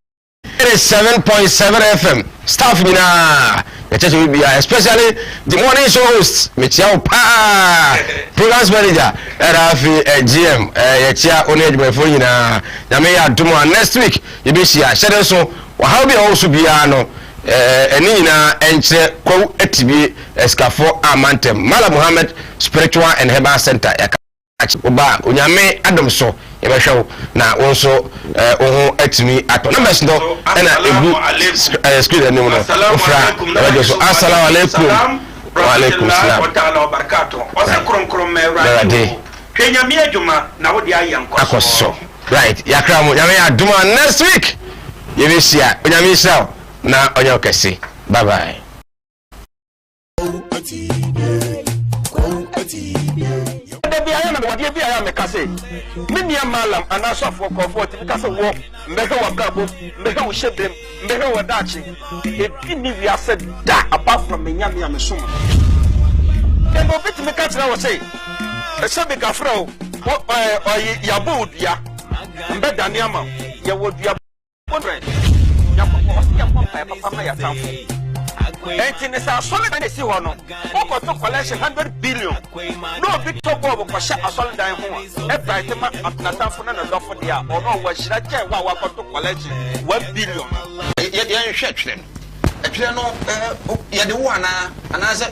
[SPEAKER 2] 7.7 FM staff nyina yachacho bibia especially the morning show host Mechiawo pa programs manager Rafi GM yachia onedwefo nyina na me ya domo next week yebesia shede so wa how be also bia no eni nyina enche kwa atibi escafo amantem Mala Muhammad Spiritual and Herbal Center oba onyame adom so yebehwew na wonso oho atimi ato numbers no na egu screen anim no ofra radio so assalamu alaikum wa alaikum salam
[SPEAKER 1] wa ta'ala wa barakatuh osakrom radio twenya mi adwuma na wo de ayanko
[SPEAKER 2] akoso right yakra mo nyame adoma next week yebesia onyame israel na onye okesi bye bye.
[SPEAKER 1] Debi aya na wadi bi aya me kase mini malam anaso for comfort mi kase wo mbeka wa brabo mbeka wo shebrem mbeka wo dachi e bi ni wi ase da apart from me nyame amesoma dem bo bit me kase na wo say e se be gafra o yabo dua mbe daniama ye wo dua bonre ya papa ya tamfo enti ne sa solid na si ho no oko to collection 100 billion no big top of ko sha solid dan ho e bright ma atnata fo na dofo dia ono wa shira che wa ko to collection 1 billion
[SPEAKER 4] ye hwetwe no ye de wo ana se